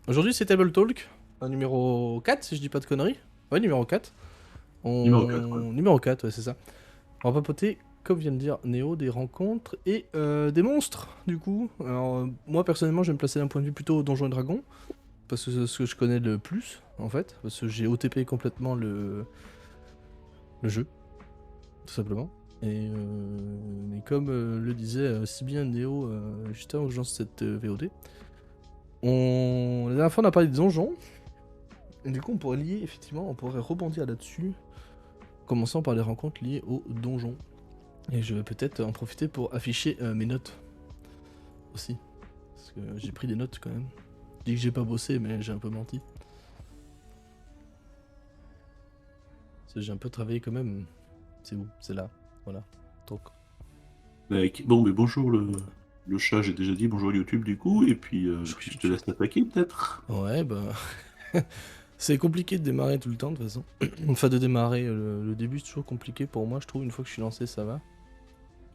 Aujourd'hui c'est Table Talk, numéro 4 si je dis pas de conneries. Ouais, numéro 4. Numéro 4, ouais. Numéro 4, ouais, c'est ça. On va papoter, comme vient de dire Néo, des rencontres et des monstres, du coup. Alors, moi personnellement, je vais me placer d'un point de vue plutôt Donjons et Dragons, parce que c'est ce que je connais le plus, en fait. Parce que j'ai OTP complètement le jeu, tout simplement. Et comme le disait si bien Néo juste avant que je lance cette VOD, la dernière fois on a parlé de donjons, et du coup on pourrait lier, effectivement, on pourrait rebondir là-dessus, commençant par les rencontres liées aux donjons. Et je vais peut-être en profiter pour afficher mes notes aussi. Parce que j'ai pris des notes quand même. Je dis que j'ai pas bossé, mais j'ai un peu menti. Parce que j'ai un peu travaillé quand même. C'est où? C'est là. Voilà. Donc. Bon, mais bonjour le chat, j'ai déjà dit bonjour YouTube du coup, et puis je te laisse t'attaquer peut-être. Ouais, bah. C'est compliqué de démarrer tout le temps de toute façon. Enfin, de démarrer le début, c'est toujours compliqué pour moi, je trouve. Une fois que je suis lancé, ça va.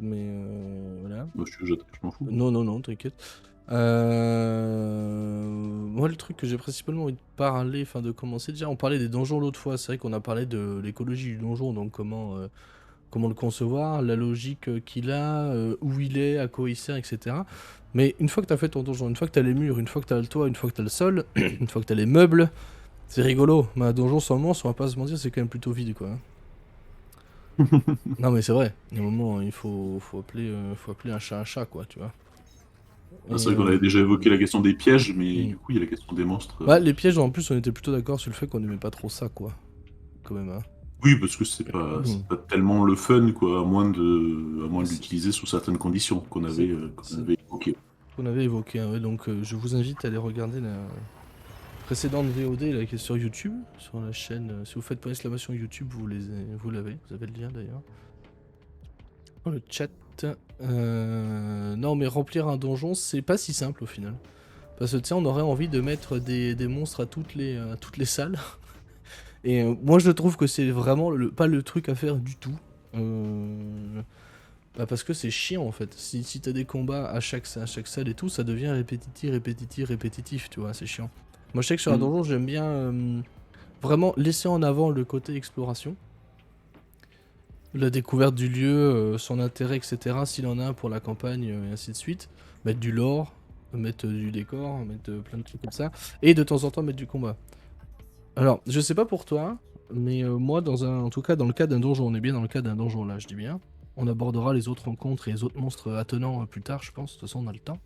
Mais voilà. Moi je m'en fous. Non, non, non, t'inquiète. Moi, le truc que j'ai principalement envie de parler, enfin de commencer, déjà, on parlait des donjons l'autre fois. C'est vrai qu'on a parlé de l'écologie du donjon, donc comment le concevoir, la logique qu'il a, où il est, à quoi il sert, etc. Mais une fois que t'as fait ton donjon, une fois que t'as les murs, une fois que t'as le toit, une fois que t'as le sol, une fois que t'as les meubles, c'est rigolo. Mais un donjon sans monstre, on va pas se mentir, c'est quand même plutôt vide, quoi. Non, mais c'est vrai. Il y a un moment, faut appeler un chat, quoi, tu vois. C'est Et, vrai qu'on avait déjà évoqué la question des pièges, mais hmm. du coup il y a la question des monstres. Bah, les pièges, en plus, on était plutôt d'accord sur le fait qu'on aimait pas trop ça, quoi. Quand même, hein. Oui, parce que c'est Hmm. pas tellement le fun, quoi, à moins de C'est l'utiliser sous certaines conditions c'est- qu'on c'est avait évoquées. qu'on avait évoqué, hein, ouais, donc je vous invite à aller regarder la précédente VOD là, qui est sur YouTube, sur la chaîne. Si vous faites point d'exclamation YouTube, vous l'avez, vous avez le lien d'ailleurs. Dans le chat. Non, mais remplir un donjon, c'est pas si simple au final. Parce que tu sais, on aurait envie de mettre des monstres à toutes les salles. Et moi, je trouve que c'est vraiment pas le truc à faire du tout. Bah parce que c'est chiant en fait. Si t'as des combats à chaque salle et tout, ça devient répétitif, tu vois, c'est chiant. Moi, je sais que sur un Mm. donjon, j'aime bien vraiment laisser en avant le côté exploration. La découverte du lieu, son intérêt, etc. S'il en a un pour la campagne, et ainsi de suite. Mettre du lore, mettre du décor, mettre plein de trucs comme ça. Et de temps en temps, mettre du combat. Alors, je sais pas pour toi, mais moi, en tout cas, dans le cas d'un donjon, on est bien dans le cas d'un donjon là, je dis bien. On abordera les autres rencontres et les autres monstres attenants plus tard, je pense. De toute façon, on a le temps.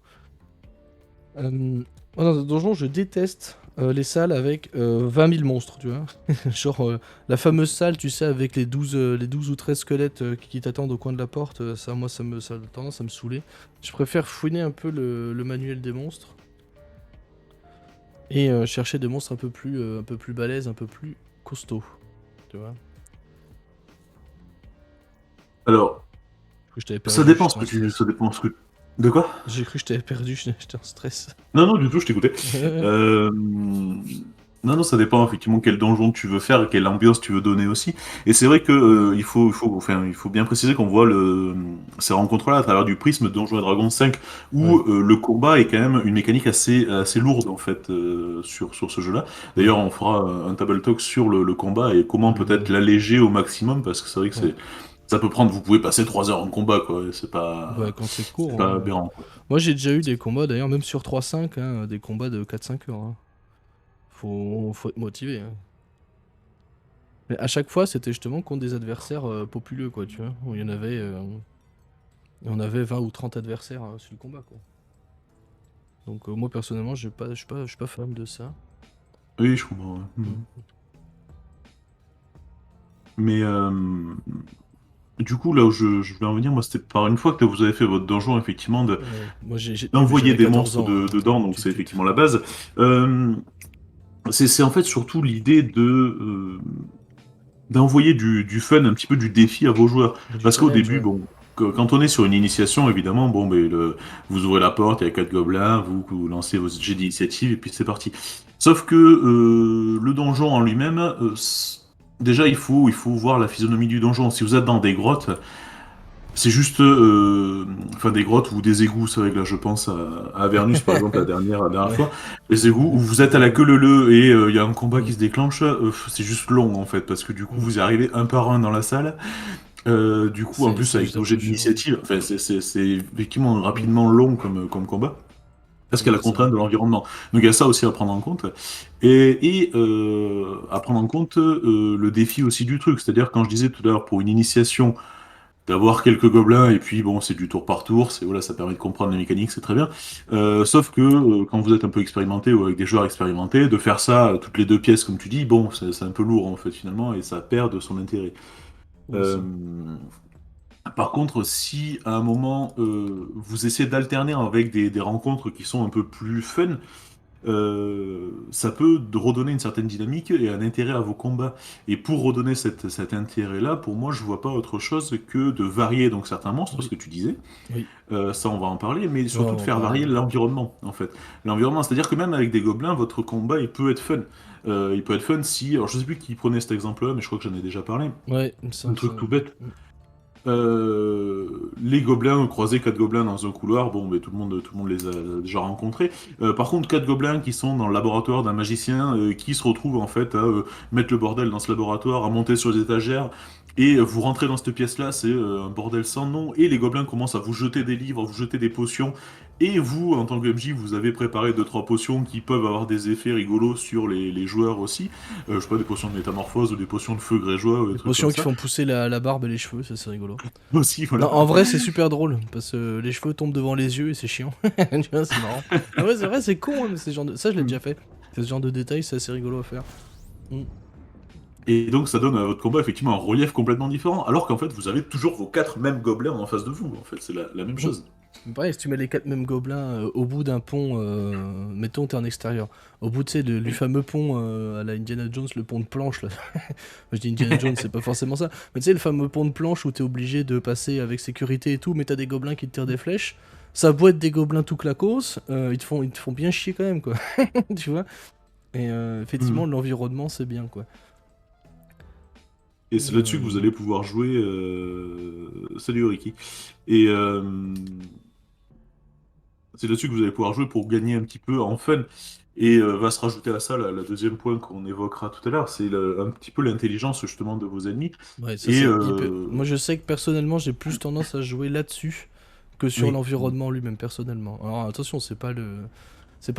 Moi, dans un donjon, je déteste les salles avec 20 000 monstres, tu vois. Genre, la fameuse salle, tu sais, avec les 12 ou 13 squelettes qui t'attendent au coin de la porte. Ça, moi, ça a tendance à me saouler. Je préfère fouiner un peu le manuel des monstres et chercher des monstres un peu plus balèzes, un peu plus costauds, tu vois. Alors, Que je t'avais ça perdu, dépend j'étais ce en que tu... Ça stress. dépend ce que... De quoi? J'ai cru que je t'avais perdu, j'étais en stress. Non, non, du tout, je t'écoutais. Euh, Non, non, ça dépend effectivement quel donjon tu veux faire et quelle ambiance tu veux donner aussi. Et c'est vrai que il faut bien préciser qu'on voit ces rencontres-là à travers du prisme de Donjons et Dragons 5, où Ouais. le combat est quand même une mécanique assez lourde en fait sur ce jeu-là. D'ailleurs, Mhm. on fera un table talk sur le combat et comment peut-être Mhm. l'alléger au maximum, parce que c'est vrai que Ouais. ça peut prendre, vous pouvez passer 3 heures en combat, quoi. Et Bah, quand c'est c'est court, pas hein. aberrant, quoi. Moi, j'ai déjà eu des combats, d'ailleurs, même sur 3-5, hein, des combats de 4-5 heures, hein. Faut être motivé, hein. Mais à chaque fois, c'était justement contre des adversaires populeux, quoi, tu vois. Où on avait 20 ou 30 adversaires sur le combat, quoi. Donc, moi, personnellement, je suis pas fan de ça. Oui, je comprends. Ouais. Mhm. Mhm. Mais du coup, là où je voulais en venir, moi, c'était par une fois que vous avez fait votre donjon, effectivement, Ouais. Moi, oui, mais d'envoyer j'avais des 14 monstres ans, hein. dedans, donc Tu, c'est tu, effectivement la base. Euh, c'est en fait surtout l'idée d'envoyer du fun, un petit peu du défi à vos joueurs. du Parce qu'au challenge, début, ouais. bon, quand on est sur une initiation, évidemment, bon, ben, vous ouvrez la porte, il y a 4 gobelins, vous lancez vos jets d'initiative, et puis c'est parti. Sauf que le donjon en lui-même, déjà, il faut voir la physionomie du donjon. Si vous êtes dans des grottes, C'est juste, enfin des grottes ou des égouts, c'est vrai que là je pense à Avernus par exemple la dernière Ouais. fois, les égouts où vous êtes à la queue leu et il y a un combat Mm. qui se déclenche, c'est juste long en fait parce que du coup Mm. vous y arrivez un par un dans la salle, du coup en plus C'est avec juste un vos jets peu chiant. d'initiative, enfin c'est effectivement Mm. rapidement long comme combat. Parce qu'il y a Ouais, la c'est vrai. contrainte de l'environnement. Donc il y a ça aussi à prendre en compte. Et à prendre en compte le défi aussi du truc. C'est-à-dire quand je disais tout à l'heure pour une initiation, d'avoir quelques gobelins et puis bon c'est du tour par tour, c'est voilà ça permet de comprendre les mécaniques, c'est très bien. Sauf que quand vous êtes un peu expérimenté ou avec des joueurs expérimentés, de faire ça toutes les deux pièces comme tu dis, bon c'est un peu lourd en fait finalement et ça perd de son intérêt. Euh, Aussi. Par contre, si à un moment vous essayez d'alterner avec des rencontres qui sont un peu plus fun, ça peut redonner une certaine dynamique et un intérêt à vos combats. Et pour redonner cet intérêt-là, pour moi, je vois pas autre chose que de varier donc certains monstres, ce Oui. que tu disais. Oui. Ça, on va en parler, mais Ouais, surtout on de va en faire parler, varier ouais. l'environnement, en fait. L'environnement, c'est-à-dire que même avec des gobelins, votre combat, il peut être fun. Il peut être fun si, alors je sais plus qui prenait cet exemple-là, mais je crois que j'en ai déjà parlé. Ouais, Un ça. truc tout bête. Les gobelins, croiser quatre gobelins dans un couloir, bon, mais tout le monde les a déjà rencontrés. Par contre, quatre gobelins qui sont dans le laboratoire d'un magicien, qui se retrouvent en fait à mettre le bordel dans ce laboratoire, à monter sur les étagères, et vous rentrez dans cette pièce-là, c'est un bordel sans nom, et les gobelins commencent à vous jeter des livres, à vous jeter des potions, et vous, en tant que MJ, vous avez préparé deux trois potions qui peuvent avoir des effets rigolos sur les joueurs aussi. Je sais pas, des potions de métamorphose ou des potions de feu grégeois ou des Les trucs comme potions qui ça. font pousser la barbe et les cheveux, ça c'est rigolo. Aussi, Non, voilà. en vrai, c'est super drôle parce que les cheveux tombent devant les yeux et c'est chiant. Tu vois, c'est marrant. Ah ouais, c'est vrai, c'est con, hein, mais c'est ce genre de... ça, je l'ai déjà fait. C'est ce genre de détail, c'est assez rigolo à faire. Mm. Et donc ça donne à votre combat effectivement un relief complètement différent, alors qu'en fait vous avez toujours vos quatre mêmes gobelins en face de vous, en fait c'est la même Mm. chose. Mais pareil, si tu mets les quatre mêmes gobelins au bout d'un pont, mettons, t'es en extérieur. Au bout, tu sais, du fameux pont à la Indiana Jones, le pont de planche, là. Moi, je dis Indiana Jones, c'est pas forcément ça. Mais tu sais, le fameux pont de planche où t'es obligé de passer avec sécurité et tout, mais t'as des gobelins qui te tirent des flèches. Ça a beau être des gobelins tout claquos, ils te font bien chier quand même, quoi. Tu vois? Et effectivement, Mhm. l'environnement, c'est bien, quoi. Et c'est là-dessus que vous Euh, allez pouvoir jouer. Salut Ricky. Et c'est là-dessus que vous allez pouvoir jouer pour gagner un petit peu en fun. Et va se rajouter à ça la deuxième point qu'on évoquera tout à l'heure, c'est un petit peu l'intelligence justement de vos ennemis. Ouais, ça Et c'est hyper. Moi je sais que personnellement j'ai plus tendance à jouer là-dessus que sur oui. l'environnement lui-même personnellement. Alors attention, c'est pas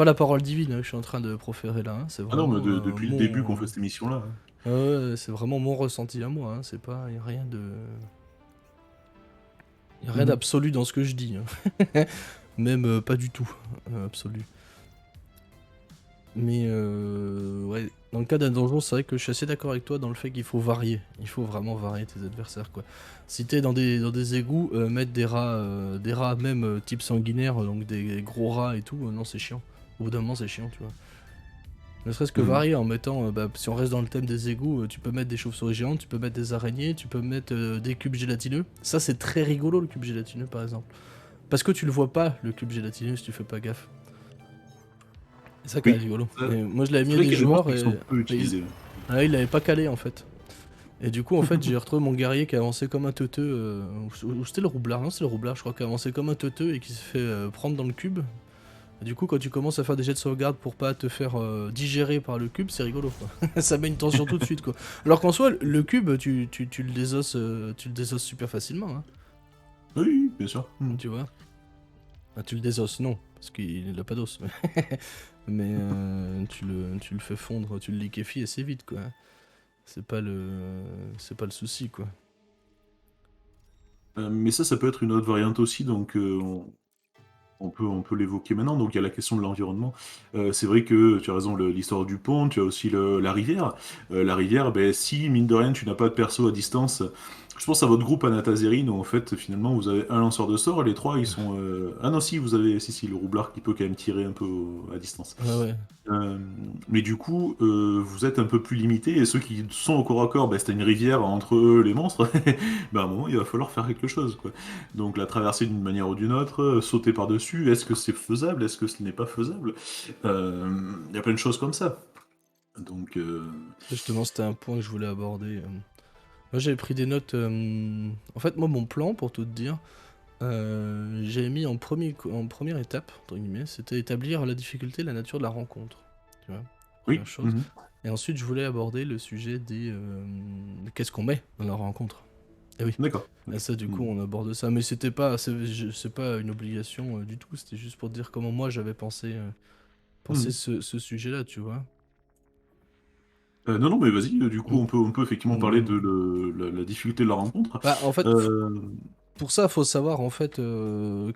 la parole divine que je suis en train de proférer là, hein. C'est Ah non, mais vraiment depuis le début qu'on fait cette émission-là, hein. c'est vraiment mon ressenti à moi, hein. C'est pas y a rien de y a rien Mhm. d'absolu dans ce que je dis, hein. Même pas du tout absolu. Mais ouais, dans le cas d'un donjon, c'est vrai que je suis assez d'accord avec toi dans le fait qu'il faut varier. Il faut vraiment varier tes adversaires, quoi. Si t'es dans des égouts, mettre des rats même type sanguinaire, donc des gros rats et tout, non, c'est chiant. Au bout d'un moment, c'est chiant, tu vois. Ne serait-ce que Mhm. varier en mettant, bah, si on reste dans le thème des égouts, tu peux mettre des chauves-souris géantes, tu peux mettre des araignées, tu peux mettre des cubes gélatineux. Ça, c'est très rigolo, le cube gélatineux, par exemple. Parce que tu le vois pas, le cube gélatineux, si tu fais pas gaffe. C'est ça qui est Oui. rigolo. Ça- Et moi, je l'avais mis C'est à vrai des qu'il y a des monstres joueurs qui sont et, peu et utilisés. il l'avait pas calé en fait. Et du coup, en fait, j'ai retrouvé mon guerrier qui avançait comme un teuteux. Ou c'était le roublard, non, c'est le roublard, je crois, qui avançait comme un teuteux et qui s'est fait prendre dans le cube. Et du coup, quand tu commences à faire des jets de sauvegarde pour pas te faire digérer par le cube, c'est rigolo, quoi. Ça met une tension tout de suite, quoi. Alors qu'en soi, le cube, tu le désosses super facilement, hein, Oui, oui, bien sûr. Mhm. tu vois. Ah, tu le désosses, non, parce qu'il a pas d'os. Mais tu le fais fondre, tu le liquéfies assez vite, quoi. C'est pas le souci, quoi. Mais ça peut être une autre variante aussi, donc on peut l'évoquer maintenant. Donc il y a la question de l'environnement. C'est vrai que tu as raison, l'histoire du pont, tu as aussi la rivière. La rivière, ben, si mine de rien tu n'as pas de perso à distance, je pense à votre groupe Anatazerine où en fait finalement vous avez un lanceur de sorts et les trois ils sont. Ah non, si vous avez si le roublard qui peut quand même tirer un peu à distance. Ouais, ouais. Euh, mais du coup, vous êtes un peu plus limité, et ceux qui sont au corps à corps, bah, c'est une rivière entre eux, les monstres, bah, à un moment, il va falloir faire quelque chose, quoi. Donc la traverser d'une manière ou d'une autre, sauter par-dessus, est-ce que c'est faisable? Est-ce que ce n'est pas faisable? Il y a plein de choses comme ça. Donc, Justement, c'était un point que je voulais aborder. Moi, Moi j'avais pris des notes. En fait, moi mon plan, pour tout te dire, j'avais mis en première étape, entre guillemets, c'était établir la difficulté, la nature de la rencontre. Tu vois, Oui. première chose. Et ensuite, je voulais aborder le sujet de qu'est-ce qu'on met dans la rencontre. Et oui. D'accord. Et ça, du coup, on aborde ça. Mais c'est pas une obligation du tout. C'était juste pour te dire comment moi j'avais pensé ce sujet-là, tu vois. Non, non, mais vas-y, du coup, Mm. on peut effectivement parler de la difficulté de la rencontre. Bah, en fait, Euh, pour ça, faut savoir en fait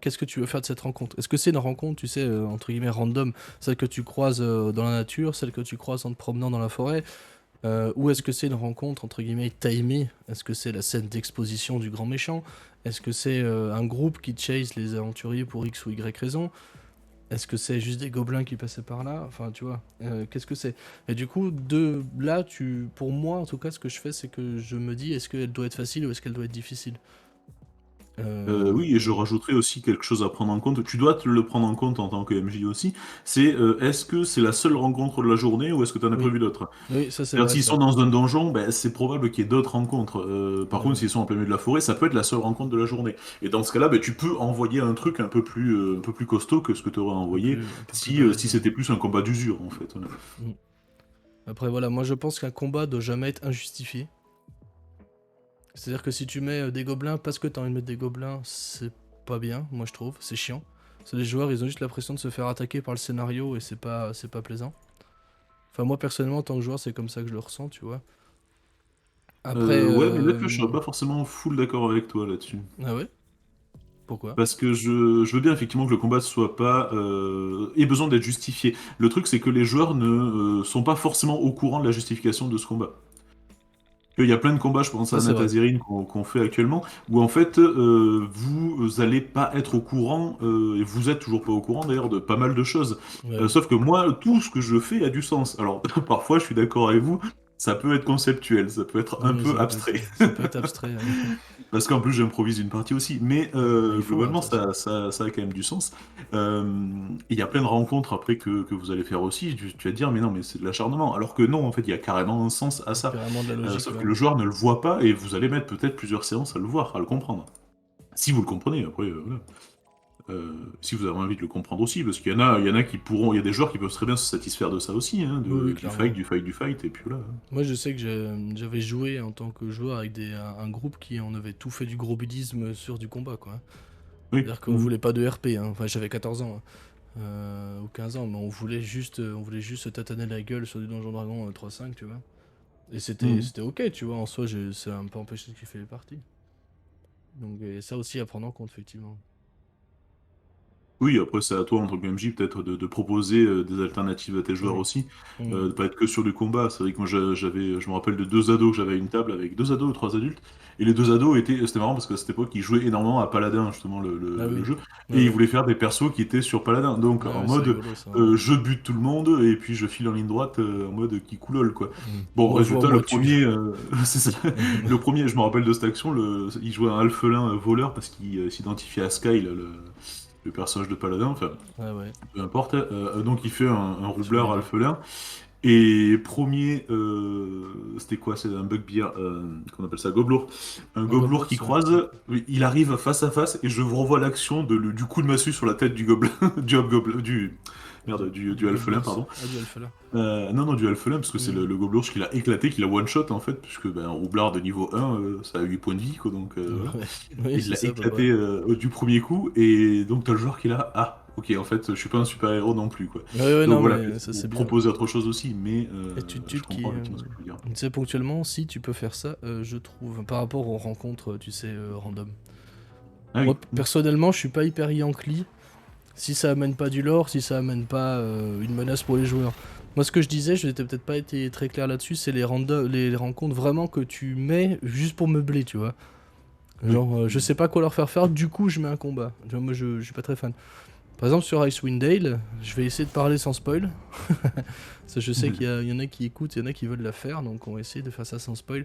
qu'est-ce que tu veux faire de cette rencontre. Est-ce que c'est une rencontre, tu sais, entre guillemets random, celle que tu croises dans la nature, celle que tu croises en te promenant dans la forêt, ou est-ce que c'est une rencontre entre guillemets timée? Est-ce que c'est la scène d'exposition du grand méchant? Est-ce que c'est un groupe qui chase les aventuriers pour X ou Y raison? Est-ce que c'est juste des gobelins qui passaient par là? Enfin, tu vois, qu'est-ce que c'est? Et du coup, de là, pour moi, en tout cas, ce que je fais, c'est que je me dis, est-ce qu'elle doit être facile ou est-ce qu'elle doit être difficile? oui, et je rajouterais aussi quelque chose à prendre en compte. Tu dois te le prendre en compte en tant que MJ aussi. C'est est-ce que c'est la seule rencontre de la journée ou est-ce que tu en as Oui, prévu d'autres? oui, ça c'est C'est-à-dire vrai, s'ils ça. sont dans un donjon, ben, c'est probable qu'il y ait d'autres rencontres. Par Ouais, contre, ouais. s'ils sont en plein milieu de la forêt, ça peut être la seule rencontre de la journée. Et dans ce cas-là, ben, tu peux envoyer un truc un peu plus costaud que ce que tu aurais envoyé Un peu plus si balèze, ouais. c'était plus un combat d'usure, en fait. Mm. Après, voilà, moi je pense qu'un combat doit jamais être injustifié. C'est-à-dire que si tu mets des gobelins parce que t'as envie de mettre des gobelins, c'est pas bien, moi je trouve, c'est chiant. Parce que les joueurs, ils ont juste l'impression de se faire attaquer par le scénario et c'est pas plaisant. Enfin, moi personnellement, en tant que joueur, c'est comme ça que je le ressens, tu vois. Après, Ouais, mais là, tu vois, je serais pas forcément full d'accord avec toi là-dessus. ah ouais? Pourquoi? Parce que je veux bien effectivement que le combat soit pas ait besoin d'être justifié. Le truc, c'est que les joueurs ne sont pas forcément au courant de la justification de ce combat. Il y a plein de combats, je pense Ça à c'est vrai. Natazirine qu'on fait actuellement, où en fait vous allez pas être au courant, et vous êtes toujours pas au courant d'ailleurs de pas mal de choses. Ouais. Sauf que moi, tout ce que je fais a du sens. Alors parfois, je suis d'accord avec vous, ça peut être conceptuel, ça peut être un Oui, peu abstrait. ça peut être abstrait. Ouais. Parce qu'en plus, j'improvise une partie aussi. Mais Bah, il faut, hein, de globalement, toute façon. ça a quand même du sens. Euh, Il y a plein de rencontres après que vous allez faire aussi. Tu vas te dire, mais non, mais c'est de l'acharnement. Alors que non, en fait, il y a carrément un sens à ça. Carrément de la logique, Sauf ouais. que le joueur ne le voit pas et vous allez mettre peut-être plusieurs séances à le voir, à le comprendre. Si vous le comprenez, après, voilà. Si vous avez envie de le comprendre aussi, parce il y en a qui pourront, il y a des joueurs qui peuvent très bien se satisfaire de ça aussi, hein, Oui, oui, du fight, clairement. du fight, du fight, et puis voilà. Moi, je sais que j'avais joué en tant que joueur avec un groupe qui en avait tout fait du gros bidisme sur du combat, quoi. Oui. C'est-à-dire qu'on voulait pas de RP, hein. Enfin, j'avais 14 ans, hein. Ou 15 ans, mais on voulait juste se tataner la gueule sur du Donjon Dragon 3.5, tu vois. Et Mhm. c'était ok, tu vois, en soi, ça m'a pas empêché de kiffer les parties. Donc, et ça aussi à prendre en compte, effectivement. Oui, après c'est à toi en tant que MJ peut-être de proposer des alternatives à tes joueurs Oui. aussi, Mm. de pas être que sur du combat. C'est vrai que moi je me rappelle de deux ados que j'avais à une table avec deux ados ou trois adultes, et les deux ados c'était marrant parce qu'à cette époque ils jouaient énormément à Paladin justement Ah le oui. jeu, Ouais, et ils ouais. voulaient faire des persos qui étaient sur Paladin, donc Ouais, en ouais, c'est mode rigolo, ça. Ouais. je bute tout le monde et puis je file en ligne droite en mode qui coulole quoi. Mm. Bon Moi vois, résultat le moi tue. premier c'est ça. Le premier je me rappelle de cette action, il jouait un alphelin voleur parce qu'il s'identifiait à Sky là, le personnage de Paladin, enfin, Ouais, ouais. peu importe. Donc il fait un Je vois roublard l'idée. alphelin. Et premier, c'était quoi? C'est un bugbear, qu'on appelle ça, gobelour. Un Un gobelour gobelours, qui ouais. Mm. croise, oui, il arrive face à face et je vous revois l'action du coup de massue sur la tête du gobelin, du hobgoblin, Du du alphelin, gobelours. pardon. Ah, du alpha là. Non, non, du alphelin, parce que c'est Mm. le gobelour qui l'a éclaté, qui l'a one-shot en fait, puisque ben, un roublard de niveau 1, ça a 8 points de vie, quoi, donc voilà. Ouais. Oui, Il c'est l'a ça, à peu près. éclaté du premier coup, et donc t'as le joueur qui est là, ah, ok, en fait, je suis pas un super-héros non plus, quoi. Ouais, ouais, Donc non, voilà, mais ça vous c'est bien. proposez autre chose aussi, mais Et tu te je dis comprends effectivement ce que tu veux dire. tu sais, ponctuellement, si tu peux faire ça, je trouve, par rapport aux rencontres, tu sais, random. Ah Moi, oui. personnellement, je suis pas hyper yankee. Si ça amène pas du lore, si ça amène pas une menace pour les joueurs. Moi, ce que je disais, je n'ai peut-être pas été très clair là-dessus, c'est les rencontres vraiment que tu mets juste pour meubler, tu vois. Oui. Genre, je sais pas quoi leur faire faire, du coup, je mets un combat. Tu vois, moi, je suis pas très fan. Par exemple, sur Icewind Dale, je vais essayer de parler sans spoil. Ça, je sais qu'il y en a qui écoutent, il y en a qui veulent la faire, donc on va essayer de faire ça sans spoil.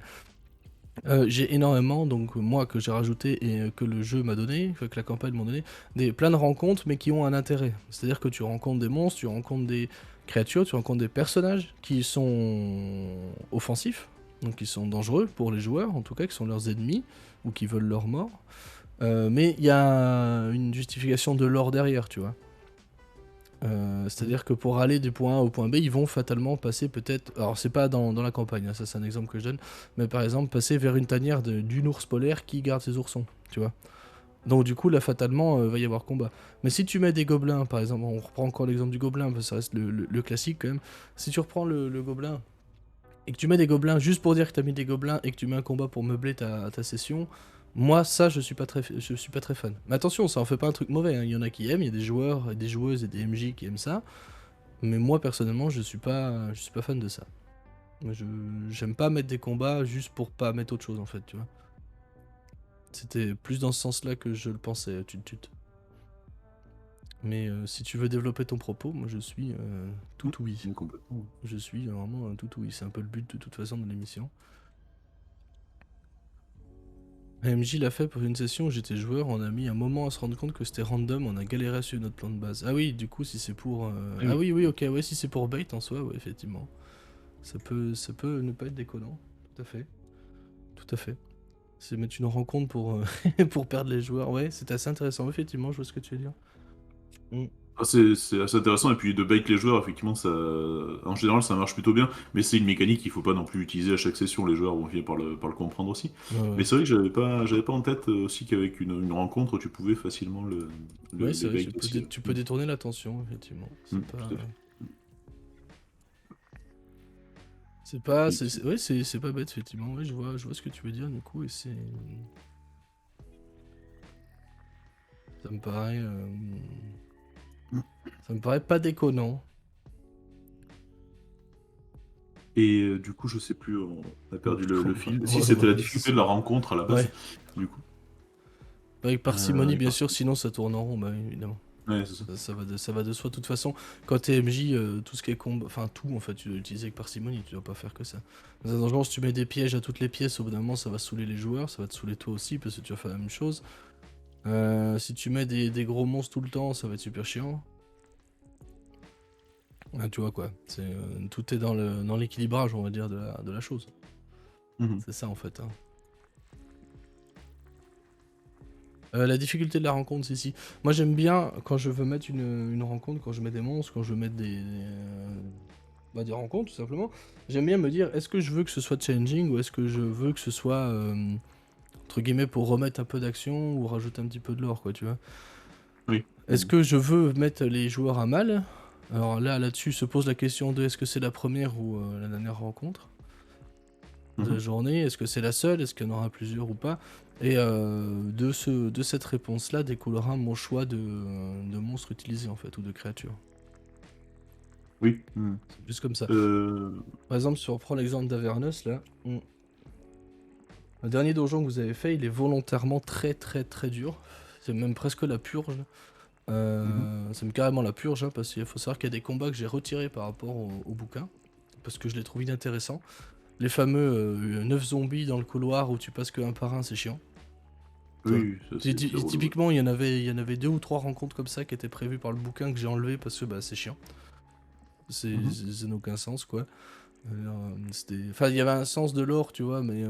J'ai énormément, donc moi que j'ai rajouté et que le jeu m'a donné, que la campagne m'a donné, plein de rencontres mais qui ont un intérêt. C'est-à-dire que tu rencontres des monstres, tu rencontres des créatures, tu rencontres des personnages qui sont offensifs, donc qui sont dangereux pour les joueurs, en tout cas, qui sont leurs ennemis, ou qui veulent leur mort. Mais il y a une justification de lore derrière, tu vois. C'est-à-dire que pour aller du point A au point B, ils vont fatalement passer peut-être... Alors c'est pas dans la campagne, hein, ça c'est un exemple que je donne, mais par exemple passer vers une tanière d'une ours polaire qui garde ses oursons, tu vois. Donc du coup là fatalement va y avoir combat. Mais si tu mets des gobelins, par exemple, on reprend encore l'exemple du gobelin, parce que ça reste le classique quand même. Si tu reprends le gobelin, et que tu mets des gobelins juste pour dire que t'as mis des gobelins, et que tu mets un combat pour meubler ta session... Moi, ça, je suis pas très fan. Mais attention, ça en fait pas un truc mauvais, hein. Il y en a qui aiment, il y a des joueurs, et des joueuses et des MJ qui aiment ça. Mais moi, personnellement, je suis pas fan de ça. J'aime pas mettre des combats juste pour pas mettre autre chose, en fait, tu vois. C'était plus dans ce sens-là que je le pensais, tut. Mais si tu veux développer ton propos, moi, je suis tout oui. Complètement. Je suis vraiment tout oui. C'est un peu le but, de toute façon, de l'émission. AMJ l'a fait pour une session où j'étais joueur, on a mis un moment à se rendre compte que c'était random, on a galéré sur notre plan de base. Ah oui, du coup, si c'est pour... Oui. Ah oui, ok, ouais, si c'est pour bait en soi, ouais, effectivement. Ça peut ne pas être déconnant, tout à fait. Tout à fait. C'est mettre une rencontre pour, pour perdre les joueurs, ouais, c'était assez intéressant, effectivement, je vois ce que tu veux dire. C'est assez intéressant, et puis de bait les joueurs, effectivement, ça, en général, ça marche plutôt bien, mais c'est une mécanique qu'il faut pas non plus utiliser à chaque session, les joueurs vont finir par le comprendre aussi. Ouais. Mais c'est vrai que j'avais pas en tête aussi qu'avec une rencontre, tu pouvais facilement Ouais, c'est vrai, bait aussi. tu peux détourner l'attention, effectivement. C'est Tout à fait. C'est pas... Ouais, c'est pas bête, effectivement, ouais, je vois ce que tu veux dire, du coup, et c'est... Ça me paraît... Ça me paraît pas déconnant. Et du coup, je sais plus, on a perdu le fil. Ouais, Si c'était la ouais, difficulté de la rencontre à la base, ouais. du coup. Avec parcimonie, bien Parce- sûr, sinon ça tourne en rond, bah évidemment. Ouais, c'est ça. Ça va de soi. De toute façon, quand t'es MJ, tout ce qui est combat, enfin tout en fait, tu dois l'utiliser avec parcimonie, tu dois pas faire que ça. Dans un donjon, si tu mets des pièges à toutes les pièces, au bout d'un moment, ça va saouler les joueurs, ça va te saouler toi aussi, parce que tu vas faire la même chose. Si tu mets des gros monstres tout le temps, ça va être super chiant. Ah, tu vois quoi, tout est dans l'équilibrage, on va dire, de la chose. Mhm. C'est ça en fait. Hein. La difficulté de la rencontre, c'est si. Moi j'aime bien quand je veux mettre une rencontre, quand je mets des monstres, quand je veux mettre des rencontres tout simplement. J'aime bien me dire est-ce que je veux que ce soit challenging ou est-ce que je veux que ce soit entre guillemets pour remettre un peu d'action ou rajouter un petit peu de lore quoi tu vois. Oui. Est-ce que je veux mettre les joueurs à mal? Alors là-dessus se pose la question de est-ce que c'est la première ou la dernière rencontre de la journée, est-ce que c'est la seule, est-ce qu'il y en aura plusieurs ou pas? Et de cette réponse-là découlera mon choix de monstres utilisés en fait, ou de créatures. Oui. C'est juste comme ça. Euh, Par exemple, si on reprend l'exemple d'Avernus, là, le dernier donjon que vous avez fait, il est volontairement très très très dur. C'est même presque la purge. C'est même carrément la purge, hein, parce qu'il faut savoir qu'il y a des combats que j'ai retirés par rapport au bouquin, parce que je les trouve inintéressants. Les fameux 9 zombies dans le couloir où tu passes que un par un, c'est chiant. Oui, ça, c'est relou. Typiquement, il y en avait 2 ou 3 rencontres comme ça qui étaient prévues par le bouquin que j'ai enlevé parce que bah, c'est chiant. Ça n'a aucun sens, quoi. Enfin, il y avait un sens de l'or, tu vois, mais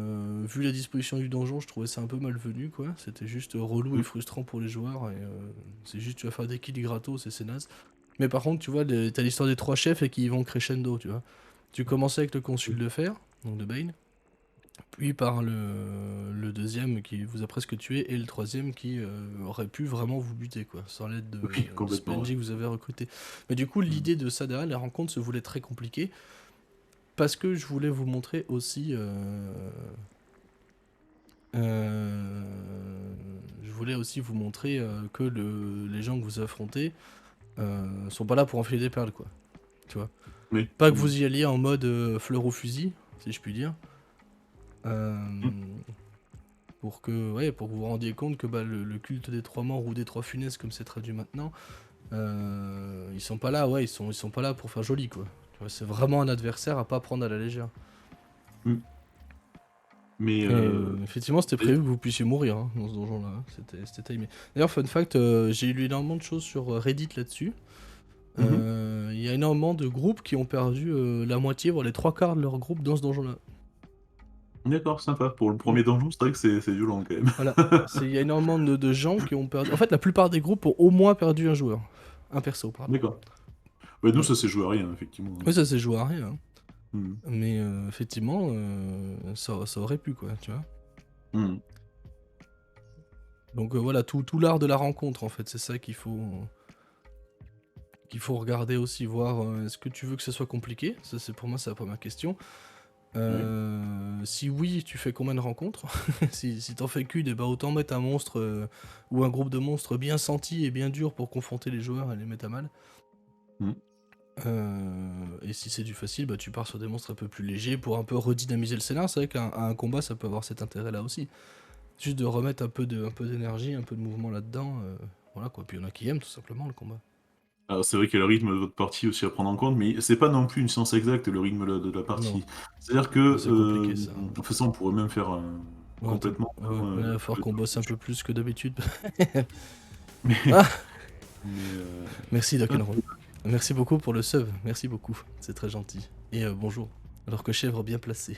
vu la disposition du donjon, je trouvais ça un peu malvenu, quoi. C'était juste relou et frustrant pour les joueurs, et c'est juste, tu vas faire des kills gratos, et c'est naze. Mais par contre, tu vois, t'as l'histoire des 3 chefs et qui y vont crescendo, tu vois. Tu commençais avec le consul de fer, donc de Bane, puis par le deuxième qui vous a presque tué, et le troisième qui aurait pu vraiment vous buter, quoi, sans l'aide de ce PNJ que vous avez recruté. Mais du coup, l'idée de ça derrière, les rencontres se voulait très compliquées, parce que je voulais vous montrer aussi... je voulais aussi vous montrer que les gens que vous affrontez sont pas là pour enfiler des perles, quoi. Tu vois. Oui. Pas que vous y alliez en mode fleur au fusil, si je puis dire. Pour que vous vous rendiez compte que bah, le culte des 3 morts ou des 3 funestes, comme c'est traduit maintenant, ils sont pas là, ils sont pas là pour faire joli, quoi. Tu vois, c'est vraiment un adversaire à pas prendre à la légère. Mais effectivement, c'était prévu que vous puissiez mourir hein, dans ce donjon-là. Hein. C'était timé. D'ailleurs, fun fact, j'ai lu énormément de choses sur Reddit là-dessus. Il y a énormément de groupes qui ont perdu la moitié, voire les 3 quarts de leur groupe dans ce donjon-là. D'accord, sympa. Pour le premier donjon, c'est vrai que c'est violent quand même. Voilà. Il y a énormément de gens qui ont perdu. En fait, la plupart des groupes ont au moins perdu un joueur. Un perso, pardon. D'accord. Ouais, nous, Voilà. ça s'est joué à rien, effectivement. Oui, ça s'est joué à rien, hein. Hmm. Mais effectivement, ça aurait pu, quoi, tu vois. Hmm. Donc voilà, tout l'art de la rencontre, en fait, c'est ça qu'il faut regarder aussi, voir est-ce que tu veux que ce soit compliqué? Ça, c'est pour moi, c'est la première question. Ouais. Si oui, tu fais combien de rencontres? Si t'en fais qu'une, eh ben autant mettre un monstre ou un groupe de monstres bien sentis et bien durs pour confronter les joueurs et les mettre à mal. Hmm. Et si c'est du facile, bah tu pars sur des monstres un peu plus légers pour un peu redynamiser le scénar. C'est vrai qu'à un combat, ça peut avoir cet intérêt-là aussi. Juste de remettre un peu d'énergie, un peu de mouvement là-dedans. Voilà quoi. Puis il y en a qui aiment tout simplement le combat. Alors, c'est vrai qu'il y a le rythme de votre partie aussi à prendre en compte, mais c'est pas non plus une science exacte, le rythme de la Non, partie. C'est-à-dire que, c'est compliqué ça. en fait, ça, on pourrait même faire Ouais, complètement. ouais, Hein, là, il va falloir qu'on bosse un peu plus que d'habitude. mais, Ah, mais, merci ouais, Rock'n'Roll. Merci beaucoup pour le sub. Merci beaucoup. C'est très gentil. Et bonjour. Alors que chèvre bien placé.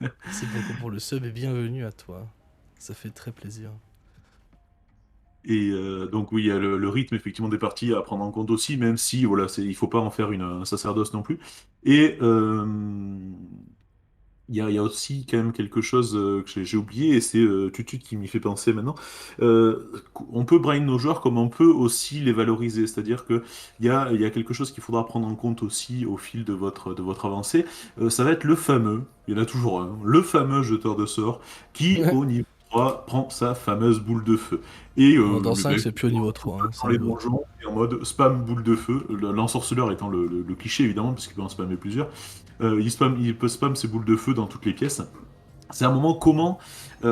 Merci beaucoup pour le sub et bienvenue à toi. Ça fait très plaisir. Et donc oui, il y a le rythme effectivement des parties à prendre en compte aussi, même si voilà, il faut pas en faire un sacerdoce non plus. Et il y a aussi quand même quelque chose que j'ai oublié, et c'est Tutut qui m'y fait penser maintenant. On peut brain nos joueurs comme on peut aussi les valoriser, c'est-à-dire que il y a quelque chose qu'il faudra prendre en compte aussi au fil de votre avancée. Ça va être le fameux, il y en a toujours un, le fameux jeteur de sorts qui, au niveau 3, prend sa fameuse boule de feu. Et Dans le 5, mec, c'est plus au niveau 3, hein, dans c'est les rigolo. donjons, est en mode spam boule de feu, l'ensorceleur étant le cliché évidemment, parce qu'il peut en spammer plusieurs. Il peut spam ses boules de feu dans toutes les pièces. C'est un moment comment,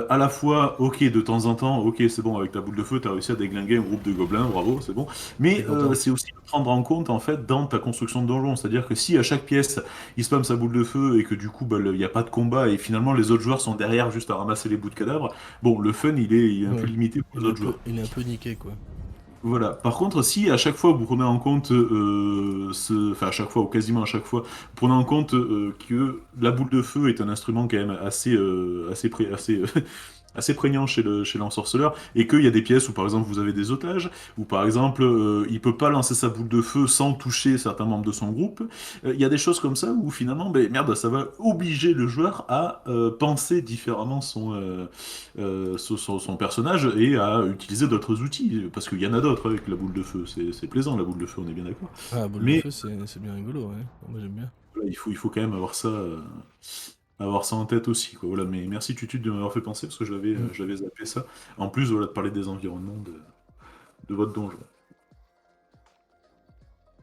à la fois, ok, de temps en temps, ok, c'est bon, avec ta boule de feu, t'as réussi à déglinguer un groupe de gobelins, bravo, c'est bon. T'es Mais content. c'est aussi de prendre en compte, en fait, dans ta construction de donjon. C'est-à-dire que si à chaque pièce, il spam sa boule de feu et que du coup, bah, il n'y a pas de combat et finalement les autres joueurs sont derrière juste à ramasser les bouts de cadavres, bon, le fun, il est un peu Ouais. limité pour les autres joueurs. Il est un peu niqué, quoi. Voilà. Par contre, si à chaque fois vous prenez en compte, enfin à chaque fois ou quasiment à chaque fois, vous prenez en compte que la boule de feu est un instrument quand même assez assez prégnant chez l'ensorceleur, et qu'il y a des pièces où par exemple vous avez des otages, où par exemple il peut pas lancer sa boule de feu sans toucher certains membres de son groupe. Il y a des choses comme ça où finalement, ben merde, ça va obliger le joueur à penser différemment son personnage et à utiliser d'autres outils, parce qu'il y en a d'autres avec la boule de feu. C'est plaisant la boule de feu, on est bien d'accord. Ah, boule de Mais feu, c'est bien rigolo, ouais. Moi, j'aime bien. voilà, il faut quand même avoir ça en tête aussi, quoi. Voilà, mais merci Tutu de m'avoir fait penser parce que Mm. j'avais zappé ça. En plus, voilà, de parler des environnements de votre donjon.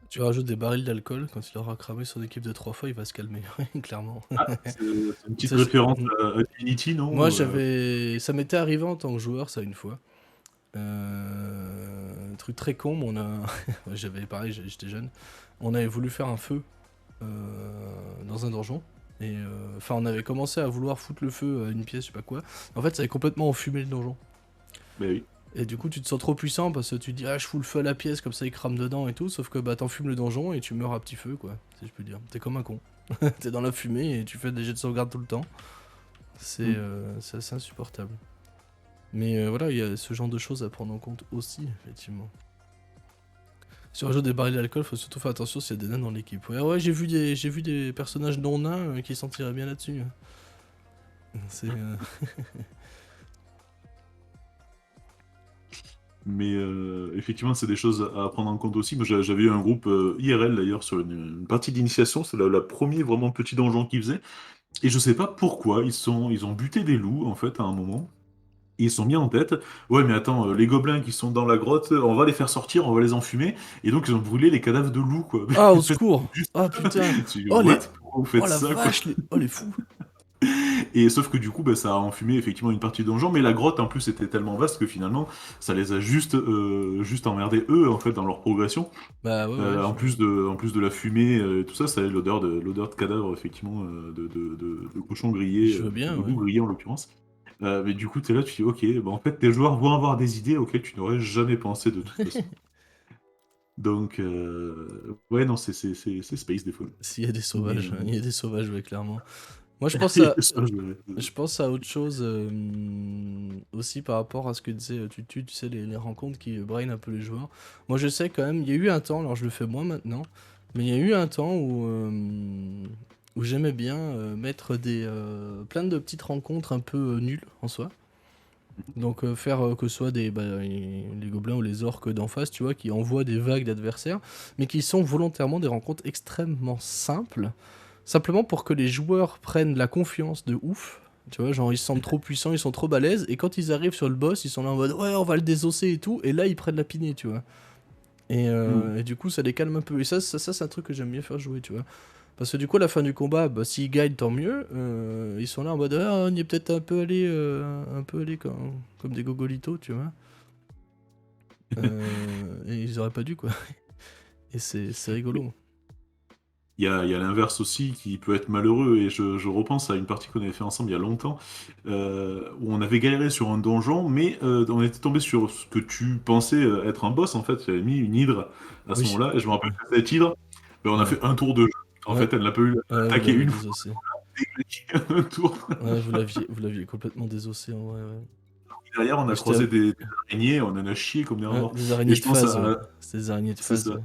Tu rajoutes des barils d'alcool, quand il aura cramé son équipe de 3 fois, il va se calmer, clairement. Ah, c'est une petite Ça, référence à Divinity, moi, non? ça m'était arrivé en tant que joueur, ça, une fois. Un truc très con, mais on a. J'avais pareil, j'étais jeune. On avait voulu faire un feu dans un donjon. Et enfin, on avait commencé à vouloir foutre le feu à une pièce, je sais pas quoi. En fait, ça avait complètement enfumé le donjon. Ben oui. Et du coup, tu te sens trop puissant parce que tu te dis, ah, je fous le feu à la pièce, comme ça il crame dedans et tout. Sauf que bah, t'enfumes le donjon et tu meurs à petit feu, quoi, si je peux dire. T'es comme un con. T'es dans la fumée et tu fais des jets de sauvegarde tout le temps. Mm. C'est assez insupportable. Mais voilà, il y a ce genre de choses à prendre en compte aussi, effectivement. Si on rajoute des barils d'alcool, faut surtout faire attention s'il y a des nains dans l'équipe. Ouais, ouais, j'ai vu des personnages non nains qui s'en tiraient bien là-dessus. C'est. Mais effectivement, c'est des choses à prendre en compte aussi. Moi, j'avais eu un groupe IRL d'ailleurs sur une partie d'initiation. C'est la première vraiment petit donjon qu'ils faisaient. Et je sais pas pourquoi, ils ont buté des loups en fait à un moment. Et ils se sont mis en tête, ouais mais attends, les gobelins qui sont dans la grotte, on va les faire sortir, on va les enfumer. Et donc ils ont brûlé les cadavres de loups quoi. Ah, au secours! Juste, Ah putain! tu dis, Oh what? les. Pourquoi vous Oh faites la ça quoi? vache! Oh les fous! Et sauf que du coup, bah, ça a enfumé effectivement une partie du donjon, mais la grotte en plus était tellement vaste que finalement, ça les a juste emmerdés eux en fait dans leur progression. Bah ouais, ouais, En plus de la fumée, tout ça, ça a l'odeur de cadavre effectivement, de cochon grillé, je veux enfin bien, de loup ouais. grillé en l'occurrence. Mais du coup, t'es là, tu dis, ok, bah, en fait, tes joueurs vont avoir des idées auxquelles tu n'aurais jamais pensé de toute façon. Donc, ouais, non, c'est Space des fois. S'il y a des Mais, sauvages, il y a des sauvages, ouais, clairement. Moi, Et ça, je pense à autre chose aussi par rapport à ce que disait Tutu, tu sais, les rencontres qui brain un peu les joueurs. Moi, je sais quand même, il y a eu un temps, alors je le fais moins maintenant, mais il y a eu un temps où j'aimais bien mettre plein de petites rencontres un peu nulles en soi. Donc faire que ce soit les gobelins ou les orques d'en face, tu vois, qui envoient des vagues d'adversaires, mais qui sont volontairement des rencontres extrêmement simples, simplement pour que les joueurs prennent la confiance de ouf. Tu vois, genre ils se sentent trop puissants, ils sont trop balèzes, et quand ils arrivent sur le boss, ils sont là en mode ouais, on va le désosser et tout, et là ils prennent la pinée, tu vois. Et du coup, ça les calme un peu. Et ça c'est un truc que j'aime bien faire jouer, tu vois. Parce que du coup, à la fin du combat, bah, s'ils gagnent, tant mieux. Ils sont là en mode ah, on y est peut-être un peu allé comme des gogolitos, tu vois. Et ils auraient pas dû, quoi. Et c'est rigolo. il y a l'inverse aussi qui peut être malheureux, et je repense à une partie qu'on avait fait ensemble il y a longtemps, où on avait galéré sur un donjon, mais on était tombé sur ce que tu pensais être un boss, en fait. Tu avais mis une hydre à ce Oui. moment-là, et je me rappelle que cette hydre, ben, on a Ouais. fait un tour de jeu. En Ouais. fait, elle n'a pas eu Ouais, vous attaqué l'avez une fois, désossé. un tour. Ouais, vous l'aviez complètement désossé en vrai, ouais. Derrière, on Mais a croisé des araignées, on en a chié comme des rats ouais, morts. des Et araignées je de pense phase, ouais. à... C'était des araignées de C'est phase, ça. ouais.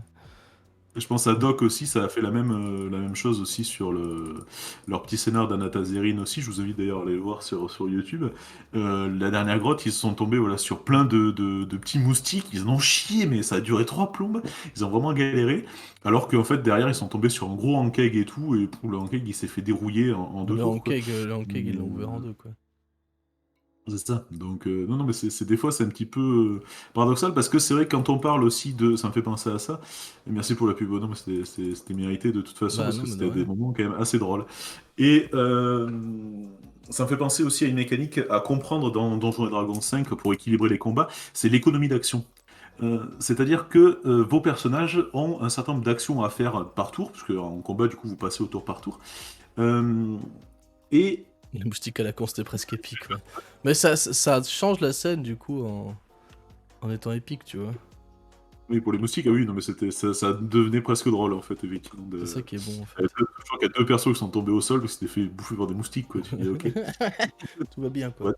Je pense à Mm. Doc aussi, ça a fait la même chose aussi sur leur petit scénar d'Anatazerine aussi. Je vous invite d'ailleurs à aller le voir sur YouTube. La dernière grotte, ils se sont tombés voilà, sur plein de petits moustiques. Ils en ont chié, mais ça a duré 3 plombes. Ils ont vraiment galéré. Alors qu'en fait, derrière, ils sont tombés sur un gros Ankeg et tout. Et pour le Ankeg, il s'est fait dérouiller en 2 tours, quoi. Le Hankeg, ils Mais, l'ont ouvert en deux, quoi. c'est ça. Donc, non, non, mais des fois, c'est un petit peu paradoxal parce que c'est vrai que quand on parle aussi de. Ça me fait penser à ça. Et merci pour la pub. Non, mais c'était mérité de toute façon Bah parce non, que mais de c'était des rien. moments quand même assez drôles. Et ça me fait penser aussi à une mécanique à comprendre dans Donjons et Dragons 5 pour équilibrer les combats, c'est l'économie d'action. C'est-à-dire que vos personnages ont un certain nombre d'actions à faire par tour, parce qu'en combat, du coup, vous passez au tour par tour. Euh, et Le moustique à la con, c'était presque épique, ouais. Mais ça change la scène, du coup, en étant épique, tu vois. oui, pour les moustiques, ah oui, non, mais ça devenait presque drôle, en fait, effectivement. C'est ça qui est bon, en Il y a fait. je crois qu'il y a 2 persos qui sont tombés au sol parce qu'ils s'étaient fait bouffer par des moustiques, quoi. Tu dis, ok. Tout va bien, quoi. Ouais.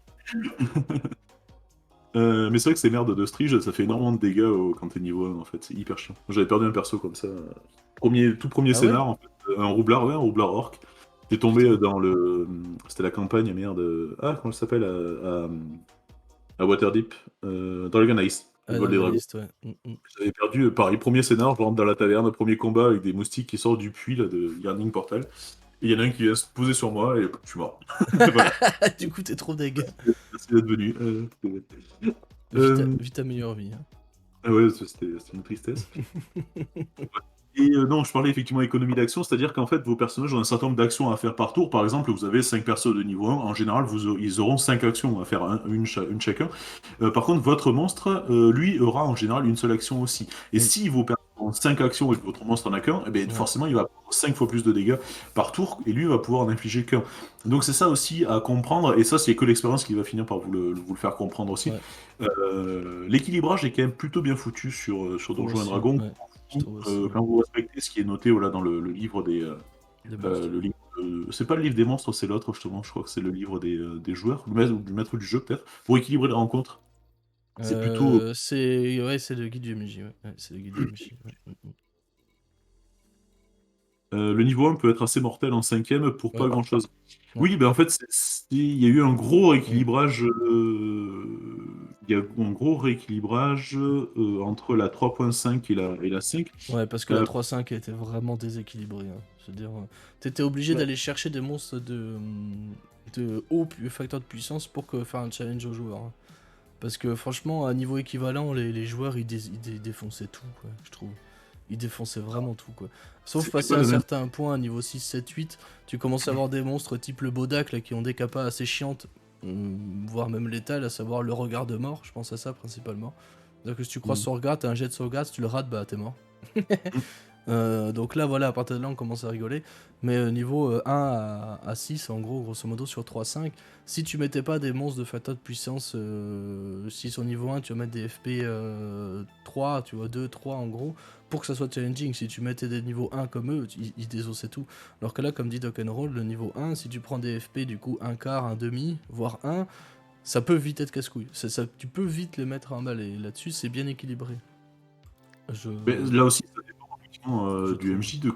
Mais c'est vrai que ces merdes de Strige, ça fait énormément de dégâts quand t'es niveau 1, en fait. C'est hyper chiant. J'avais perdu un perso comme ça. Tout premier Ah ouais? scénar, en fait. Un roublard, ouais, un roublard orc. T'es tombé Putain. dans le. C'était la campagne, merde. Ah, comment ça s'appelle à Waterdeep. Dragon Ice, le Ah, vol des dragons. Dragoniste, ouais. J'avais perdu, pareil, premier scénar, je rentre dans la taverne, premier combat avec des moustiques qui sortent du puits là, de Guarding Portal. Et il y en a un qui vient se poser sur moi et je suis mort. Voilà, Du coup, t'es trop deg. merci d'être venu. Euh, Vis ta meilleure vie, hein. ah ouais, c'était une tristesse. Et non, je parlais effectivement économie d'action, c'est-à-dire qu'en fait, vos personnages ont un certain nombre d'actions à faire par tour. Par exemple, vous avez 5 persos de niveau 1, en général, ils auront 5 actions à faire, une chacun. Par contre, votre monstre, lui, aura en général une seule action aussi. Et Mm. si vos personnages ont 5 actions et que votre monstre en a qu'un, eh bien, Ouais. forcément, il va avoir 5 fois plus de dégâts par tour, et lui va pouvoir en infliger qu'un. Donc c'est ça aussi à comprendre, et ça, c'est que l'expérience qui va finir par vous le faire comprendre aussi. Ouais. L'équilibrage est quand même plutôt bien foutu sur Je trouve Donjons et aussi. Dragons Ouais. Je trouve aussi, ouais. quand vous respectez ce qui est noté voilà, dans le livre Des monstres. le livre c'est pas le livre des monstres, c'est l'autre justement, je crois que c'est le livre des joueurs, ou du maître du jeu peut-être, pour équilibrer les rencontres. C'est plutôt C'est le guide du MJ, ouais. Ouais, c'est le guide du MJ. Ouais. le niveau 1 peut être assez mortel en cinquième pour Ouais. pas grand-chose. Ouais. Oui, ben en fait, il y a eu un gros Mm. rééquilibrage. Il y a eu un gros rééquilibrage entre la 3.5 et la 5. Ouais, parce que la Euh, 3.5 était vraiment déséquilibrée, hein. Je veux dire, t'étais obligé ouais. d'aller chercher des monstres de haut facteur de puissance pour faire un challenge aux joueurs, hein. Parce que franchement, à niveau équivalent, les joueurs ils défonçaient tout, quoi, je trouve. Ils défonçaient vraiment tout, quoi. Sauf C'était passer pas un le même. certain point, à niveau 6, 7, 8, tu commences à avoir des monstres type le Bodak là, qui ont des capas assez chiantes, voire même létales, à savoir le regard de mort, je pense à ça principalement. C'est-à-dire que si tu croises Mm. son regard, t'as un jet de sauvegarde, si tu le rates, bah t'es mort. Donc là, voilà, à partir de là, on commence à rigoler. Mais niveau 1 à 6, en gros, grosso modo, sur 3-5, si tu mettais pas des monstres de Fata de puissance 6 au niveau 1, tu vas mettre des FP 3, tu vois, 2, 3 en gros, pour que ça soit challenging. Si tu mettais des niveaux 1 comme eux, ils désossaient tout. Alors que là, comme dit Roll, le niveau 1, si tu prends des FP, du coup, un quart, un demi, voire 1, ça peut vite être casse-couille. Tu peux vite les mettre en balle, et là-dessus, c'est bien équilibré. Mais là aussi, ça dépend effectivement, Je du trouve. MJ de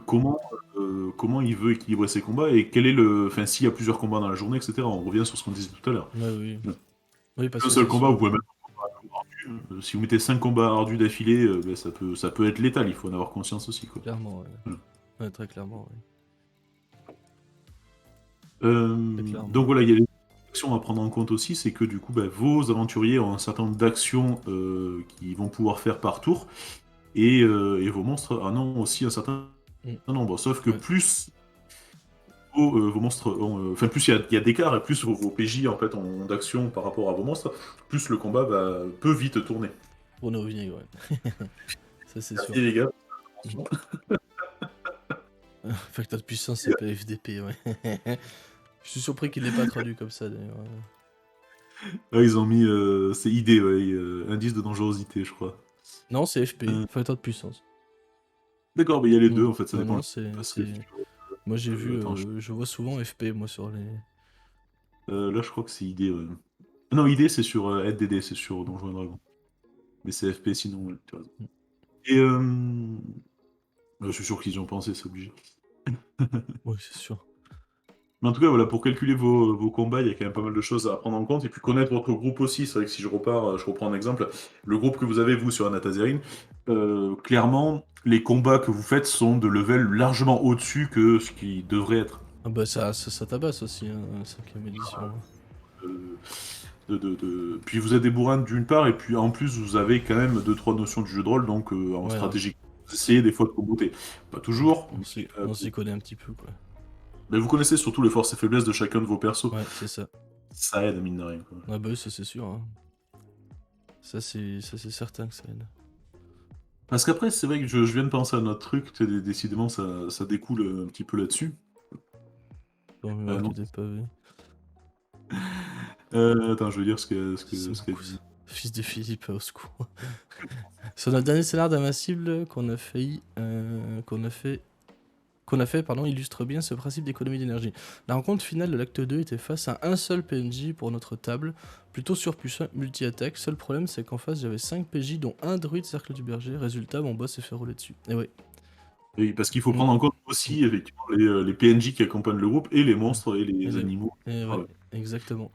comment il veut équilibrer ses combats et quel est enfin, s'il y a plusieurs combats dans la journée, etc. On revient sur ce qu'on disait tout à l'heure. Ouais, oui. Oui, parce Un que seul c'est combat, sûr. vous pouvez mettre un combat ardu. Si vous mettez 5 combats ardus d'affilée, ben, ça peut être létal. Il faut en avoir conscience aussi, quoi. Clairement, ouais. Voilà. Ouais, très clairement, ouais. Très Donc clairement. voilà, il y a les actions à prendre en compte aussi, c'est que du coup, bah, vos aventuriers ont un certain nombre d'actions qu'ils vont pouvoir faire par tour, et vos monstres en ont aussi un certain Mm. nombre. Sauf que Ouais. plus vos monstres enfin, plus il y a d'écart et plus vos PJ en fait ont d'actions par rapport à vos monstres, plus le combat peut vite tourner. Pour nos vinaigres, ouais. Ça, c'est sûr. Merci les gars. Mm. Facteur de puissance, c'est PFDP, ouais. Je suis surpris qu'il l'ait pas traduit comme ça, d'ailleurs. Ah, ils ont mis c'est ID, ouais, indice de dangerosité, je crois. Non, c'est FP, Euh, facteur de puissance. D'accord, mais il y a les Mm. deux en fait, ça Non, dépend. non, c'est... Parce que Moi, j'ai vu... attends, je vois souvent FP, moi, sur les... là je crois que c'est ID. Ouais. Non, ID c'est sur LDD, c'est sur Donjons et Dragons. Mais c'est FP sinon, ouais, tu as raison. Mm. Et je suis sûr qu'ils y ont pensé, c'est obligé. Oui, c'est sûr. Mais en tout cas, voilà, pour calculer vos combats, il y a quand même pas mal de choses à prendre en compte. Et puis connaître votre groupe aussi. C'est vrai que si je reprends un exemple, le groupe que vous avez, vous, sur Anatazerine, clairement, les combats que vous faites sont de level largement au-dessus que ce qui devrait être. Ah bah, ça tabasse aussi, hein, 5ème édition. Euh, Puis vous êtes des bourrins d'une part, et puis en plus, vous avez quand même deux trois notions du jeu de rôle, donc en Ouais, hein. stratégie. Vous essayez des fois de comboter. Pas toujours, On s'y connaît un petit peu, quoi. mais vous connaissez surtout les forces et faiblesses de chacun de vos persos. Ouais, c'est ça. Ça aide, mine de rien, quoi. Ah bah, ça, c'est sûr, hein. Ça, c'est certain que ça aide. Parce qu'après, c'est vrai que je viens de penser à notre truc, tu sais, décidément, ça découle un petit peu là-dessus. Dans le Non. que t'as pas vu. Attends, je veux dire C'est ce qu'elle beaucoup, ça. dit. Fils de Philippe, au secours. Sur notre dernier scénar d'Invincible qu'on a fait, pardon, illustre bien ce principe d'économie d'énergie. La rencontre finale de l'acte 2 était face à un seul PNJ pour notre table, plutôt surpuissant multi-attaque. Seul problème, c'est qu'en face, j'avais 5 PJ, dont un druide cercle du berger. Résultat, mon boss s'est fait rouler dessus. Et ouais. Oui, parce qu'il faut Mm. prendre en compte Mm. aussi, effectivement, les PNJ qui accompagnent le groupe, et les monstres et Et les animaux. ouais, Ouais. exactement.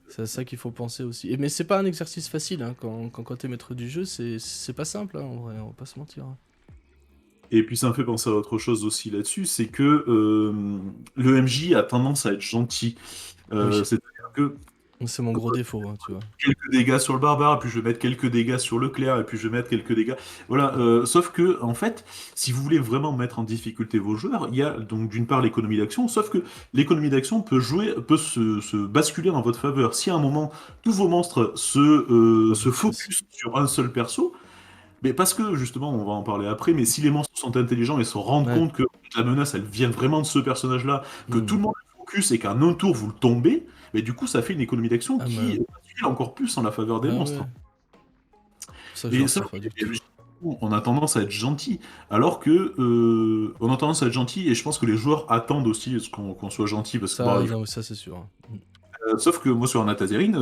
C'est à ça qu'il faut penser aussi. Mais c'est pas un exercice facile, hein. Quand t'es maître du jeu, c'est pas simple, hein, en vrai, on va pas se mentir, hein. Et puis ça me fait penser à autre chose aussi là-dessus, c'est que le MJ a tendance à être gentil. Oui, C'est-à-dire que c'est mon gros défaut, hein, tu vois. quelques dégâts sur le barbare, puis je vais mettre quelques dégâts sur le clerc, et puis je vais mettre quelques dégâts. Voilà. Sauf que, en fait, si vous voulez vraiment mettre en difficulté vos joueurs, il y a donc d'une part l'économie d'action, sauf que l'économie d'action peut se basculer dans votre faveur. Si à un moment tous vos monstres Ça se focus. focus sur un seul perso, mais parce que justement, on va en parler après, mais si les monstres sont intelligents et se rendent Ouais. compte que la menace, elle vient vraiment de ce personnage-là, que tout Hmm. le monde le focus et qu'en un tour vous le tombez, mais du coup, ça fait une économie d'action Ah, qui bascule encore plus en la faveur des ah monstres. ouais. Ça, je le Et ça, retrouve pas du les tout. MJ, on a tendance à être gentil, alors que on a tendance à être gentil, et je pense que les joueurs attendent aussi qu'on soit gentil, parce que Ça, bah, non, mais ça, c'est sûr, hein. Hmm. sauf que moi sur Anatazerine,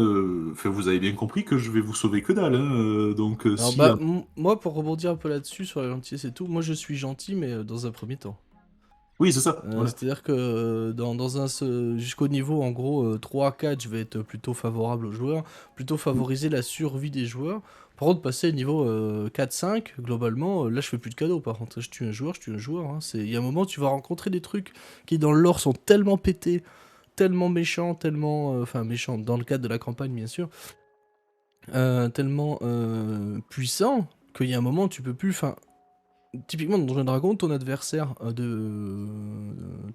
enfin, vous avez bien compris que je vais vous sauver que dalle, hein, donc Alors, si bah, moi, pour rebondir un peu là-dessus, sur la gentillesse et tout, moi, je suis gentil, mais dans un premier temps. oui c'est ça, voilà. C'est-à-dire que jusqu'au niveau en gros 3-4, je vais être plutôt favorable aux joueurs, plutôt favoriser la survie des joueurs. Par contre, passer niveau 4-5, globalement, là je fais plus de cadeaux par contre. Je tue un joueur, je tue un joueur, hein. Il y a un moment tu vas rencontrer des trucs qui dans le lore sont tellement pétés, tellement méchants, tellement. Enfin méchants dans le cadre de la campagne bien sûr, tellement puissants qu'il y a un moment tu peux plus. Enfin, typiquement dans Donjons Dragon, ton adversaire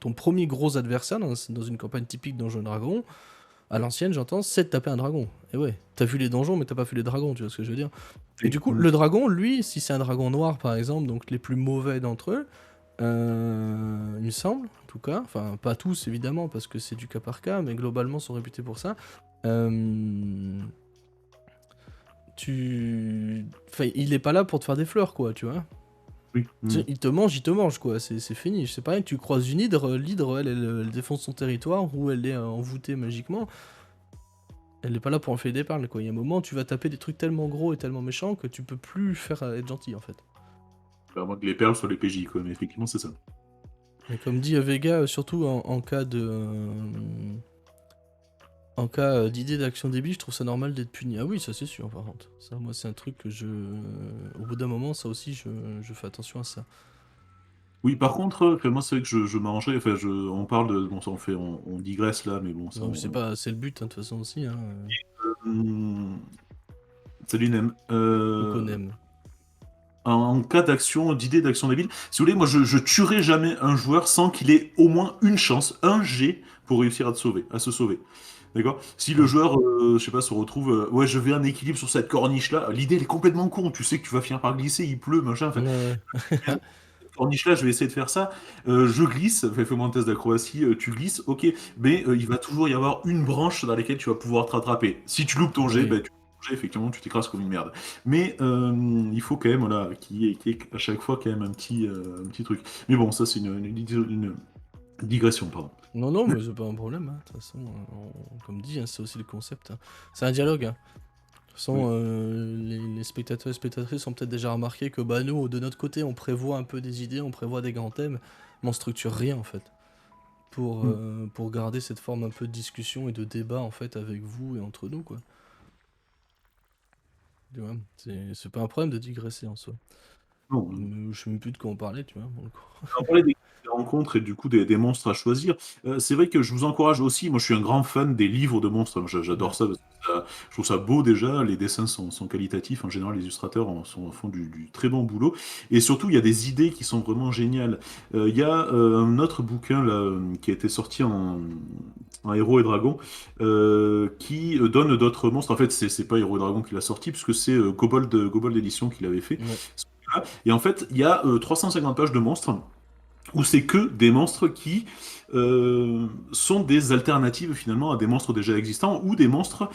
ton premier gros adversaire dans une campagne typique Donjons Dragon, à l'ancienne j'entends, c'est de taper un dragon. Et ouais, t'as vu les donjons mais t'as pas vu les dragons, tu vois ce que je veux dire. Et du coup, le dragon, lui, si c'est un dragon noir par exemple, donc les plus mauvais d'entre eux, Il me semble, en tout cas. Enfin, pas tous, évidemment, parce que c'est du cas par cas, mais globalement, sont réputés pour ça. Euh, Enfin, il est pas là pour te faire des fleurs, quoi, tu vois. Oui. Il te mange, quoi, c'est fini. C'est pareil, tu croises une hydre, l'hydre, elle défonce son territoire, ou elle est envoûtée magiquement. Elle est pas là pour en faire des perles, quoi. Il y a un moment, tu vas taper des trucs tellement gros et tellement méchants que tu peux plus faire être gentil, en fait. À moins que les perles soient les PJ, quoi, mais effectivement, c'est ça. Et comme dit Vega, surtout en cas de... en cas d'idée d'action débile, je trouve ça normal d'être puni. Ah oui, ça c'est sûr, par contre. Ça, moi, c'est un truc que je... Au bout d'un moment, ça aussi, je fais attention à ça. Oui, par contre, moi, c'est vrai que je m'arrangerais. Enfin, on parle de. Bon, ça, on digresse là, mais bon, ça. Non, mais c'est le but, hein, de toute façon, aussi. Hein. Hum, Salut Nem. Ou qu'on aime. En cas d'action, d'idée d'action débile, si vous voulez, moi je tuerai jamais un joueur sans qu'il ait au moins une chance, un G pour réussir à se sauver. D'accord? Si le Ouais. joueur, je sais pas, se retrouve, ouais, je vais un équilibre sur cette corniche-là, l'idée elle est complètement con, tu sais que tu vas finir par glisser, il pleut, machin, enfin, Ouais, ouais. cette corniche-là, je vais essayer de faire ça, je glisse, fais-moi un test d'acrobatie, tu glisses, ok, mais il va toujours y avoir une branche dans laquelle tu vas pouvoir te rattraper. Si tu loupes ton jet, Oui. ben, tu loupes ton jet, effectivement, tu t'écrases comme une merde. Mais il faut quand même, voilà, qu'il y ait à chaque fois quand même un petit truc. Mais bon, ça c'est une digression, pardon. Non, non, mais c'est pas un problème. Hein. De toute façon, comme dit, hein, c'est aussi le concept. Hein. C'est un dialogue. Hein. De toute Oui. façon, les spectateurs et spectatrices ont peut-être déjà remarqué que bah, nous, de notre côté, on prévoit un peu des idées, on prévoit des grands thèmes, mais on structure rien en fait. Hmm. Pour garder cette forme un peu de discussion et de débat en fait avec vous et entre nous, quoi. Tu vois, c'est pas un problème de digresser en soi. Non, Je sais même plus de quoi on parlait, tu vois. Pour le coup. on parlait des rencontres et du coup des monstres à choisir. C'est vrai que je vous encourage aussi, moi je suis un grand fan des livres de monstres, Ouais. j'adore ça, parce que je trouve ça beau déjà, les dessins sont qualitatifs, en général les illustrateurs font du très bon boulot, et surtout il y a des idées qui sont vraiment géniales. Il y a un autre bouquin là, qui a été sorti en Héros et Dragons, qui donne d'autres monstres, en fait c'est pas Héros et Dragons qui l'a sorti, puisque c'est Kobold Edition qui l'avait fait. Ouais. Et en fait, il y a 350 pages de monstres où c'est que des monstres qui sont des alternatives finalement à des monstres déjà existants ou des monstres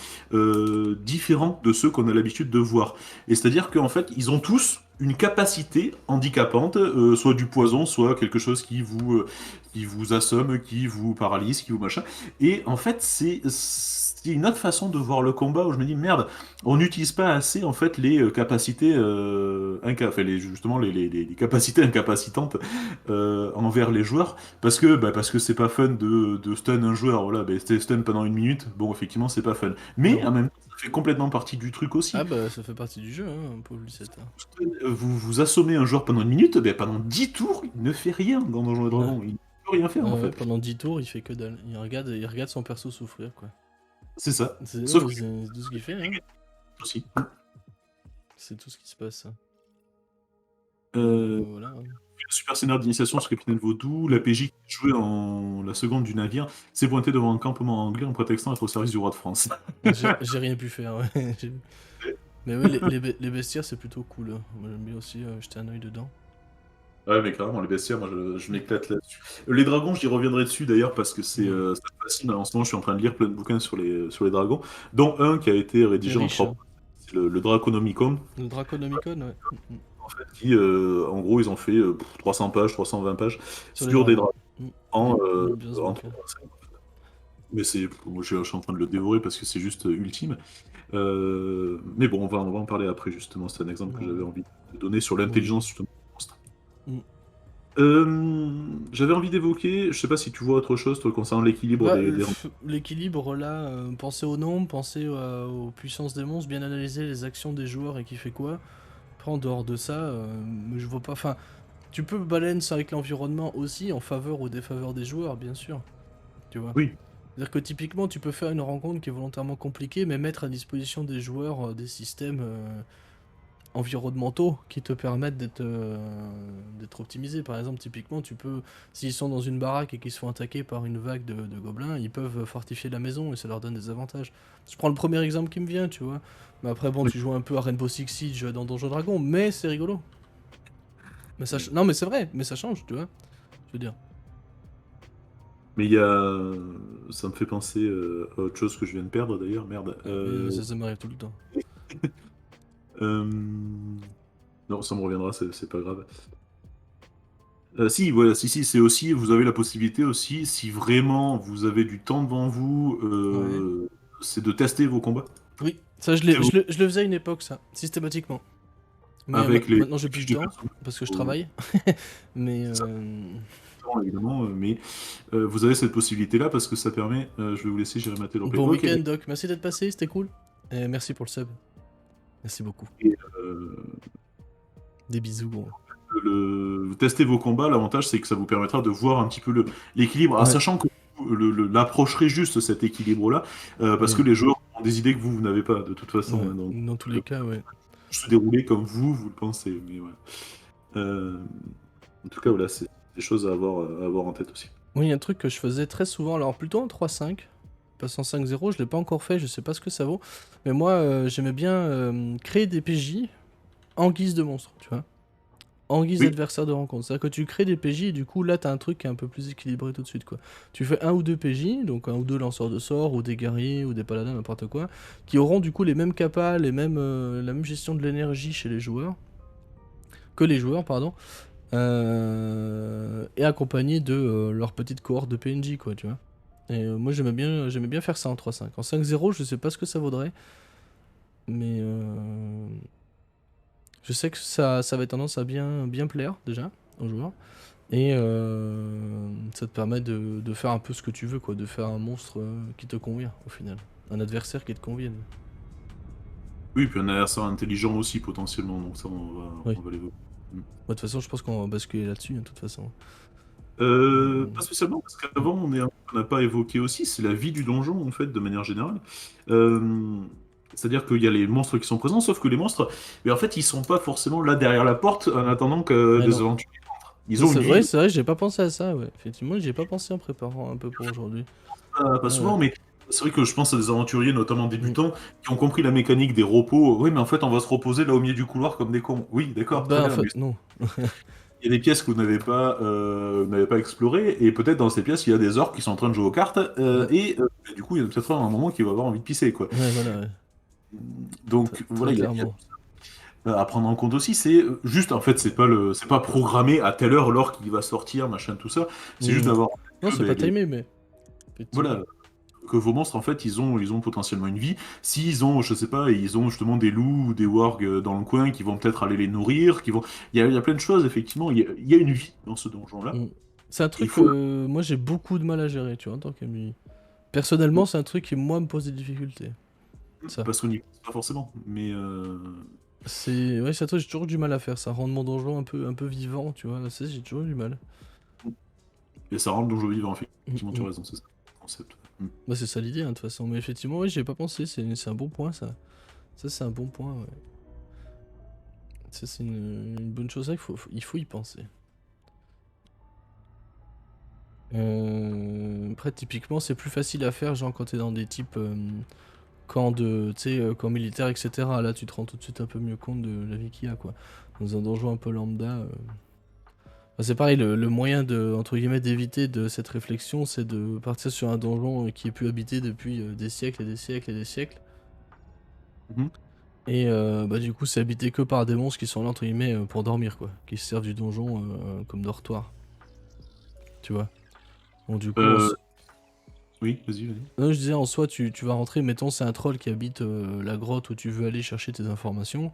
différents de ceux qu'on a l'habitude de voir. Et c'est-à-dire qu'en fait, ils ont tous une capacité handicapante, soit du poison, soit quelque chose qui vous assomme, qui vous paralyse, qui vous machin. Et en fait, c'est une autre façon de voir le combat où je me dis merde, on n'utilise pas assez en fait les capacités enfin, justement les capacités incapacitantes envers les joueurs parce que c'est pas fun de stun un joueur, voilà, bah, stun pendant une minute, bon effectivement c'est pas fun, mais Non. en même temps ça fait complètement partie du truc Ah aussi. bah ça fait partie du jeu, hein, pauvre Lucette. Hein. Vous assommez un joueur pendant une minute, bah, pendant 10 tours il ne fait rien dans Donjons et Ouais. Dragons, il ne peut rien faire en Ouais, fait, pendant 10 tours, il fait que dalle. Il regarde son perso souffrir, quoi. c'est ça, sauf que C'est tout ce qu'il fait, hein. aussi. C'est tout ce qui se passe. Hein. Euh, Voilà. Hein. Le super scénario d'initiation sur Capitaine Vaudou, la PJ qui jouait en la seconde du navire s'est pointée devant un campement anglais en prétextant être au service du roi de France. J'ai rien pu faire, ouais. Mais oui, les bestiaires, c'est plutôt cool. Hein. Moi, j'aime bien aussi jeter un œil dedans. Ouais, mais carrément, les bestiaires, moi, je m'éclate là-dessus. Les dragons, j'y reviendrai dessus d'ailleurs parce que Mm. ça me fascine. En ce moment, je suis en train de lire plein de bouquins sur les dragons, dont un qui a été C'est rédigé en riche. 3 Hein. c'est le Draconomicon, Le Draconomicon, ouais. en fait, qui, en gros, ils ont fait 300 pages, 320 pages Sur les sur des dragons. dragons Mm. en, J'aime bien ce en bouquin. 325. Mais moi, je suis en train de le dévorer parce que c'est juste ultime. Mais bon, on va en parler après, justement. C'est un exemple que j'avais Ouais. envie de donner sur Oui. l'intelligence, justement, des monstres. Mm. J'avais envie d'évoquer, je sais pas si tu vois autre chose, toi, concernant l'équilibre Bah, des... l'équilibre là, pensez au nombre, pensez aux puissances des monstres, bien analyser les actions des joueurs et qui fait quoi. Après, en dehors de ça, je vois pas. Enfin, tu peux balance avec l'environnement aussi en faveur ou défaveur des joueurs, bien sûr. Tu vois. Oui, C'est-à-dire que typiquement, tu peux faire une rencontre qui est volontairement compliquée, mais mettre à disposition des joueurs des systèmes environnementaux qui te permettent d'être optimisés. Par exemple, typiquement, tu peux, s'ils sont dans une baraque et qu'ils se font attaquer par une vague de gobelins, ils peuvent fortifier la maison et ça leur donne des avantages. Je prends le premier exemple qui me vient, tu vois. Mais après, bon, oui. tu joues un peu à Rainbow Six Siege dans Donjon Dragon, mais c'est rigolo. Mais ça, non, mais c'est vrai, mais ça change, tu vois. Je veux dire. Mais il y a. Ça me fait penser à autre chose que je viens de perdre d'ailleurs, merde. Ça m'arrive tout le temps. Euh, Non, ça me reviendra, c'est pas grave. Si, voilà, si, c'est aussi, vous avez la possibilité aussi, si vraiment vous avez du temps devant vous, Ouais. c'est de tester vos combats. Oui, ça je le faisais à une époque, ça, systématiquement. Mais Avec les maintenant j'ai plus fiches le de temps, personnes. parce que je travaille. Mais Ça dépend, évidemment, mais vous avez cette possibilité-là parce que ça permet. Je vais vous laisser gérer ma télé. bon Ok, week-end, Doc. Merci d'être passé, c'était cool. Et merci pour le sub. Merci beaucoup. et, Des bisous, gros. vous testez vos combats, l'avantage c'est que ça vous permettra de voir un petit peu l'équilibre, Ouais. sachant que vous l'approcherez juste cet équilibre-là, parce Ouais. que les joueurs ont des idées que vous n'avez pas de toute façon, Ouais. hein, donc Dans tous les cas, ouais. se dérouler comme vous le pensez. Mais ouais. Euh, En tout cas, voilà, c'est des choses à avoir en tête aussi. Oui, il y a un truc que je faisais très souvent, alors plutôt en 3-5. Pas en 5-0, je l'ai pas encore fait, je sais pas ce que ça vaut. Mais moi, j'aimais bien créer des PJ en guise de monstre, tu vois. En guise Oui, d'adversaire de rencontre. C'est-à-dire que tu crées des PJ et du coup là t'as un truc qui est un peu plus équilibré tout de suite quoi. Tu fais un ou deux PJ, donc un ou deux lanceurs de sorts, ou des guerriers, ou des paladins, n'importe quoi, qui auront du coup les mêmes capas, la même gestion de l'énergie chez les joueurs, que les joueurs, pardon, et accompagnés de leur petite cohorte de PNJ quoi, tu vois. Et moi j'aimais bien faire ça en 3-5. En 5-0, je sais pas ce que ça vaudrait, mais je sais que ça avait tendance à bien plaire déjà aux joueurs. Et ça te permet de faire un peu ce que tu veux, quoi, de faire un monstre qui te convient au final. Un adversaire qui te convienne. oui, puis un adversaire intelligent aussi potentiellement, donc ça Oui. on va l'évoquer. De toute façon, je pense qu'on va basculer là-dessus, hein, de toute façon. Pas spécialement, parce qu'avant, on n'a pas évoqué aussi, c'est la vie du donjon, en fait, de manière générale. Euh, C'est-à-dire qu'il y a les monstres qui sont présents, sauf que les monstres, mais en fait, ils sont pas forcément là derrière la porte en attendant que Ouais, des non. aventuriers entrent. Ils Ça, ont une c'est vrai, vie, j'ai pas pensé à ça, ouais. Effectivement, j'y ai pas pensé en préparant un peu pour aujourd'hui. pas Ouais, ouais. souvent, mais c'est vrai que je pense à des aventuriers, notamment Mm. débutants, qui ont compris la mécanique des repos. Oui, mais en fait, on va se reposer là au milieu du couloir comme des cons. Oui, d'accord, très Bah, en bien, mais fait, non. il y a des pièces que vous n'avez pas explorées, et peut-être dans ces pièces, il y a des orques qui sont en train de jouer aux cartes, Ouais, et du coup, il y a peut-être un moment qui va avoir envie de pisser, quoi. ouais, voilà, ouais. Donc voilà, Très il y a clairement. à prendre en compte aussi, c'est juste, en fait, c'est pas programmé à telle heure l'orque qui va sortir, machin, tout ça. C'est juste Mm. d'avoir Non, que, c'est pas ben, timé, mais effectivement. voilà, que vos monstres, en fait, ils ont potentiellement une vie. S'ils ont, je sais pas, ils ont justement des loups ou des wargs dans le coin qui vont peut-être aller les nourrir, qui vont, il y a plein de choses, effectivement. Il y a une vie dans ce donjon-là. Mm. C'est un Et il truc faut que moi j'ai beaucoup de mal à gérer, tu vois, en tant qu'MJ. Personnellement, c'est un truc qui, moi, me pose des difficultés. Ça. parce qu'on n'y pense pas forcément. Mais Ouais, c'est un truc, j'ai toujours du mal à faire ça. Rendre mon donjon un peu vivant, tu vois. Là, j'ai toujours du mal. et ça rend le donjon vivant, Mm, effectivement, tu as mm. raison, c'est ça le concept. Mm. Bah, c'est ça l'idée, hein, de toute façon. Mais effectivement, oui, j'y ai pas pensé. C'est un bon point, ça. Ça, c'est un bon point, ouais. Ça, c'est une bonne chose. Il faut y penser. Après, typiquement, c'est plus facile à faire, genre, quand t'es dans des types tu sais, camp militaire, etc. Là, tu te rends tout de suite un peu mieux compte de la vie qu'il y a, quoi. Dans un donjon un peu lambda. Bah, c'est pareil, le moyen de, entre guillemets, d'éviter de cette réflexion, c'est de partir sur un donjon qui est plus habité depuis des siècles et des siècles et des siècles. Mhm. Et bah du coup, c'est habité que par des monstres qui sont là, entre guillemets, pour dormir, quoi. Qui se servent du donjon comme dortoir. Tu vois. Bon, du coup, Euh, oui, vas-y, vas-y. non, je disais, en soi, tu vas rentrer, mettons, c'est un troll qui habite la grotte où tu veux aller chercher tes informations.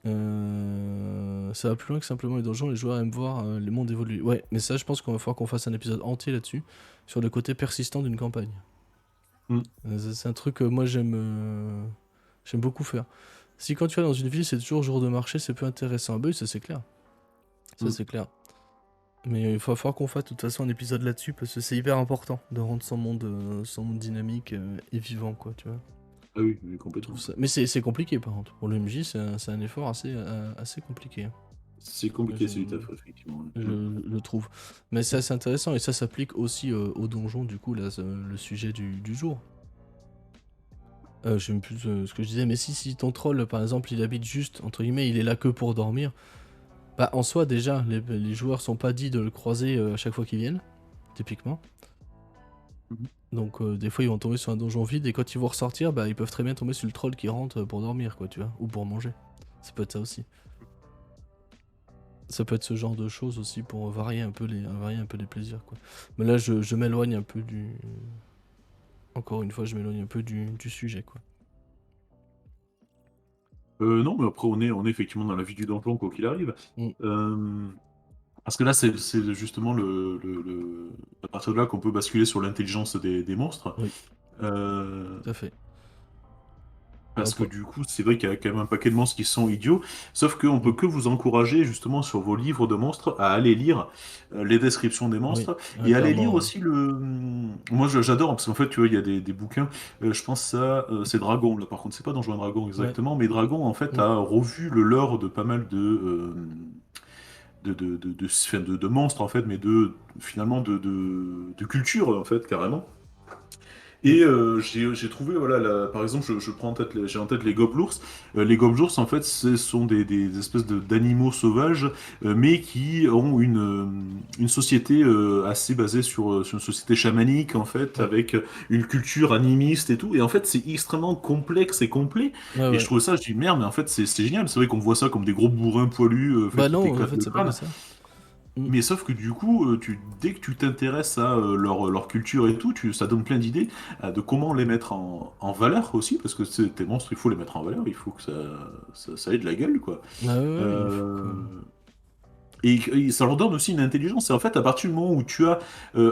Ça va plus loin que simplement les donjons, les joueurs aiment voir les mondes évoluer. Ouais, mais ça, je pense qu'on va falloir qu'on fasse un épisode entier là-dessus, sur le côté persistant d'une campagne. Mm. C'est un truc que moi j'aime beaucoup faire. Si quand tu vas dans une ville, c'est toujours jour de marché, c'est peu intéressant. Ah bah oui, ça c'est clair. Ça Mm. c'est clair. Mais il va falloir qu'on fasse de toute façon un épisode là-dessus parce que c'est hyper important de rendre son monde dynamique et vivant, quoi, tu vois. Ah oui, oui, Je trouve complètement. ça... Mais c'est compliqué par contre. Pour le MJ, c'est un effort assez compliqué, hein. C'est compliqué, c'est du taf, effectivement. Je Mm. le trouve. Mais c'est assez intéressant et ça s'applique aussi au donjon, du coup, là, le sujet du jour. Je sais même plus ce que je disais, mais si ton troll, par exemple, il habite juste, entre guillemets, il est là que pour dormir, Bah, en soi, déjà, les joueurs sont pas dits de le croiser à chaque fois qu'ils viennent, typiquement. Mhm. Donc, des fois, ils vont tomber sur un donjon vide et quand ils vont ressortir, bah, ils peuvent très bien tomber sur le troll qui rentre pour dormir, quoi, tu vois, ou pour manger. Ça peut être ça aussi. Ça peut être ce genre de choses aussi pour varier un peu les plaisirs, quoi. Mais là, je m'éloigne un peu du. Encore une fois, je m'éloigne un peu du sujet, quoi. Non, mais après, on est effectivement dans la vie du donjon, quoi qu'il arrive. Mm. Euh, Parce que là, c'est justement à partir de là qu'on peut basculer sur l'intelligence des monstres. Oui, Euh, tout à fait. Parce que Après, du coup, c'est vrai qu'il y a quand même un paquet de monstres qui sont idiots. Sauf qu'on peut mm. que vous encourager, justement, sur vos livres de monstres, à aller lire les descriptions des Oui, monstres. Et aller lire clairement. aussi le. Moi, j'adore, parce qu'en fait, tu vois, il y a des bouquins. Je pense ça, c'est Dragon, là, par contre, c'est pas Donjons et Dragons Ouais. exactement, mais Dragon, en fait, Mm. a revu le lore de pas mal de monstres en fait, mais finalement de culture en fait carrément. Mm. Et j'ai trouvé voilà par exemple je prends en tête j'ai en tête les gobelours. Les gobelours en fait ce sont des espèces d'animaux sauvages mais qui ont une société assez basée sur une société chamanique en fait Ouais. avec une culture animiste et tout et en fait c'est extrêmement complexe et complet Ouais, et je ouais. trouvais ça je dis merde mais en fait c'est génial c'est vrai qu'on voit ça comme des gros bourrins poilus en fait Bah qui non, en t'éclatent fait, le c'est pas que crâne. ça. Mm. Mais sauf que du coup, dès que tu t'intéresses à leur culture et tout, ça donne plein d'idées de comment les mettre en valeur aussi, parce que tes monstres, il faut les mettre en valeur, il faut que ça ait de la gueule, quoi. Ah ouais, ouais, il faut que. Euh, et ça leur donne aussi une intelligence. Et en fait, à partir du moment où tu as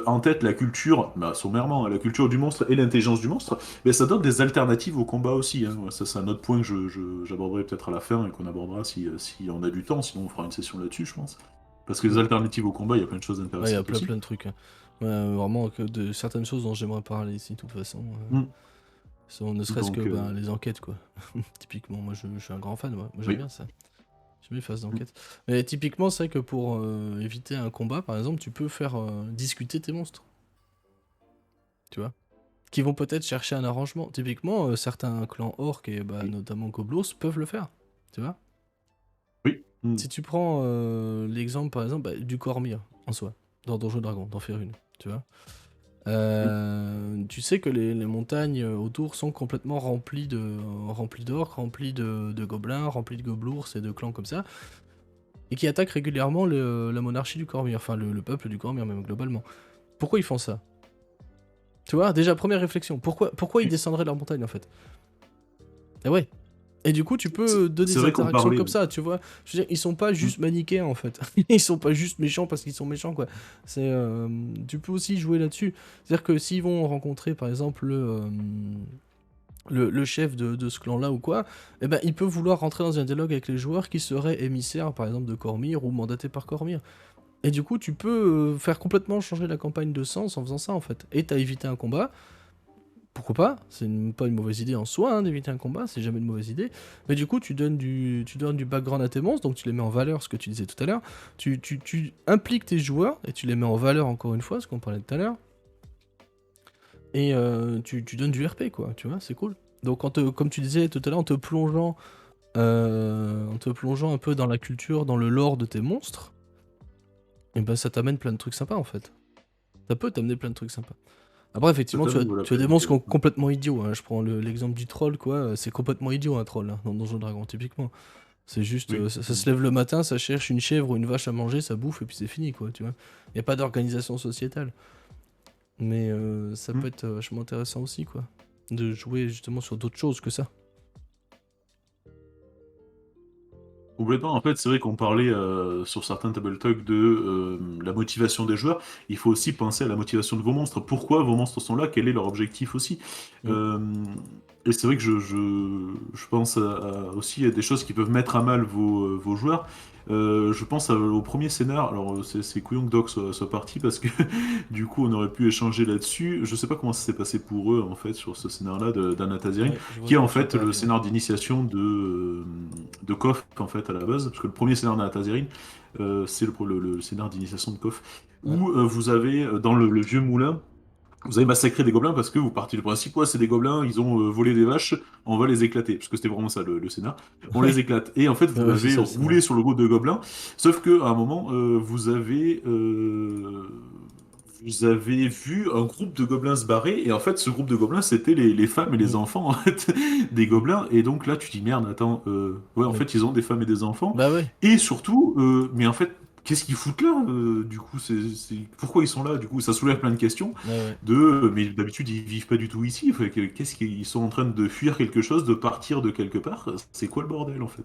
en tête la culture, bah, sommairement, hein, la culture du monstre et l'intelligence du monstre, ben, ça donne des alternatives au combat aussi. Hein. Ouais, ça, c'est un autre point que j'aborderai peut-être à la fin et qu'on abordera si on a du temps, sinon on fera une session là-dessus, je pense. Parce que les Mm. alternatives au combat, il y a plein de choses Ouais, il y a intéressantes plein aussi. plein de trucs, hein. Ouais, vraiment que de certaines choses dont j'aimerais parler ici, de toute façon. Mm. Ne serait-ce que Donc, ben, les enquêtes, quoi. Typiquement, moi je suis un grand fan, moi j'aime oui. bien ça. J'aime bien les phases Mm. d'enquête. Mais typiquement, c'est vrai que pour éviter un combat, par exemple, tu peux faire discuter tes monstres, tu vois. Qui vont peut-être chercher un arrangement. Typiquement, certains clans orques et bah, Oui. notamment Goblos peuvent le faire, tu vois. Oui. Mm. Si tu prends l'exemple, par exemple, bah, du Cormyr, en soi, dans Donjons et Dragons, dans Faerûn, tu vois. Mm. Tu sais que les montagnes autour sont complètement remplies d'orques, remplies de gobelins, remplies de gobelours et de clans comme ça, et qui attaquent régulièrement la monarchie du Cormyr, enfin le peuple du Cormyr même globalement. Pourquoi ils font ça? Tu vois, déjà première réflexion, pourquoi ils Oui. descendraient leur montagne en fait? Eh ouais. Et du coup, tu C'est peux donner c'est des vrai qu'on interactions parlait. comme ça, tu vois. Je veux dire, ils sont pas Mm. juste manichéens en fait. Ils sont pas juste méchants parce qu'ils sont méchants, quoi. Tu peux aussi jouer là-dessus. C'est-à-dire que s'ils vont rencontrer, par exemple, le chef de ce clan-là ou quoi, eh ben, il peut vouloir rentrer dans un dialogue avec les joueurs qui seraient émissaires, par exemple, de Cormyr ou mandatés par Cormyr. Et du coup, tu peux faire complètement changer la campagne de sens en faisant ça, en fait. Et t'as évité un combat. Pourquoi pas? Pas une mauvaise idée en soi hein, d'éviter un combat, c'est jamais une mauvaise idée. Mais du coup, tu donnes du background à tes monstres, donc tu les mets en valeur, ce que tu disais tout à l'heure. Tu impliques tes joueurs et tu les mets en valeur encore une fois, ce qu'on parlait tout à l'heure. Et tu donnes du RP, quoi, tu vois, c'est cool. Donc, comme tu disais tout à l'heure, en te plongeant un peu dans la culture, dans le lore de tes monstres, et ben ça t'amène plein de trucs sympas en fait. Ça peut t'amener plein de trucs sympas. Après, Ça effectivement, t'amène voilà, tu as plein des monstres d'idées. Mm. complètement idiots, hein. Je prends l'exemple du troll, quoi. C'est complètement idiot, un troll, hein, dans Donjons et Dragons, typiquement. C'est juste, Oui. ça Mm. se lève le matin, ça cherche une chèvre ou une vache à manger, ça bouffe et puis c'est fini, quoi, tu vois. Il n'y a pas d'organisation sociétale. Mais ça Mm. peut être vachement intéressant aussi, quoi. De jouer justement sur d'autres choses que ça. Complètement. En fait, c'est vrai qu'on parlait sur certains table talk de la motivation des joueurs. Il faut aussi penser à la motivation de vos monstres. Pourquoi vos monstres sont là? Quel est leur objectif aussi? Mm. Euh, et c'est vrai que je pense aussi à des choses qui peuvent mettre à mal vos joueurs. Je pense au premier scénar. Alors, c'est couillon que Doc soit parti parce que du coup, on aurait pu échanger là-dessus. Je sais pas comment ça s'est passé pour eux, en fait, sur ce scénar-là d'Anatazirine, Ouais, je vois qui est de en quoi tu veux fait le parler, ouais. scénar d'initiation de Kof en fait à la base, parce que le premier scénar d'Anatazirine, c'est le scénar d'initiation de Kof, Ouais. où vous avez dans le vieux moulin vous avez massacré des gobelins parce que vous partiez du principe, ouais, c'est des gobelins, ils ont volé des vaches, on va les éclater. Parce que c'était vraiment ça le scénar. On les Ouais, éclate. Et en fait, vous ouais, c'est avez ça le roulé scénario. sur le groupe de gobelins. Sauf que à un moment, vous avez vu un groupe de gobelins se barrer. Et en fait, ce groupe de gobelins, c'était les femmes et les Mm, enfants en fait, des mm. gobelins. Et donc là, tu dis, merde, attends, ouais, en Mais- fait, ils ont des femmes et des enfants. Bah ouais, Et surtout, mais en fait, qu'est-ce qu'ils foutent là du coup, pourquoi ils sont là? Du coup, ça soulève plein de questions ouais, ouais. mais d'habitude ils vivent pas du tout ici. Qu'est-ce qu'ils sont en train de fuir quelque chose, de partir de quelque part? C'est quoi le bordel en fait?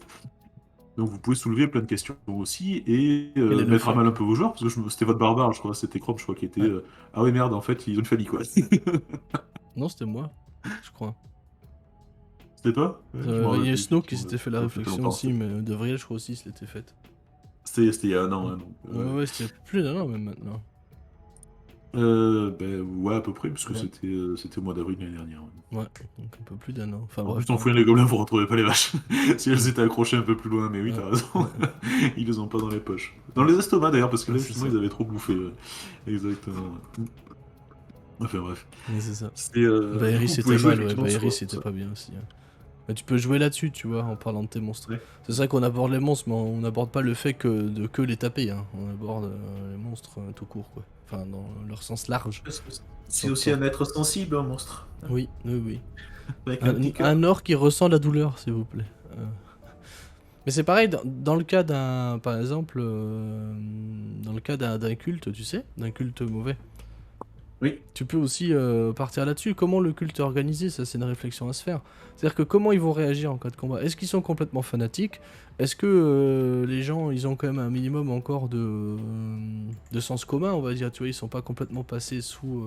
Donc vous pouvez soulever plein de questions aussi et Quel est le mettre à mal un fuck? peu vos joueurs parce que c'était votre barbare, je crois, c'était Chrome, je crois, qui était Ouais. ah ouais merde, en fait ils ont une famille quoi. Non, c'était moi, je crois. C'était toi? Ouais, je me Il y rappelle a plus Snow qui effectivement. s'était fait la Ça fait réflexion longtemps. aussi, mais De Vriel, je crois aussi, se l'était faite. C'était il y a un an, Mm. hein, donc, Ouais, ouais, c'était plus d'un an même maintenant. ben ouais à peu près parce que Ouais, c'était au mois d'avril l'année dernière. Ouais. ouais, donc un peu plus d'un an. Enfin En plus, bref, t'en peu fouillez les importe. gobelins, vous retrouvez pas les vaches. Si elles Mm. étaient accrochées un peu plus loin, mais oui, Ouais, t'as raison. ouais, Ils les ont pas dans les poches. Dans ouais, les estomacs d'ailleurs, parce que ouais, là, c'est justement, ça. ils avaient trop bouffé. Exactement. Enfin bref. Ouais, c'est ça. C'est, du Baeris coup, vous c'était pouvez jouer mal, ouais, effectivement Baeris sur. c'était pas bien aussi, hein. Mais tu peux jouer là-dessus, tu vois, en parlant de tes monstres. Ouais. C'est ça qu'on aborde les monstres, mais on n'aborde pas le fait que les taper, hein. On aborde les monstres tout court, quoi. Enfin, dans leur sens large, Parce que c'est aussi j'entends. un être sensible, un monstre. Oui, oui, oui. Avec un petit Un cœur. or qui ressent la douleur, s'il vous plaît. Euh, Mais c'est pareil, dans le cas d'un, par exemple, dans le cas d'un culte, tu sais, d'un culte mauvais. Oui. Tu peux aussi partir là-dessus. Comment le culte est organisé, ça c'est une réflexion à se faire. C'est-à-dire que comment ils vont réagir en cas de combat. Est-ce qu'ils sont complètement fanatiques? Est-ce que les gens, ils ont quand même un minimum encore de sens commun, on va dire, tu vois, ils sont pas complètement passés sous...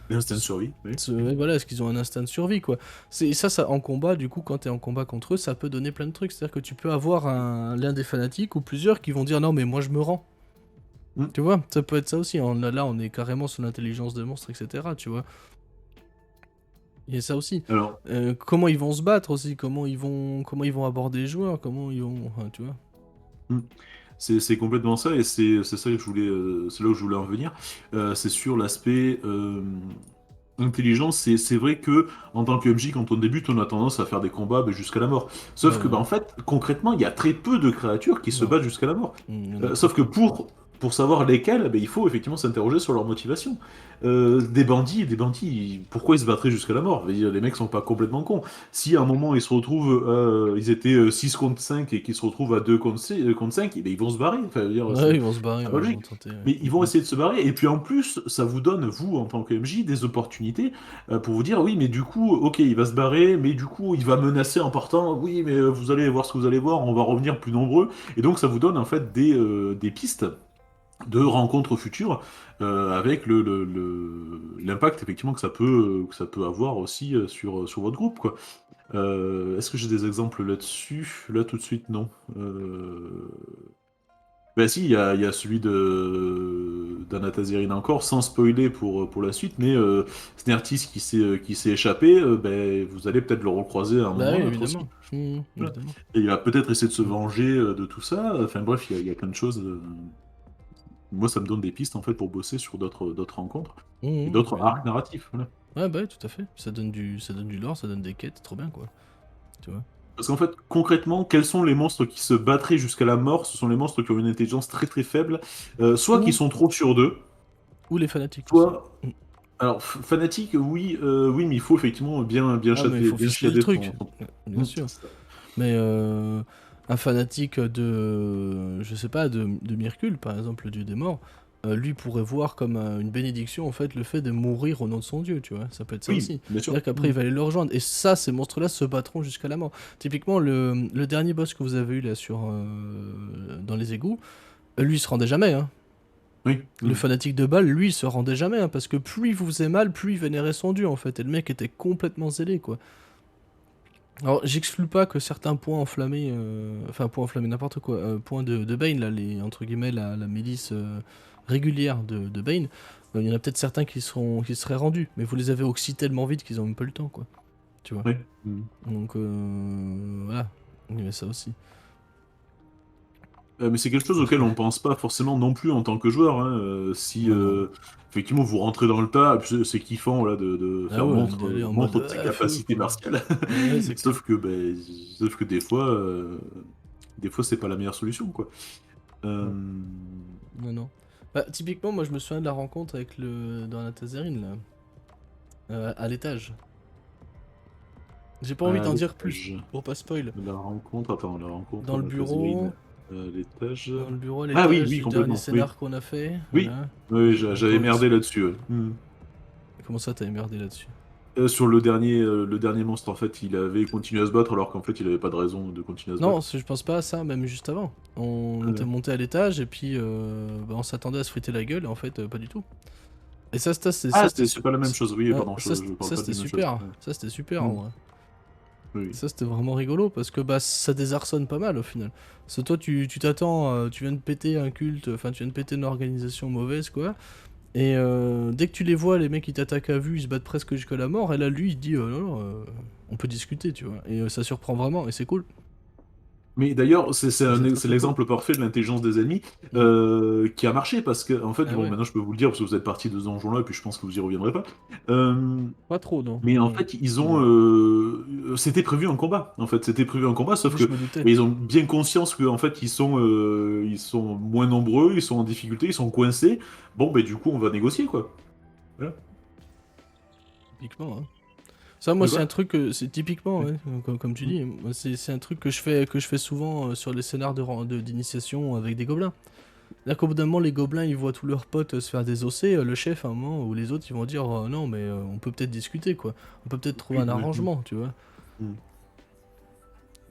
L'instinct de survie. Oui. ouais, voilà, est-ce qu'ils ont un instinct de survie, quoi. Ça, en combat, du coup, quand t'es en combat contre eux, ça peut donner plein de trucs. C'est-à-dire que tu peux avoir l'un des fanatiques ou plusieurs qui vont dire non, mais moi je me rends. Hmm. Tu vois, ça peut être ça aussi. Là, on est carrément sur l'intelligence des monstres, etc. Tu vois. Il y a ça aussi. Alors, Comment ils vont se battre aussi, comment ils vont aborder les joueurs, comment ils vont, enfin, tu vois. hmm. C'est complètement ça, et c'est ça que je voulais, c'est là où je voulais en venir. C'est sur l'aspect intelligence. C'est vrai que en tant que MJ, quand on débute, on a tendance à faire des combats jusqu'à la mort. Ouais, Sauf que, ouais. bah, en fait, concrètement, il y a très peu de créatures qui se Non, battent jusqu'à la mort. il y en a peu. Sauf que pour savoir lesquelles, bah, il faut effectivement s'interroger sur leur motivation. Des bandits, pourquoi ils se battraient jusqu'à la mort? Je veux dire, les mecs sont pas complètement cons. Si à un moment ils se retrouvent, ils étaient 6 contre 5 et qu'ils se retrouvent à 2 contre 5, eh ben, ils vont se barrer. Enfin, je veux dire, Ouais, ils vont se barrer, c'est ouais, pas ils vont logique. tenter. Ouais. Mais ils vont essayer de se barrer. Et puis en plus, ça vous donne, vous, en tant que MJ, des opportunités pour vous dire, oui, mais du coup, ok, il va se barrer, mais du coup, il va menacer en partant. Oui, mais vous allez voir ce que vous allez voir, on va revenir plus nombreux. Et donc, ça vous donne en fait des pistes de rencontres futures avec l'impact effectivement que ça peut avoir aussi sur votre groupe, quoi. Est-ce que j'ai des exemples là-dessus? Là, tout de suite, non. Ben si, il y a celui de d'Anatazirine encore, sans spoiler pour la suite, mais Snertis qui s'est échappé, ben, vous allez peut-être le recroiser à un Bah moment ou oui, à un autre aussi. évidemment. Voilà. Évidemment. Et il va peut-être essayer de se Mm. venger de tout ça. Enfin bref, il y a plein de choses. Moi, ça me donne des pistes en fait pour bosser sur d'autres rencontres et d'autres arcs Carrément. narratifs. Voilà. Ouais, bah oui, tout à fait. Ça donne du lore, ça donne des quêtes, trop bien, quoi. Tu vois. Parce qu'en fait, concrètement, quels sont les monstres qui se battraient jusqu'à la mort? Ce sont les monstres qui ont une intelligence très très faible, soit qui Ou, sont trop sûrs d'eux, ou les fanatiques aussi. soit Mm. alors, fanatique, oui, oui, mais il faut effectivement bien Ah, mais il faut bien ficeler le chiader truc. Bien sûr. c'est ça. Mais un fanatique je sais pas, de Myrkul, par exemple, le dieu des morts, lui pourrait voir comme une bénédiction, en fait, le fait de mourir au nom de son dieu, tu vois. Ça peut être ça Oui, aussi. bien sûr. C'est-à-dire qu'après, il va aller le rejoindre. Et ça, ces monstres-là se battront jusqu'à la mort. Typiquement, le dernier boss que vous avez eu là dans les égouts, lui, il se rendait jamais, hein. Oui. Le fanatique de balle, lui, il se rendait jamais, hein, parce que plus il vous faisait mal, plus il vénérait son dieu, en fait. Et le mec était complètement zélé, quoi. Alors, j'exclus pas que certains points enflammés, enfin, points enflammés, n'importe quoi, points de Bane, là, entre guillemets, la milice régulière de Bane, il y en a peut-être certains qui seraient rendus, mais vous les avez oxy tellement vite qu'ils ont même pas le temps, quoi. Tu vois. Oui. Donc, voilà, il y avait ça aussi. Mais c'est quelque chose auquel on pense pas forcément non plus en tant que joueur, hein. Si Non, non. effectivement vous rentrez dans le tas, c'est kiffant là, de Ah faire ouais, d'aller en montre mode de tes feu, capacités quoi. martiales. Ouais, c'est clair. Sauf que, sauf que des fois c'est pas la meilleure solution, quoi. Euh, Ouais. Non, non. Bah, typiquement, moi, je me souviens de la rencontre avec le... dans la Tazerine, là. À l'étage. J'ai pas envie à d'en dire plus, l'étage, pour pas spoil. la rencontre Dans le à la Tazérine, bureau, à l'étage. dans le bureau à Ah oui, l'étage oui, du dernier complètement, oui. scénar qu'on a fait, Oui, voilà. oui, On j'avais tombe merdé sur... là-dessus, ouais. Comment ça, t'as merdé là-dessus? Sur le dernier monstre, en fait, il avait continué à se battre alors qu'en fait, il avait pas de raison de continuer à se Non, battre. je pense pas à ça, même juste avant. On était Ouais. monté à l'étage et puis bah, on s'attendait à se friter la gueule et en fait pas du tout. Et ça Ah, c'était c'est pas la même chose, oui, pardon, je parle ça pas de c'était la même chose. super. Ça c'était super en Mm. vrai. Oui. Ça c'était vraiment rigolo parce que bah ça désarçonne pas mal au final. Parce que toi tu t'attends, tu viens de péter un culte, enfin tu viens de péter une organisation mauvaise quoi. Et dès que tu les vois, les mecs ils t'attaquent à vue, ils se battent presque jusqu'à la mort. Et là lui il dit non, non, on peut discuter tu vois. Et ça surprend vraiment et c'est cool. Mais d'ailleurs, Et c'est très c'est très cool. l'exemple parfait de l'intelligence des ennemis Mm. qui a marché parce que, en fait, Ah bon, ouais. maintenant je peux vous le dire parce que vous êtes parti de ce donjon-là et puis je pense que vous y reviendrez pas. Euh, Pas trop, non. mais en Mais... fait, ils ont, Mm. c'était prévu en combat. En fait, c'était prévu en combat, sauf Oui, que je me doutais. mais ils ont bien conscience que, en fait, ils sont moins nombreux, ils sont en difficulté, ils sont coincés. Bon, ben du coup, on va négocier, quoi. Voilà. Typiquement, hein. Ça, moi, De c'est un quoi? truc, c'est typiquement, ouais, comme tu dis, moi, c'est un truc que je fais souvent sur les scénars d'initiation avec des gobelins. C'est-à-dire qu'au bout d'un moment, les gobelins, ils voient tous leurs potes se faire désosser, le chef, à un moment, ou les autres, ils vont dire, non, mais on peut peut-être discuter, quoi. On peut peut-être trouver Oui, un oui, oui. arrangement, tu vois. Mm.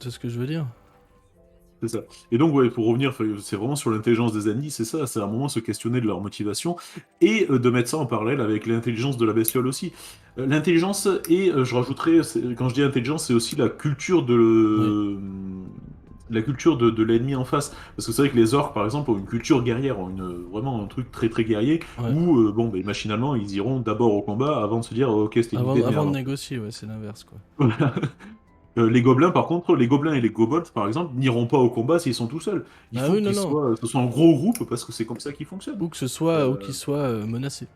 C'est ce que je veux dire. C'est ça. Et donc, ouais, pour revenir, c'est vraiment sur l'intelligence des ennemis, c'est ça, c'est à un moment se questionner de leur motivation et de mettre ça en parallèle avec l'intelligence de la bestiole aussi. L'intelligence et, je rajouterais, quand je dis intelligence, c'est aussi la culture Oui, la culture de l'ennemi en face. Parce que c'est vrai que les orques, par exemple, ont une culture guerrière, ont vraiment un truc très très guerrier, ouais. où, bon, ben, machinalement, ils iront d'abord au combat avant de se dire, ok, c'était une idée de Avant de merde. négocier, ouais, c'est l'inverse, quoi. Les gobelins, par contre, les gobelins et les kobolds, par exemple, n'iront pas au combat s'ils sont tout seuls. Il Ah faut oui, non, qu'ils non. soient, ce soit un gros groupe parce que c'est comme ça qu'ils fonctionnent. Ou qu'il Euh, soit menacé.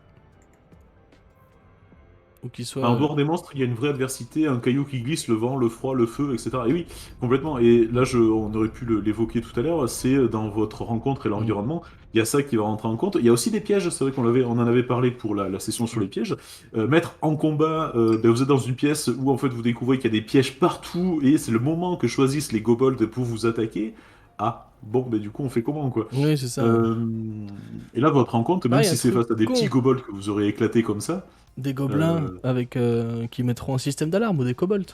Ou qu'il soit... En dehors des monstres, il y a une vraie adversité, un caillou qui glisse, le vent, le froid, le feu, etc. Et oui, complètement. Et là, on aurait pu l'évoquer tout à l'heure, c'est dans votre rencontre et Mm, l'environnement, il y a ça qui va rentrer en compte. Il y a aussi des pièges, c'est vrai on en avait parlé pour la session sur mm. les pièges. Mettre en combat, ben, vous êtes dans une pièce où en fait vous découvrez qu'il y a des pièges partout et c'est le moment que choisissent les kobolds pour vous attaquer. Ah, bon, ben du coup, on fait comment, quoi? Oui, c'est ça. Euh, Et là, votre rencontre, Ah, même il y a un si c'est truc face à des petits con. kobolds que vous aurez éclatés comme ça, Des gobelins euh, avec qui mettront un système d'alarme ou des kobolds.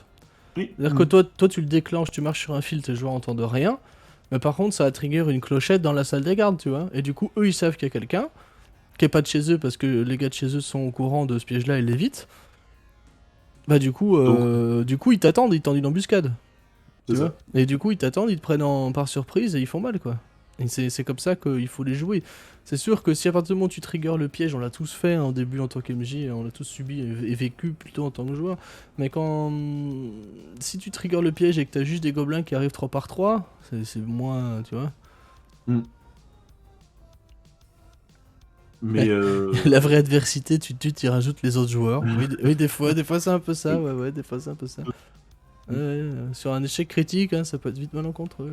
oui. C'est-à-dire que toi, tu le déclenches, tu marches sur un fil, tes joueurs entendent rien. Mais par contre, ça va trigger une clochette dans la salle des gardes, tu vois. Et du coup, eux, ils savent qu'il y a quelqu'un qui est pas de chez eux parce que les gars de chez eux sont au courant de ce piège-là et l'évitent. Bah Donc, du coup, ils t'attendent, ils tendent une embuscade, c'est tu vois. ça. Et du coup, ils t'attendent, ils te prennent par surprise et ils font mal, quoi. Et c'est comme ça qu'il faut les jouer. C'est sûr que si à partir du moment où tu triggers le piège, on l'a tous fait hein, au début en tant qu'MJ, on l'a tous subi et vécu plutôt en tant que joueur. Mais quand. Si tu triggers le piège et que t'as juste des gobelins qui arrivent 3 par 3, c'est moins. Tu vois. Mm. Mais La vraie adversité, tu t'y rajoutes les autres joueurs. Oui, oui des fois c'est un peu ça, oui. ouais, ouais, des fois c'est un peu ça. Ouais, Mm. sur un échec critique, hein, ça peut être vite malencontreux.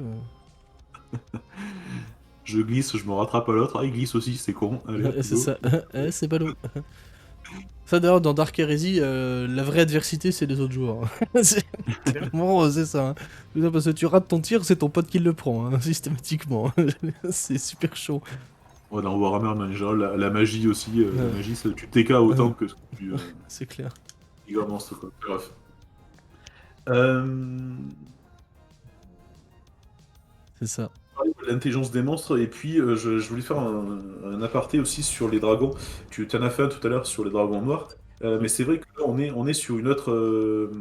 Je glisse, je me rattrape à l'autre. Ah, il glisse aussi, c'est con. Allez, hop, C'est go. ça, c'est ballot. Ça d'ailleurs dans Dark Heresy, la vraie adversité c'est les autres joueurs. C'est clairement c'est ça. Hein. Putain, parce que tu rates ton tir, c'est ton pote qui le prend, hein, systématiquement. C'est super chaud. Ouais, dans Warhammer, en général, la magie aussi. La Ouais, magie, tu TK autant que ce que tu c'est clair. giga monstre, quoi. Bref. Euh, C'est ça. parler de l'intelligence des monstres, et puis je voulais faire un aparté aussi sur les dragons. Tu en as fait un tout à l'heure sur les dragons noirs. Mais c'est vrai que là, on est sur une autre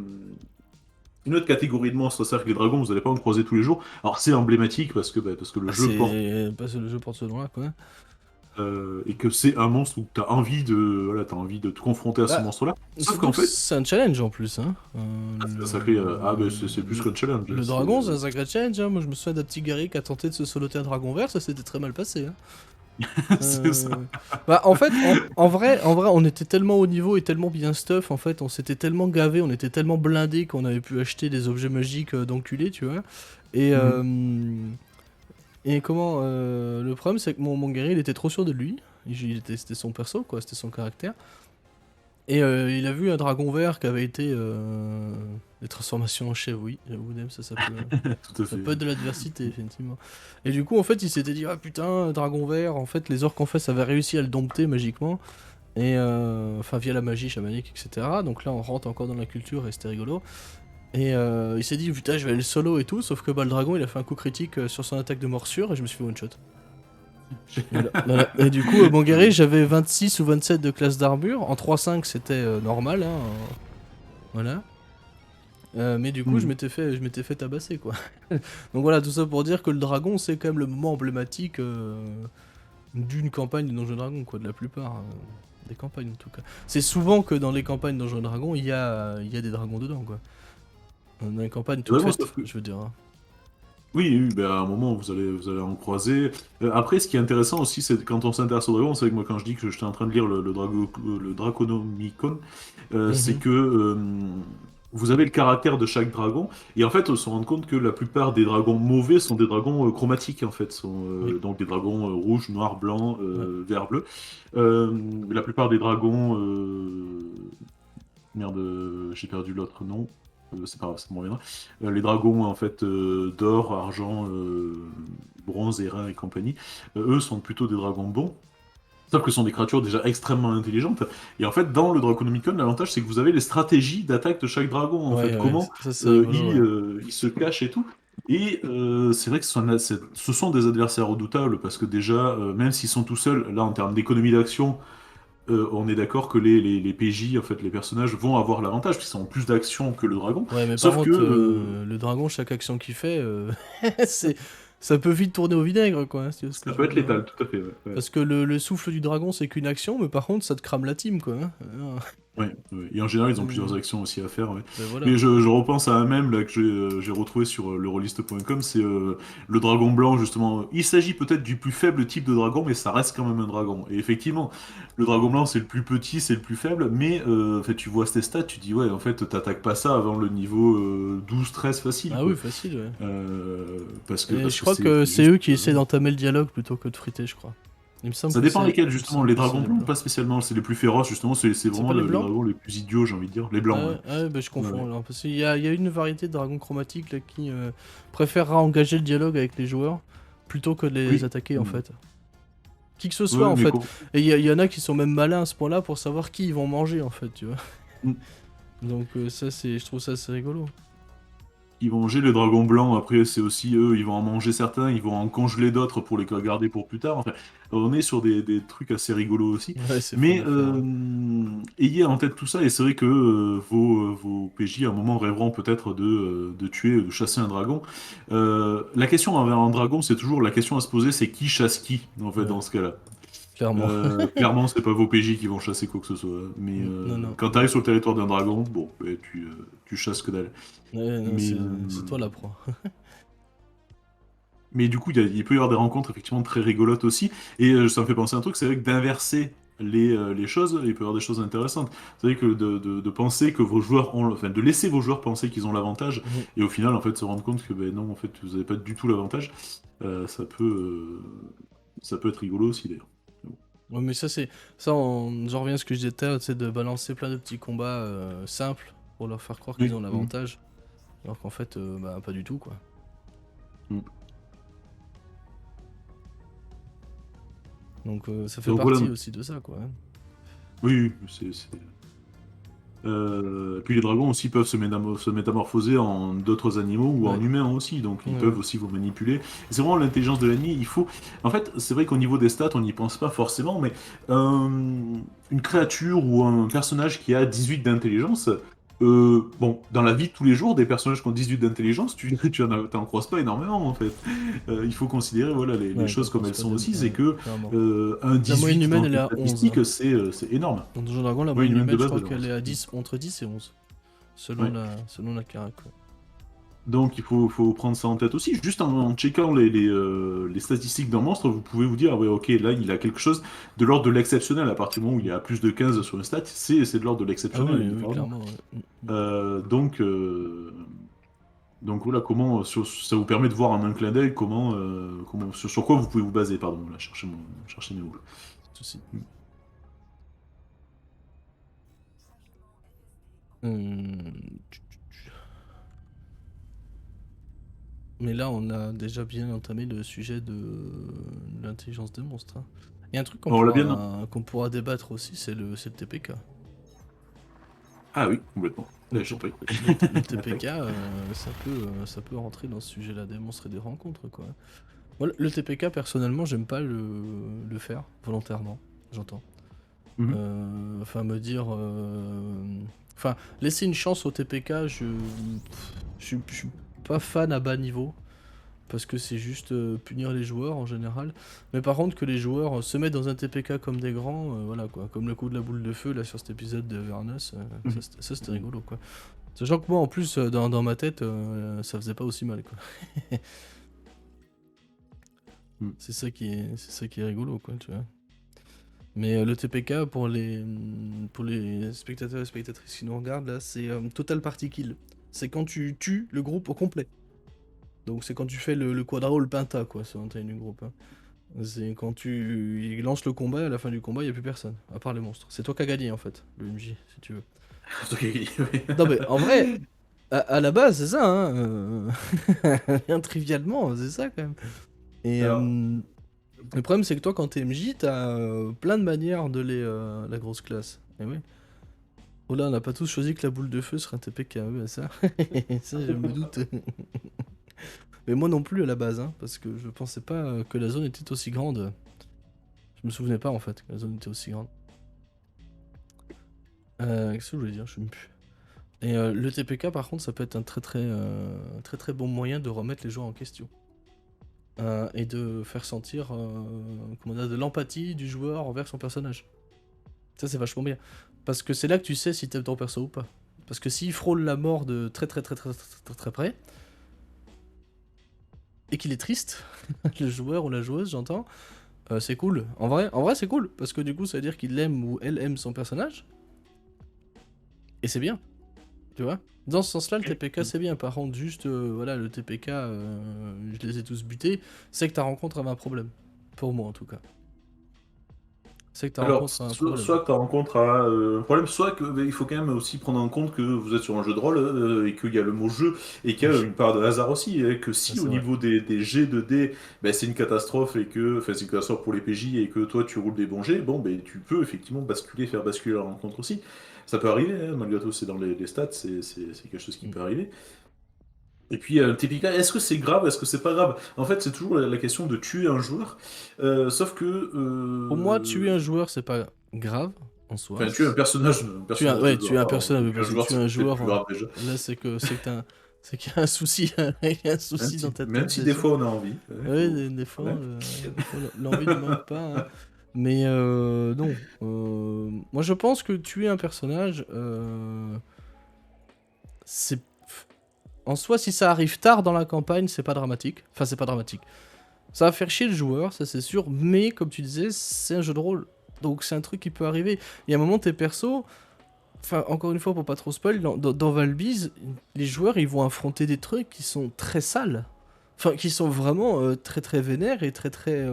catégorie de monstres. C'est-à-dire que les dragons, vous n'allez pas en croiser tous les jours. Alors c'est emblématique parce que le Ah, jeu porte c'est parce que le jeu porte ce nom-là, quoi. et que c'est un monstre où t'as envie t'as envie de te confronter à ce Bah, monstre-là. Sauf surtout qu'en que fait, c'est un challenge en plus, hein. c'est un sacré, c'est plus qu'un challenge. Le dragon, c'est un sacré challenge, hein. Moi, je me souviens d'un petit guerrier qui a tenté de se soloter un dragon vert, ça s'était très mal passé, hein. C'est ça. Bah, en fait, en vrai, on était tellement haut niveau et tellement bien stuff, en fait, on s'était tellement gavé, on était tellement blindé qu'on avait pu acheter des objets magiques d'enculé, tu vois. Et, Mhm. et comment le problème, c'est que mon guerrier, il était trop sûr de lui. C'était son perso, quoi, c'était son caractère. Et il a vu un dragon vert qui avait été des transformations en chèvre, oui, j'avoue, Tout à ça fait. peut être de l'adversité, effectivement. Et du coup, en fait, il s'était dit, ah putain, dragon vert, en fait, les orques en face avaient réussi à le dompter magiquement. Et enfin, via la magie chamanique, etc. Donc là, on rentre encore dans la culture et c'était rigolo. Et il s'est dit, putain, je vais aller solo et tout, sauf que bah, le dragon, il a fait un coup critique sur son attaque de morsure et je me suis fait one shot. Voilà. Voilà. Et du coup, mon guerrier, j'avais 26 ou 27 de classe d'armure. En 3-5, c'était normal, hein. Voilà. Mais du coup, Mhm. je m'étais fait tabasser, quoi. Donc voilà, tout ça pour dire que le dragon, c'est quand même le moment emblématique d'une campagne de Donjons et Dragons, quoi, de la plupart des campagnes, en tout cas. C'est souvent que dans les campagnes Donjons et Dragons, il y a des dragons dedans, quoi. Dans les campagnes toutes Vraiment, faites, sauf que je veux dire, hein. oui, oui, ben, à un moment, vous allez en croiser. Après, ce qui est intéressant aussi, c'est quand on s'intéresse au dragon, c'est vrai que moi, quand je dis que j'étais en train de lire le Draconomicon, c'est Mhm. que vous avez le caractère de chaque dragon, et en fait, on se rend compte que la plupart des dragons mauvais sont des dragons chromatiques, en fait, sont Oui, donc des dragons rouge, noir, blanc, ouais. vert, bleu. La plupart des dragons, merde, j'ai perdu l'autre nom. C'est pas grave, ça me reviendra. Les dragons, en fait, d'or, argent, bronze, airain et compagnie, eux sont plutôt des dragons bons. Sauf que ce sont des créatures déjà extrêmement intelligentes. Et en fait, dans le Draconomicon, l'avantage, c'est que vous avez les stratégies d'attaque de chaque dragon. En fait, Ouais, ouais, comment ça c'est rigolo, ouais. il se cache et tout. Et c'est vrai que ce sont des adversaires redoutables parce que déjà, même s'ils sont tout seuls, là, en termes d'économie d'action, on est d'accord que les PJ, en fait, les personnages vont avoir l'avantage, parce qu'ils ont plus d'action que le dragon. Ouais, mais par Sauf que, contre, le dragon, chaque action qu'il fait, c'est... ça peut vite tourner au vinaigre, quoi, hein, si tu vois ce que ça je peut veux être dire, hein. létal, tout à fait. Ouais, ouais. Parce que le souffle du dragon, c'est qu'une action, mais par contre, ça te crame la team, quoi, hein. Ouais, ouais. Et en général, ils ont plusieurs Euh, actions aussi à faire. Ouais. ben voilà. Mais je repense à un mème là, que j'ai retrouvé sur l'Eurolist.com, c'est le dragon blanc, justement. Il s'agit peut-être du plus faible type de dragon, mais ça reste quand même un dragon. Et effectivement, le dragon blanc, c'est le plus petit, c'est le plus faible, mais en fait, tu vois ces stats, tu dis, ouais, en fait, t'attaques pas ça avant le niveau 12-13 facile, Ah quoi. oui, facile, ouais. Et Parce je que crois que c'est c'est juste. eux qui essaient d'entamer le dialogue plutôt que de friter, je crois. Il me semble Ça que dépend c'est... lesquels, Il me justement. semble Les que c'est dragons les blancs, blancs. pas spécialement, c'est les plus féroces, justement, c'est C'est vraiment pas les les blancs? dragons les plus idiots, j'ai envie de dire. Les blancs, ouais. Ah ouais, bah je Ouais, confonds ouais. alors. Parce qu'il y a une variété de dragons chromatiques là, qui préférera engager le dialogue avec les joueurs plutôt que de les Oui. attaquer en Mm. fait. Qui que ce soit Ouais, en mais fait. Et il y en a qui sont même malins à ce point-là pour savoir qui ils vont manger en fait, tu vois. Mm. Donc ça c'est, je trouve ça assez rigolo. Ils vont manger les dragons blancs, après c'est aussi eux, ils vont en manger certains, ils vont en congeler d'autres pour les garder pour plus tard. Enfin, on est sur des trucs assez rigolos aussi. Ouais, c'est fun Mais à faire, ouais. ayez en tête tout ça, et c'est vrai que vos PJ à un moment rêveront peut-être de tuer, de chasser un dragon. La question envers un dragon, c'est toujours la question à se poser, c'est qui chasse qui, en fait, Ouais, dans ce cas-là. clairement. Clairement, c'est pas vos PJ qui vont chasser quoi que ce soit. Mais Non, non. quand t'arrives sur le territoire d'un dragon, bon, ben, tu chasses que dalle. Ouais, non, Mais, c'est toi la proie. mais du coup, il peut y avoir des rencontres effectivement très rigolotes aussi. Et ça me fait penser à un truc, c'est vrai que d'inverser les choses, il peut y avoir des choses intéressantes. C'est vrai que de penser que vos joueurs ont, enfin, de laisser vos joueurs penser qu'ils ont l'avantage, Mhm. et au final, en fait, se rendre compte que ben non, en fait, vous n'avez pas du tout l'avantage, ça peut être rigolo aussi d'ailleurs. Ouais, mais ça c'est... Ça, j'en reviens à ce que je disais tout à l'heure, c'est de balancer plein de petits combats simples pour leur faire croire qu'ils Oui. ont l'avantage. Alors qu'en fait, bah pas du tout quoi. Mm. Donc ça fait Donc voilà. partie aussi de ça, quoi, hein. Oui, oui, puis les dragons aussi peuvent se métamorphoser en d'autres animaux ou en Ouais, humains aussi, donc ils ouais, peuvent ouais. aussi vous manipuler. Et c'est vraiment l'intelligence de l'ennemi, il faut... En fait, c'est vrai qu'au niveau des stats, on n'y pense pas forcément, mais une créature ou un personnage qui a 18 d'intelligence, Bon, dans la vie de tous les jours, des personnages qui ont 18 d'intelligence, t'en croises pas énormément en fait. Il faut considérer voilà, les Ouais, t'en choses comme croises elles pas sont des... aussi, c'est Ouais, que clairement. un La moyenne 18 humaine, dans elle est tes à 11, hein. statistiques, c'est énorme. Dans Donjons Dragons, la Moyenne moyenne humaine de humaine, je base, crois elle est qu'elle est 11. à 10, entre 10 et 11. Ouais. Selon la carac, quoi. Donc il faut prendre ça en tête aussi. Juste en checkant les statistiques d'un monstre, vous pouvez vous dire, ah ouais, ok, là il a quelque chose de l'ordre de l'exceptionnel. À partir du moment où il y a plus de 15 sur une stat, c'est de l'ordre de Ah l'exceptionnel, oui, oui, littéralement. clairement, ouais. Euh, donc, euh, donc voilà, ça vous permet de voir en un clin d'œil sur quoi vous pouvez vous baser. Pardon, là, chercher mes mots. Pas de souci. Tu- Mais là, on a déjà bien entamé le sujet de l'intelligence des monstres, hein. Il y a un truc On l'a bien, non? qu'on pourra débattre aussi, c'est le TPK. Ah oui, complètement. Le, Je sais pas. le TPK, ça peut rentrer dans ce sujet-là des monstres et des rencontres, quoi. Moi, le TPK, personnellement, j'aime pas le faire volontairement, j'entends. Mhm. Enfin, me dire... Enfin, laisser une chance au TPK, je suis pas fan à bas niveau. Parce que c'est juste punir les joueurs en général. Mais par contre, que les joueurs se mettent dans un TPK comme des grands, voilà quoi. Comme le coup de la boule de feu là sur cet épisode de Avernus, Mhm. ça c'était rigolo quoi. Sachant que moi en plus, dans ma tête, ça faisait pas aussi mal quoi. Mhm. C'est ça qui est rigolo quoi, tu vois. Mais le TPK pour les spectateurs et spectatrices qui nous regardent là, c'est total party kill. C'est quand tu tues le groupe au complet. Donc c'est quand tu fais le quadra ou le penta quoi, sur un taille du groupe, hein. C'est quand tu lances le combat, à la fin du combat, il n'y a plus personne, à part les monstres. C'est toi qui as gagné en fait, le MJ, si tu veux. Ok, oui. Non mais en vrai, à la base, c'est ça, hein. Rien trivialement, c'est ça quand même. Et Alors, le problème, c'est que toi, quand t'es MJ, t'as plein de manières de la grosse classe. Et oui. Oh là, on n'a pas tous choisi que la boule de feu serait un TPK, ouais, ça. Ça, je me doute. Mais moi non plus à la base, hein, parce que je pensais pas que la zone était aussi grande. Je me souvenais pas en fait que la zone était aussi grande. Qu'est-ce que je voulais dire? Je sais même plus. Et le TPK par contre ça peut être un très très bon moyen de remettre les joueurs en question. Et de faire sentir comment dire, de l'empathie du joueur envers son personnage. Ça c'est vachement bien. Parce que c'est là que tu sais si t'aimes ton perso ou pas. Parce que s'il frôle la mort de très près, et qu'il est triste, le joueur ou la joueuse j'entends, c'est cool. En vrai c'est cool. Parce que du coup ça veut dire qu'il aime ou elle aime son personnage. Et c'est bien. Tu vois? Dans ce sens-là, le TPK c'est bien. Par contre, juste, voilà, le TPK, je les ai tous butés, c'est que ta rencontre avait un problème. Pour moi, en tout cas. C'est que ta alors, rencontre a un problème. soit ta rencontre a un problème, soit que, il faut quand même aussi prendre en compte que vous êtes sur un jeu de rôle et qu'il y a le mot jeu et qu'il y a Oui, une part de hasard aussi. Et que ça si au c'est vrai. niveau des jets de dés, ben, c'est une catastrophe enfin, c'est une catastrophe pour les PJ et que toi tu roules des bons jets, bon, ben, tu peux effectivement faire basculer la rencontre aussi. Ça peut arriver, hein, malgré tout, c'est dans les stats, c'est quelque chose qui Mm. peut arriver. Et puis, TPK, est-ce que c'est grave, est-ce que c'est pas grave? En fait, c'est toujours la question de tuer un joueur, sauf que Pour moi, tuer un joueur, c'est pas grave, en soi. enfin, tuer un personnage de Tuer joueur, un pardon. personnage, mais Tuer un parce que joueur, tuer c'est un peut-être joueur, plus grave déjà. là, c'est qu'il y a un souci, il y a un souci dans ta Même tête, si c'est des sûr. fois on a envie, il Ouais, faut quand même. des fois, l'envie ne manque pas, hein. Mais non. Moi, je pense que tuer un personnage, c'est... En soi, si ça arrive tard dans la campagne, c'est pas dramatique. Enfin, c'est pas dramatique. Ça va faire chier le joueur, ça c'est sûr. Mais, comme tu disais, c'est un jeu de rôle. Donc, c'est un truc qui peut arriver. Il y a un moment, tes persos... Enfin, encore une fois, pour pas trop spoil, dans Valbiz, les joueurs, ils vont affronter des trucs qui sont très sales. Enfin, qui sont vraiment très très vénères et très très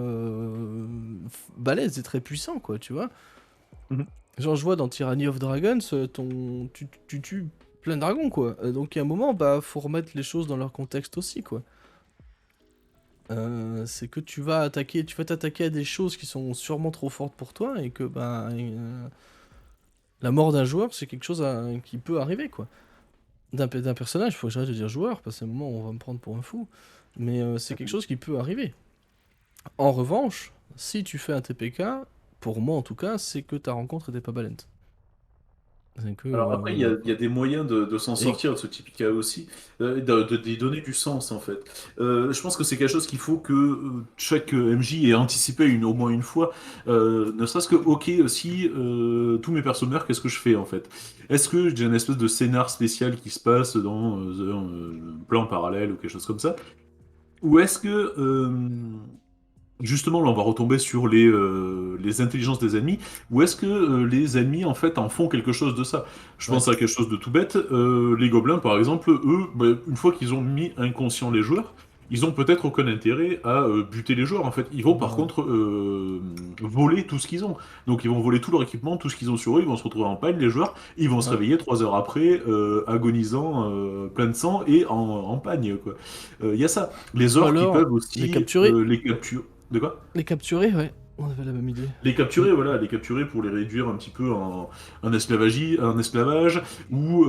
balèzes et très puissants, quoi, tu vois. Mhm. Genre, je vois dans Tyranny of Dragons, tu tues plein de dragons, quoi. Donc, il y a un moment, bah, faut remettre les choses dans leur contexte aussi, quoi. C'est que tu vas t'attaquer à des choses qui sont sûrement trop fortes pour toi et que, bah, la mort d'un joueur, c'est quelque chose qui peut arriver, quoi. D'un personnage, faut que j'arrête de dire joueur, parce qu'à un moment, on va me prendre pour un fou. Mais c'est quelque chose qui peut arriver. En revanche, si tu fais un TPK, pour moi en tout cas, c'est que ta rencontre était pas balène. C'est que... Alors après, il y a des moyens de s'en Et... sortir de ce type cas aussi, d'y donner du sens en fait. Je pense que c'est quelque chose qu'il faut que chaque MJ ait anticipé au moins une fois, ne serait-ce que, ok, si tous mes persos meurent, qu'est-ce que je fais en fait? Est-ce que j'ai une espèce de scénar spécial qui se passe dans un plan parallèle ou quelque chose comme ça? Ou est-ce que justement, là, on va retomber sur les intelligences des ennemis. Ou est-ce que les ennemis, en fait, en font quelque chose de ça? Je Ouais. pense à quelque chose de tout bête. Les gobelins, par exemple, eux, bah, une fois qu'ils ont mis inconscient les joueurs, ils ont peut-être aucun intérêt à buter les joueurs, en fait. Ils vont, par Non. contre, voler tout ce qu'ils ont. Donc, ils vont voler tout leur équipement, tout ce qu'ils ont sur eux. Ils vont se retrouver en panne, les joueurs. Ils vont se Ouais. réveiller 3 heures après, agonisant, plein de sang et en pagne, quoi. Il y a ça. Les Ou orques, ils alors, peuvent les aussi capturer. les capturer. De quoi? Les capturer, ouais. On avait la même idée. Les Mm. capturer, voilà, les capturer pour les réduire un petit peu en esclavage, ou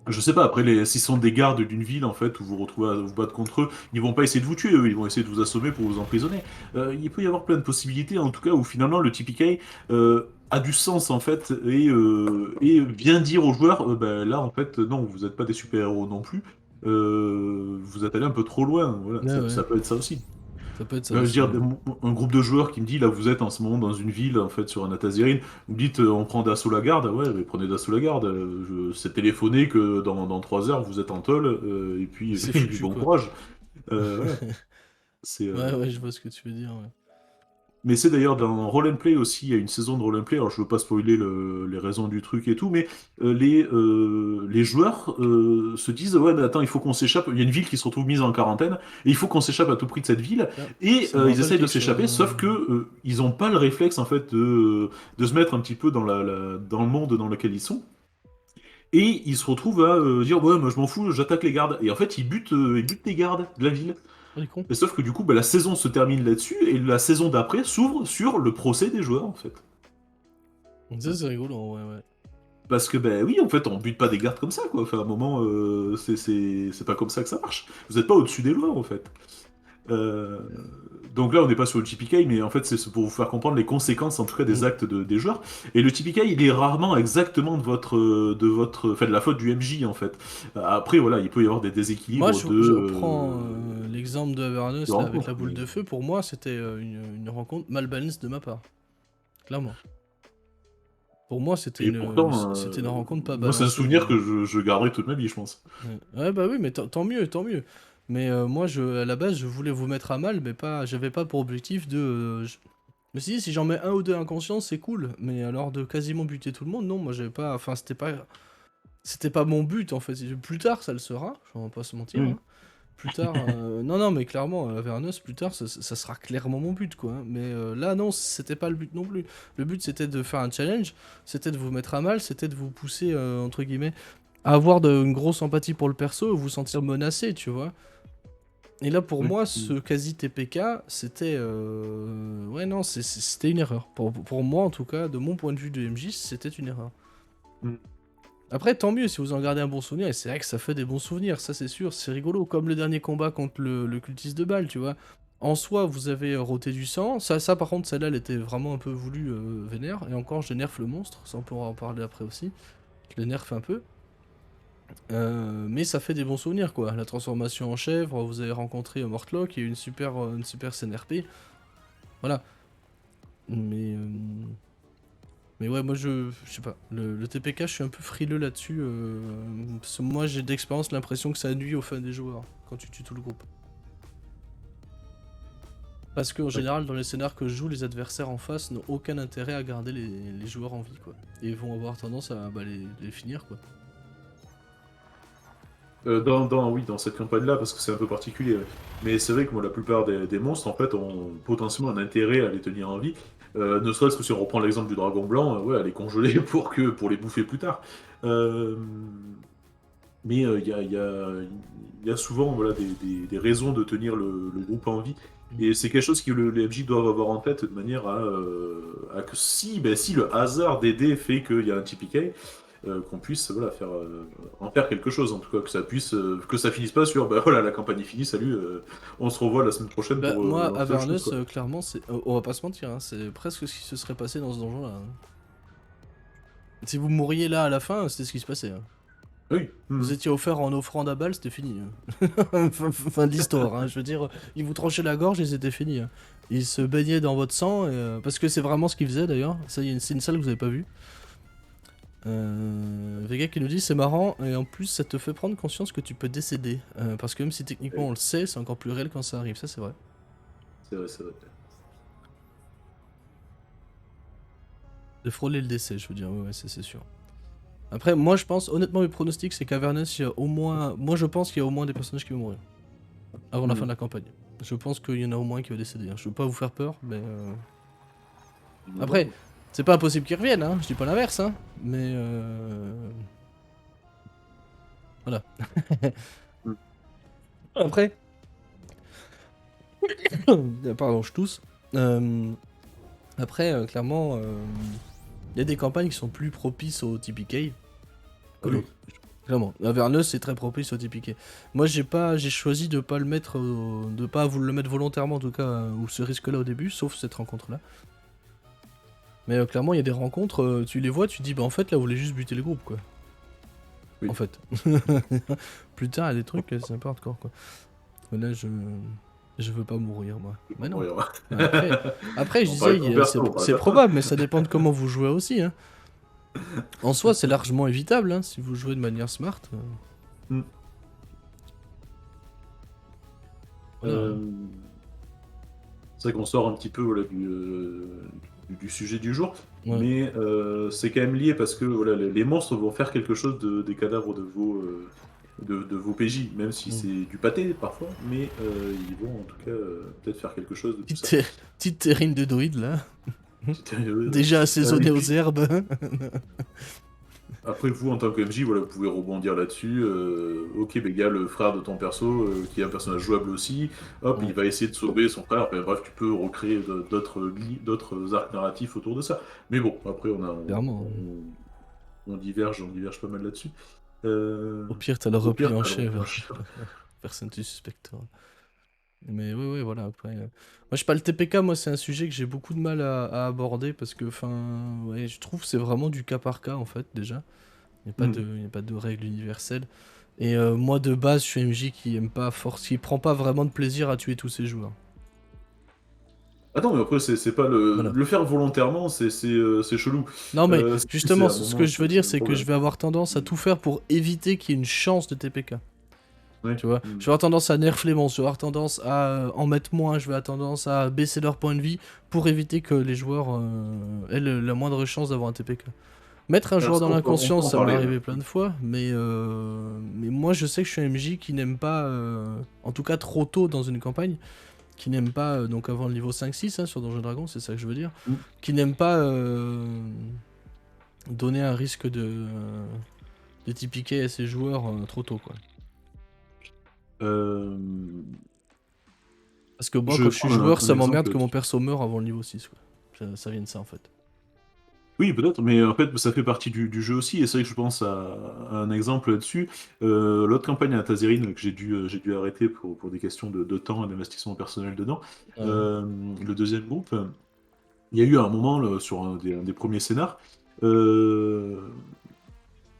je sais pas, après s'ils sont des gardes d'une ville en fait où vous vous retrouvez à vous battre contre eux, ils vont pas essayer de vous tuer, eux, ils vont essayer de vous assommer pour vous emprisonner. Il peut y avoir plein de possibilités, en tout cas, où finalement le TPK a du sens en fait et vient dire aux joueurs, ben, là en fait non, vous n'êtes pas des super-héros non plus. Vous êtes allé un peu trop loin, voilà, Ouais, ouais. ça peut être ça aussi. Ça peut être ça Je veux aussi, dire, ouais. un groupe de joueurs qui me dit, là, vous êtes en ce moment dans une ville, en fait, sur un Atazirine, vous me dites, on prend d'assaut la garde, ouais, mais prenez d'assaut la garde, c'est téléphoné que dans 3 heures, vous êtes en tôle, et puis, C'est et puis foutu, bon quoi. courage. Voilà, c'est... Ouais, ouais, je vois ce que tu veux dire, ouais. Mais c'est d'ailleurs dans Roll and Play aussi, il y a une saison de Roll and Play, alors je veux pas spoiler les raisons du truc et tout, mais les joueurs se disent, ouais, mais attends, il faut qu'on s'échappe, il y a une ville qui se retrouve mise en quarantaine, et il faut qu'on s'échappe à tout prix de cette ville, Ah, et ça me ils rappelle essayent de quelque chose. s'échapper, sauf que ils ont pas le réflexe, en fait, de se mettre un petit peu dans le monde dans lequel ils sont, et ils se retrouvent à dire, ouais, moi je m'en fous, j'attaque les gardes, et en fait, ils butent les gardes de la ville. Oh, les cons. Et sauf que du coup, bah, la saison se termine là-dessus et la saison d'après s'ouvre sur le procès des joueurs en fait. Ça, c'est rigolo, ouais, ouais. Parce que ben oui, en fait, on bute pas des gardes comme ça quoi. Enfin, à un moment, c'est pas comme ça que ça marche. Vous êtes pas au-dessus des lois en fait. Euh, donc là, on n'est pas sur le TPK, mais en fait, c'est pour vous faire comprendre les conséquences en tout cas des Mm. actes des joueurs. Et le TPK, il est rarement exactement enfin, de la faute du MJ en fait. Après, voilà, il peut y avoir des Moi, déséquilibres je reprends l'exemple de de Avernus là avec la rencontres. boule de feu. Pour moi, c'était une rencontre mal balance de ma part. Clairement. Pour moi, Et pourtant, c'était une rencontre pas moi, c'est un balancée. souvenir que je garderai toute ma vie, je pense. Ouais. Ouais, bah oui, mais tant mieux, tant mieux. Mais moi, à la base, je voulais vous mettre à mal, mais pas, j'avais pas pour objectif de. Je me suis dit, si j'en mets un ou deux inconscients, c'est cool. Mais alors de quasiment buter tout le monde, non, moi j'avais pas. Enfin, c'était pas mon but en fait. Plus tard, ça le sera, on va pas se mentir, Mm. hein. Plus tard, non, non, mais clairement, Avernus, plus tard, ça sera clairement mon but, quoi, hein. Mais là, non, c'était pas le but non plus. Le but, c'était de faire un challenge, c'était de vous mettre à mal, c'était de vous pousser, entre guillemets, à avoir une grosse empathie pour le perso, vous sentir menacé, tu vois. Et là, pour moi, ce Mm. quasi TPK, c'était. Ouais, non, c'était une erreur. Pour moi, en tout cas, de mon point de vue de MJ, c'était une erreur. Mm. Après, tant mieux si vous en gardez un bon souvenir, et c'est vrai que ça fait des bons souvenirs, ça c'est sûr, c'est rigolo, comme le dernier combat contre le cultiste de Baal, tu vois. En soi, vous avez roté du sang, ça par contre, celle-là, elle était vraiment un peu voulue vénère, et encore, je nerf le monstre, ça on pourra en parler après aussi, je le nerf un peu. Mais ça fait des bons souvenirs, quoi. La transformation en chèvre, vous avez rencontré Mortlock, il y a eu une super scène RP, voilà. Mais... Mais ouais, moi je sais pas, le TPK, je suis un peu frileux là-dessus. Parce que moi j'ai d'expérience l'impression que ça nuit aux fans des joueurs quand tu tues tout le groupe. Parce qu'en Ouais. général, dans les scénars que je joue, les adversaires en face n'ont aucun intérêt à garder les joueurs en vie, quoi. Et vont avoir tendance à les finir, quoi. Oui, dans cette campagne-là, parce que c'est un peu particulier. Ouais. Mais c'est vrai que moi, la plupart des monstres, en fait, ont potentiellement un intérêt à les tenir en vie. Ne serait-ce que si on reprend l'exemple du dragon blanc, ouais, à les congeler pour les bouffer plus tard. Euh, mais il y a souvent voilà, des raisons de tenir le groupe en vie. Mm. Et c'est quelque chose que les MJ doivent avoir en tête de manière à que si le hasard des dés fait qu'il y a un TPK, qu'on puisse voilà, en faire quelque chose, en tout cas, que ça puisse, que ça finisse pas sur, bah voilà, la campagne est finie, salut, on se revoit la semaine prochaine Bah pour moi, lancer autre chose, Avernus, quoi. clairement, on va pas se mentir, hein, c'est presque ce qui se serait passé dans ce donjon-là, hein. Si vous mouriez là à la fin, c'était ce qui se passait. Hein. Oui. Vous étiez offert en offrande à balle, c'était fini. Hein. Fin de l'histoire, hein. Je veux dire, ils vous tranchaient la gorge et c'était fini. Hein. Ils se baignaient dans votre sang, parce que c'est vraiment ce qu'ils faisaient d'ailleurs. Ça, c'est une salle que vous avez pas vue. Vega qui nous dit c'est marrant et en plus ça te fait prendre conscience que tu peux décéder. Parce que même si techniquement Oui. on le sait, c'est encore plus réel quand ça arrive, ça c'est vrai. C'est vrai, c'est vrai. De frôler le décès, je veux dire, ouais, c'est sûr. Après, moi je pense, honnêtement, mes pronostics c'est qu'Avernus, il y a au moins. Moi je pense qu'il y a au moins des personnages qui vont mourir. Avant la fin de la campagne. Je pense qu'il y en a au moins qui vont décéder. Hein. Je veux pas vous faire peur, mais. Après, c'est pas impossible qu'ils reviennent, hein. Je dis pas l'inverse, hein. Mais. Voilà. Après. Pardon, je tousse. Après, clairement, il y a des campagnes qui sont plus propices au TPK que Oui. d'autres. Clairement, Avernus c'est très propice au TPK. Moi j'ai choisi de pas le mettre, de pas vous le mettre volontairement en tout cas, ou ce risque-là au début, sauf cette rencontre-là. Mais clairement il y a des rencontres, tu les vois, tu te dis bah en fait là vous voulez juste buter le groupe quoi. Oui. En fait. Plus tard il y a des trucs, c'est un peu hardcore quoi. Mais là je veux pas mourir moi. Mais non. Après je On disais, parle perso, c'est probable, mais ça dépend de comment vous jouez aussi. Hein. En soi, c'est largement évitable hein, si vous jouez de manière smart. Voilà. C'est vrai qu'on sort un petit peu voilà, du sujet du jour, Ouais. mais c'est quand même lié parce que voilà, les monstres vont faire quelque chose des cadavres de vos PJ, même si c'est du pâté parfois, mais ils vont en tout cas peut-être faire quelque chose de tout ça. Petite terrine de druide là. Ouais. Déjà assaisonné Et aux puis, herbes. après, vous, en tant que MJ, voilà, vous pouvez rebondir là-dessus. Ok, ben, gars, le frère de ton perso, qui est un personnage jouable aussi, hop, Ouais. il va essayer de sauver son frère. Ben, bref, tu peux recréer d'autres arcs narratifs autour de ça. Mais bon, après, Clairement. on diverge pas mal là-dessus. Au pire, t'as le au repli pire, en t'as le chèvre. repli en chèvre. Personne tu suspectera. Mais ouais, voilà. Après, moi, je sais pas, le TPK, moi, c'est un sujet que j'ai beaucoup de mal à aborder parce que, enfin, ouais, je trouve que c'est vraiment du cas par cas en fait, déjà. Il n'y a pas de règle universelle. Et moi, de base, je suis un MJ qui aime pas qui prend pas vraiment de plaisir à tuer tous ses joueurs. Attends, mais après, c'est pas Voilà. le faire volontairement, c'est chelou. Non, mais C'est justement, à un ce moment, que je veux dire, c'est un c'est que problème. je vais avoir tendance à tout faire pour éviter qu'il y ait une chance de TPK. Ouais. Tu vois, je vais avoir tendance à nerf les monstres, je vais avoir tendance à en mettre moins, je vais avoir tendance à baisser leur point de vie pour éviter que les joueurs aient la moindre chance d'avoir un TPK. Mettre un Alors, joueur ça, dans on peut l'inconscience, en ça m'est parler. arrivé plein de fois, mais moi je sais que je suis un MJ qui n'aime pas, en tout cas trop tôt dans une campagne, qui n'aime pas, donc avant le niveau 5-6 hein, sur Donjons Dragons, c'est ça que je veux dire, qui n'aime pas donner un risque de TPK à ses joueurs trop tôt quoi. Parce que moi, Je quand vais je suis prendre joueur, un ça m'emmerde exemple. que mon perso meure avant le niveau 6. Quoi. Ça vient de ça, en fait. Oui, peut-être, mais en fait, ça fait partie du jeu aussi, et c'est vrai que je pense à un exemple là-dessus. L'autre campagne à Tazerine que j'ai dû arrêter pour des questions de temps et d'investissement personnel dedans. Le deuxième groupe, il y a eu un moment sur un des premiers scénars.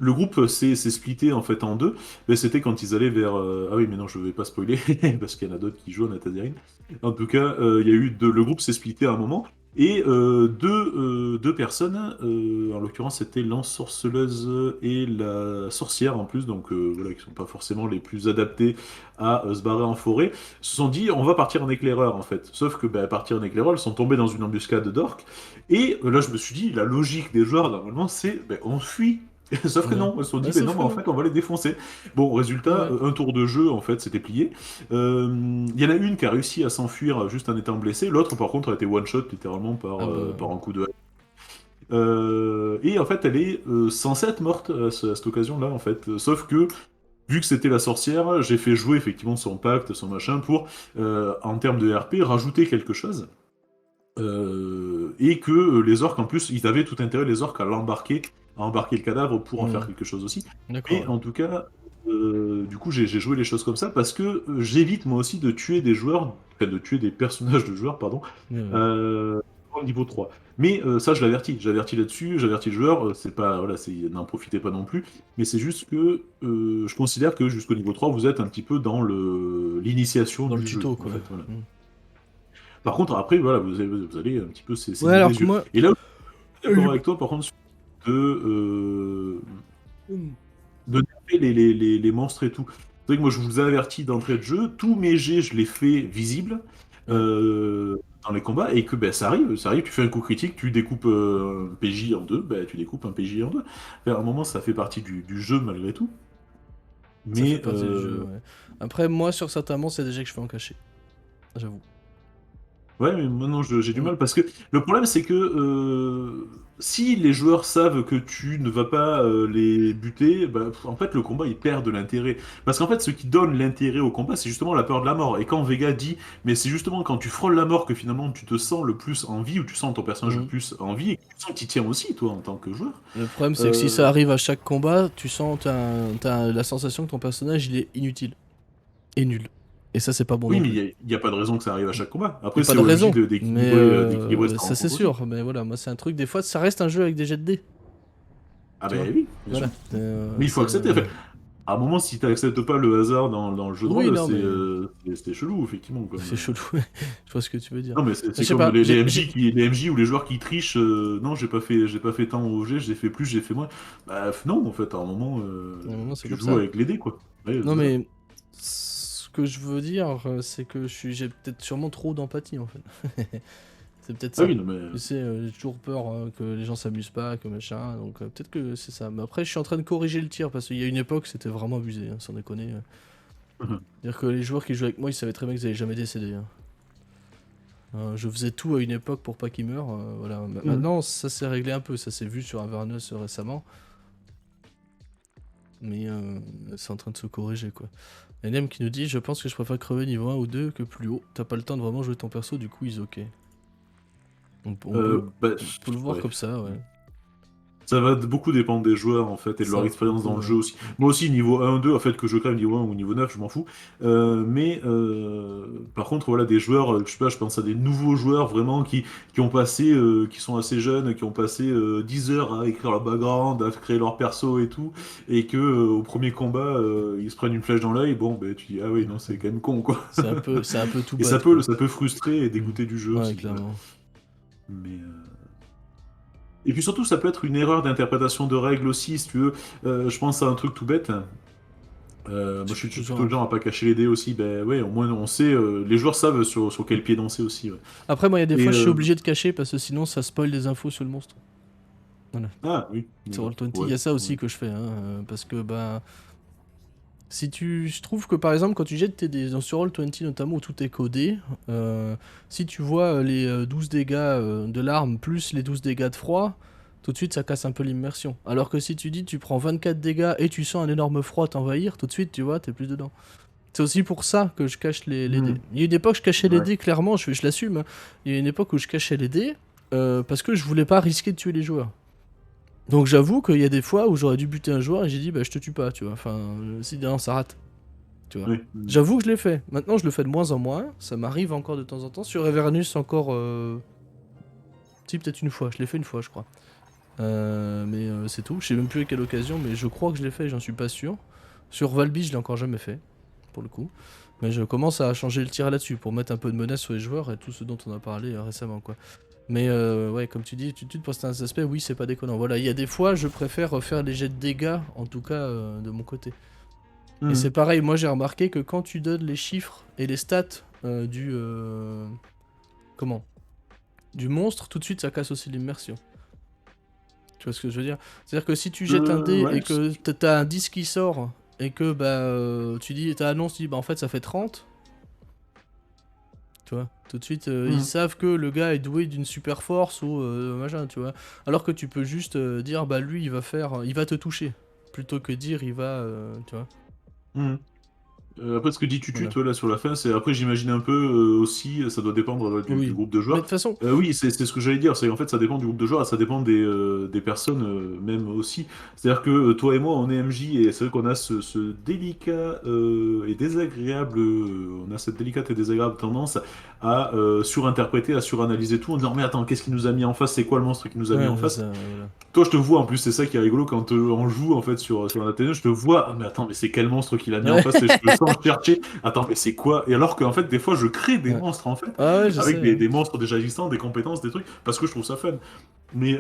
Le groupe s'est splitté en fait en deux, mais c'était quand ils allaient vers. Ah oui, mais non, je vais pas spoiler parce qu'il y en a d'autres qui jouent en Atazirine. En tout cas, il y a eu le groupe s'est splitté à un moment et deux personnes, en l'occurrence c'était l'ensorceleuse et la sorcière en plus, donc voilà, qui sont pas forcément les plus adaptés à se barrer en forêt, se sont dit on va partir en éclaireur en fait. Sauf que bah, partir en éclaireur, elles sont tombées dans une embuscade d'orques et là je me suis dit la logique des joueurs normalement c'est bah, on fuit. Sauf que non, ils se sont dit, ben non, mais en fait, on va les défoncer. Bon, résultat, un tour de jeu, en fait, c'était plié. Il y en a une qui a réussi à s'enfuir juste en étant blessée. L'autre, par contre, a été one-shot littéralement par un coup de et en fait, elle est censée être morte à cette occasion-là, en fait. Sauf que, vu que c'était la sorcière, j'ai fait jouer effectivement son pacte, son machin, pour, en termes de RP, rajouter quelque chose. Et que les orques, en plus, ils avaient tout intérêt, les orques, à embarquer le cadavre pour en faire quelque chose aussi. Mais en tout cas, du coup, j'ai joué les choses comme ça parce que j'évite moi aussi de tuer des joueurs, enfin de tuer des personnages de joueurs, pardon, au niveau 3. Mais ça, j'avertis là-dessus, j'avertis le joueur, c'est pas, voilà, n'en profitez pas non plus, mais c'est juste que je considère que jusqu'au niveau 3, vous êtes un petit peu dans l'initiation Dans le du jeu, tuto, en quoi. fait, voilà. Par contre, après, voilà, vous allez un petit peu Ouais, saisir alors les que yeux. moi. Et là, je suis je- d'accord avec toi, par contre, sur de, Hmm. de nerfer les monstres et tout. C'est vrai que moi, je vous ai averti d'entrée de jeu, tous mes jets, je les fais visibles Ouais. dans les combats, et que ben, ça arrive, tu fais un coup critique, tu découpes un PJ en deux, ben, tu découpes un PJ en deux. Enfin, à un moment, ça fait partie du jeu malgré tout. Ça fait Mais partie du jeu, ouais. Après, moi, sur certains monstres, c'est déjà que je fais en cachet. J'avoue. ouais, mais maintenant j'ai du Hmm. mal parce que le problème c'est que si les joueurs savent que tu ne vas pas les buter, bah, en fait le combat il perd de l'intérêt. Parce qu'en fait ce qui donne l'intérêt au combat c'est justement la peur de la mort. Et quand Vega dit, mais c'est justement quand tu frôles la mort que finalement tu te sens le plus en vie ou tu sens ton personnage le Hmm. plus en vie et que tu sens qu'il tient aussi toi en tant que joueur. Le problème, c'est que si ça Euh, arrive à chaque combat, tu sens, t'as la sensation que ton personnage, il est inutile. Et nul. Et ça, c'est pas bon Oui, non mais plus. il y a pas de raison que ça arrive à chaque combat. Y a Après pas c'est de au MJ raison. Mais d'équilibrer sa ça, c'est rencontre aussi. sûr. Mais voilà, moi, c'est un truc, des fois, ça reste un jeu avec des jets de dés. Ah Tu vois. ben oui, bien sûr. Voilà. Mais il faut accepter. À un moment, si tu n'acceptes pas le hasard dans le jeu de Oui, rôle, non, mais c'est chelou, effectivement. c'est chelou. Je vois ce que tu veux dire. Non, mais Je c'est sais comme pas. les MJ ou les joueurs qui trichent. Non, j'ai pas fait tant au jet, j'ai fait plus, j'ai fait moins. Bah, non, en fait, à un moment, Non, c'est tu comme joues ça. avec les dés, quoi. Ouais, Non, voilà. mais ce que je veux dire, c'est que j'ai peut-être sûrement trop d'empathie en fait. C'est peut-être Ah ça. oui, non, mais. Tu sais, j'ai toujours peur que les gens s'amusent pas, que machin. Donc peut-être que c'est ça. Mais après, je suis en train de corriger le tir parce qu'il y a une époque, c'était vraiment abusé, hein, sans déconner. C'est-à-dire que les joueurs qui jouaient avec moi, ils savaient très bien qu'ils allaient jamais décéder, hein. Je faisais tout à une époque pour pas qu'ils meurent. Voilà. Mhm. Maintenant, ça s'est réglé un peu. Ça s'est vu sur Avernus récemment. Mais c'est en train de se corriger, quoi. NM qui nous dit: je pense que je préfère crever niveau 1 ou 2 que plus haut. T'as pas le temps de vraiment jouer ton perso, du coup, ils ok. Bah, On peut le voir ouais. comme ça, ouais. Ça va beaucoup dépendre des joueurs en fait et de leur Ça, pour le expérience dans coup, le ouais. jeu aussi. Moi aussi, niveau 1, 2, en fait, que je crève niveau 1 ou niveau 9, je m'en fous. Par contre, voilà, des joueurs, je sais pas, je pense à des nouveaux joueurs vraiment qui ont passé, qui sont assez jeunes, qui ont passé 10 heures à écrire leur background, à créer leur perso et tout, et que au premier combat, ils se prennent une flèche dans l'œil, bon, ben tu dis, ah oui, non, c'est quand même con, quoi. C'est un peu tout Et bête, quoi. ça peut frustrer et Mm. dégoûter du jeu Ouais, aussi, voilà. clairement. Mais, et puis surtout, ça peut être une erreur d'interprétation de règles aussi, si tu veux. Je pense à un truc tout bête. Moi, je suis plutôt Genre, le genre à pas cacher les dés aussi. Ben ouais, au moins on sait, les joueurs savent sur quel pied danser aussi. Ouais. après, moi, il y a des Et fois, je suis obligé de cacher parce que sinon, ça spoil des infos sur le monstre. Voilà. ah oui, Sur d'accord. Roll20, il Ouais, y a ça ouais. aussi que je fais, hein, parce que, bah. Si tu. Je trouve que par exemple, quand tu jettes tes dés, sur Roll20 notamment, où tout est codé, si tu vois les 12 dégâts de l'arme plus les 12 dégâts de froid, tout de suite ça casse un peu l'immersion. Alors que si tu dis tu prends 24 dégâts et tu sens un énorme froid t'envahir, tout de suite tu vois, t'es plus dedans. C'est aussi pour ça que je cache les dés. Hmm. Il y a une époque je cachais les Ouais. dés, clairement, je l'assume, hein. Il y a une époque où je cachais les dés parce que je voulais pas risquer de tuer les joueurs. Donc j'avoue qu'il y a des fois où j'aurais dû buter un joueur et j'ai dit bah je te tue pas, tu vois. Enfin, si non, ça rate. Tu vois. Ouais. Hmm. J'avoue que je l'ai fait. Maintenant, je le fais de moins en moins. Ça m'arrive encore de temps en temps. Sur Evernus, encore. Si, peut-être une fois. Je l'ai fait une fois, je crois. Mais c'est tout. Je sais même plus à quelle occasion, mais je crois que je l'ai fait, j'en suis pas sûr. Sur Valby, je l'ai encore jamais fait, pour le coup. Mais je commence à changer le tir là-dessus pour mettre un peu de menace sur les joueurs et tout ce dont on a parlé récemment, quoi. Mais ouais, comme tu dis, pour certains aspects, oui, c'est pas déconnant. Voilà, il y a des fois, je préfère faire les jets de dégâts, en tout cas de mon côté. Et Hmm. c'est pareil, moi j'ai remarqué que quand tu donnes les chiffres et les stats du. Comment Du monstre, tout de suite ça casse aussi l'immersion. Tu vois ce que je veux dire? C'est-à-dire que si tu jettes un dé Ouais. et que t'as un 10 qui sort et que bah tu dis, t'annonces, tu dis bah en fait ça fait 30, tu vois, tout de suite ils Hmm. savent que le gars est doué d'une super force ou machin, tu vois. Alors que tu peux juste dire bah lui il va te toucher plutôt que dire il va, tu vois. Hmm. Après, ce que dit Tutu, Voilà. toi, là, sur la fin, c'est après, j'imagine un peu aussi, ça doit dépendre du Oui. groupe de Mais de joueurs. toute façon, Oui, c'est ce que j'allais dire, c'est en fait, ça dépend du groupe de joueurs, et ça dépend des personnes même aussi. C'est-à-dire que toi et moi, on est MJ, et c'est vrai qu'on a ce délicat et désagréable, on a cette délicate et désagréable tendance à surinterpréter, à suranalyser tout, en disant, mais attends, qu'est-ce qui nous a mis en face? C'est quoi le monstre qui nous a mis ouais, en c'est face? ça, voilà. Toi, je te vois, en plus, c'est ça qui est rigolo quand on joue, en fait, sur un AT2, je te vois, ah, mais attends, mais c'est quel monstre qu'il a mis en Ouais. face, et je me sens chercher, attends, mais c'est quoi? Et alors qu'en fait, des fois, je crée des Ouais. monstres, en fait, Ah ouais, je avec sais, hein. des monstres déjà existants, des compétences, des trucs, parce que je trouve ça fun. Mais, et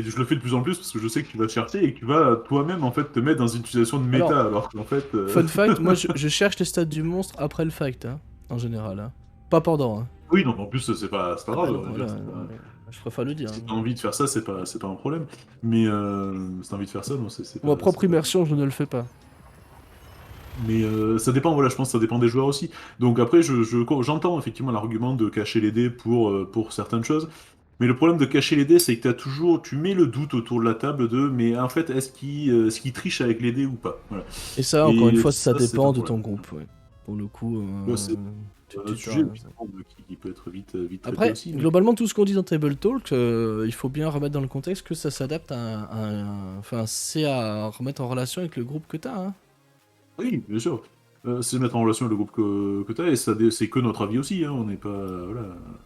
je le fais de plus en plus, parce que je sais que tu vas chercher, et que tu vas toi-même, en fait, te mettre dans une situation de Alors, méta, alors qu'en fait... fun fact, moi je cherche les stats du monstre après le fight, hein, en général, hein. Pas pendant, hein. Oui, non, en plus, c'est pas Ah bah grave, non, je veux voilà, dire, je préfère le dire, si hein. t'as envie de faire ça, c'est pas un problème. Mais, si t'as envie de faire ça, non, Ma propre c'est pas... immersion, je ne le fais pas. Mais ça dépend, voilà, je pense que ça dépend des joueurs aussi. Donc après, j'entends effectivement l'argument de cacher les dés pour certaines choses. Mais le problème de cacher les dés, c'est que tu mets le doute autour de la table de, mais en fait, est-ce qu'il triche avec les dés ou pas? Voilà. Et ça, encore une Et fois, ça ça, c'est un dépend de problème. ton groupe, ouais. Pour le coup, Ouais, c'est un autre tu sujet, t'as- effectivement, qui peut être vite traité Après, aussi. Mais... globalement, tout ce qu'on dit dans Table Talk, il faut bien remettre dans le contexte que ça s'adapte Enfin, c'est à remettre en relation avec le groupe que t'as, hein. Oui, bien sûr. C'est mettre en relation le groupe que tu as, et c'est que notre avis aussi, hein, on n'est pas, voilà,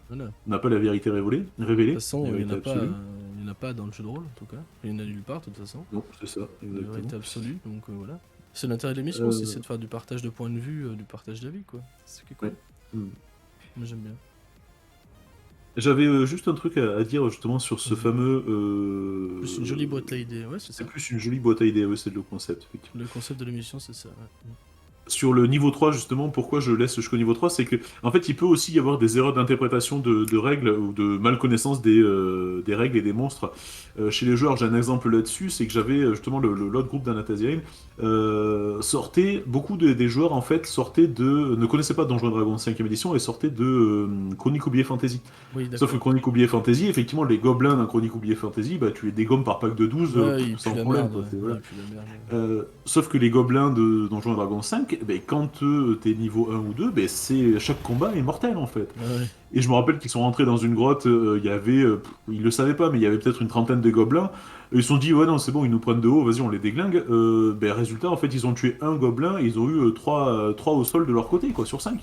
Voilà. De on n'a pas la vérité toute révélée, façon, la vérité absolue. il y en a pas dans le jeu de rôle, en tout cas. Il y en a nulle part, de toute façon. Non, c'est ça, De exactement. vérité absolue, donc voilà. C'est l'intérêt de l'émission aussi, Euh, c'est de faire du partage de points de vue, du partage d'avis, quoi. C'est ce qui est cool. ouais. Hmm. Moi, j'aime bien. J'avais juste un truc à dire justement sur ce Vas-y. fameux. Plus une jolie boîte à idées, ouais, c'est C'est ça. plus une jolie boîte à idées, ouais, c'est le concept, effectivement. Le concept de l'émission, c'est ça, ouais. Sur le niveau 3 justement, pourquoi je laisse jusqu'au niveau 3, c'est que, en fait, il peut aussi y avoir des erreurs d'interprétation de règles ou de malconnaissance des règles et des monstres chez les joueurs. J'ai un exemple là-dessus, c'est que j'avais justement l'autre groupe d'Anatazirine sortait, beaucoup des joueurs, en fait, ne connaissaient pas Donjons et Dragons 5ème édition et sortaient de Chronique oubliée Fantasy. Oui, Sauf que d'accord. Chronique oubliée Fantasy, effectivement, les gobelins d'un Chronique oubliée Fantasy, bah, tu les dégommes par pack de 12 Ouais, il pue sans la problème, merde, quoi. ouais. Voilà. Il pue la merde. Sauf que les gobelins de Donjons et Dragons 5, ben, quand t'es niveau 1 ou 2, ben, chaque combat est mortel en fait. Ouais, ouais. Et je me rappelle qu'ils sont rentrés dans une grotte, il y avait, ils le savaient pas, mais il y avait peut-être une trentaine de gobelins. Ils se sont dit, ouais, non, c'est bon, ils nous prennent de haut, vas-y, on les déglingue. Ben, résultat, en fait, ils ont tué un gobelin et ils ont eu trois au sol de leur côté, quoi, sur 5.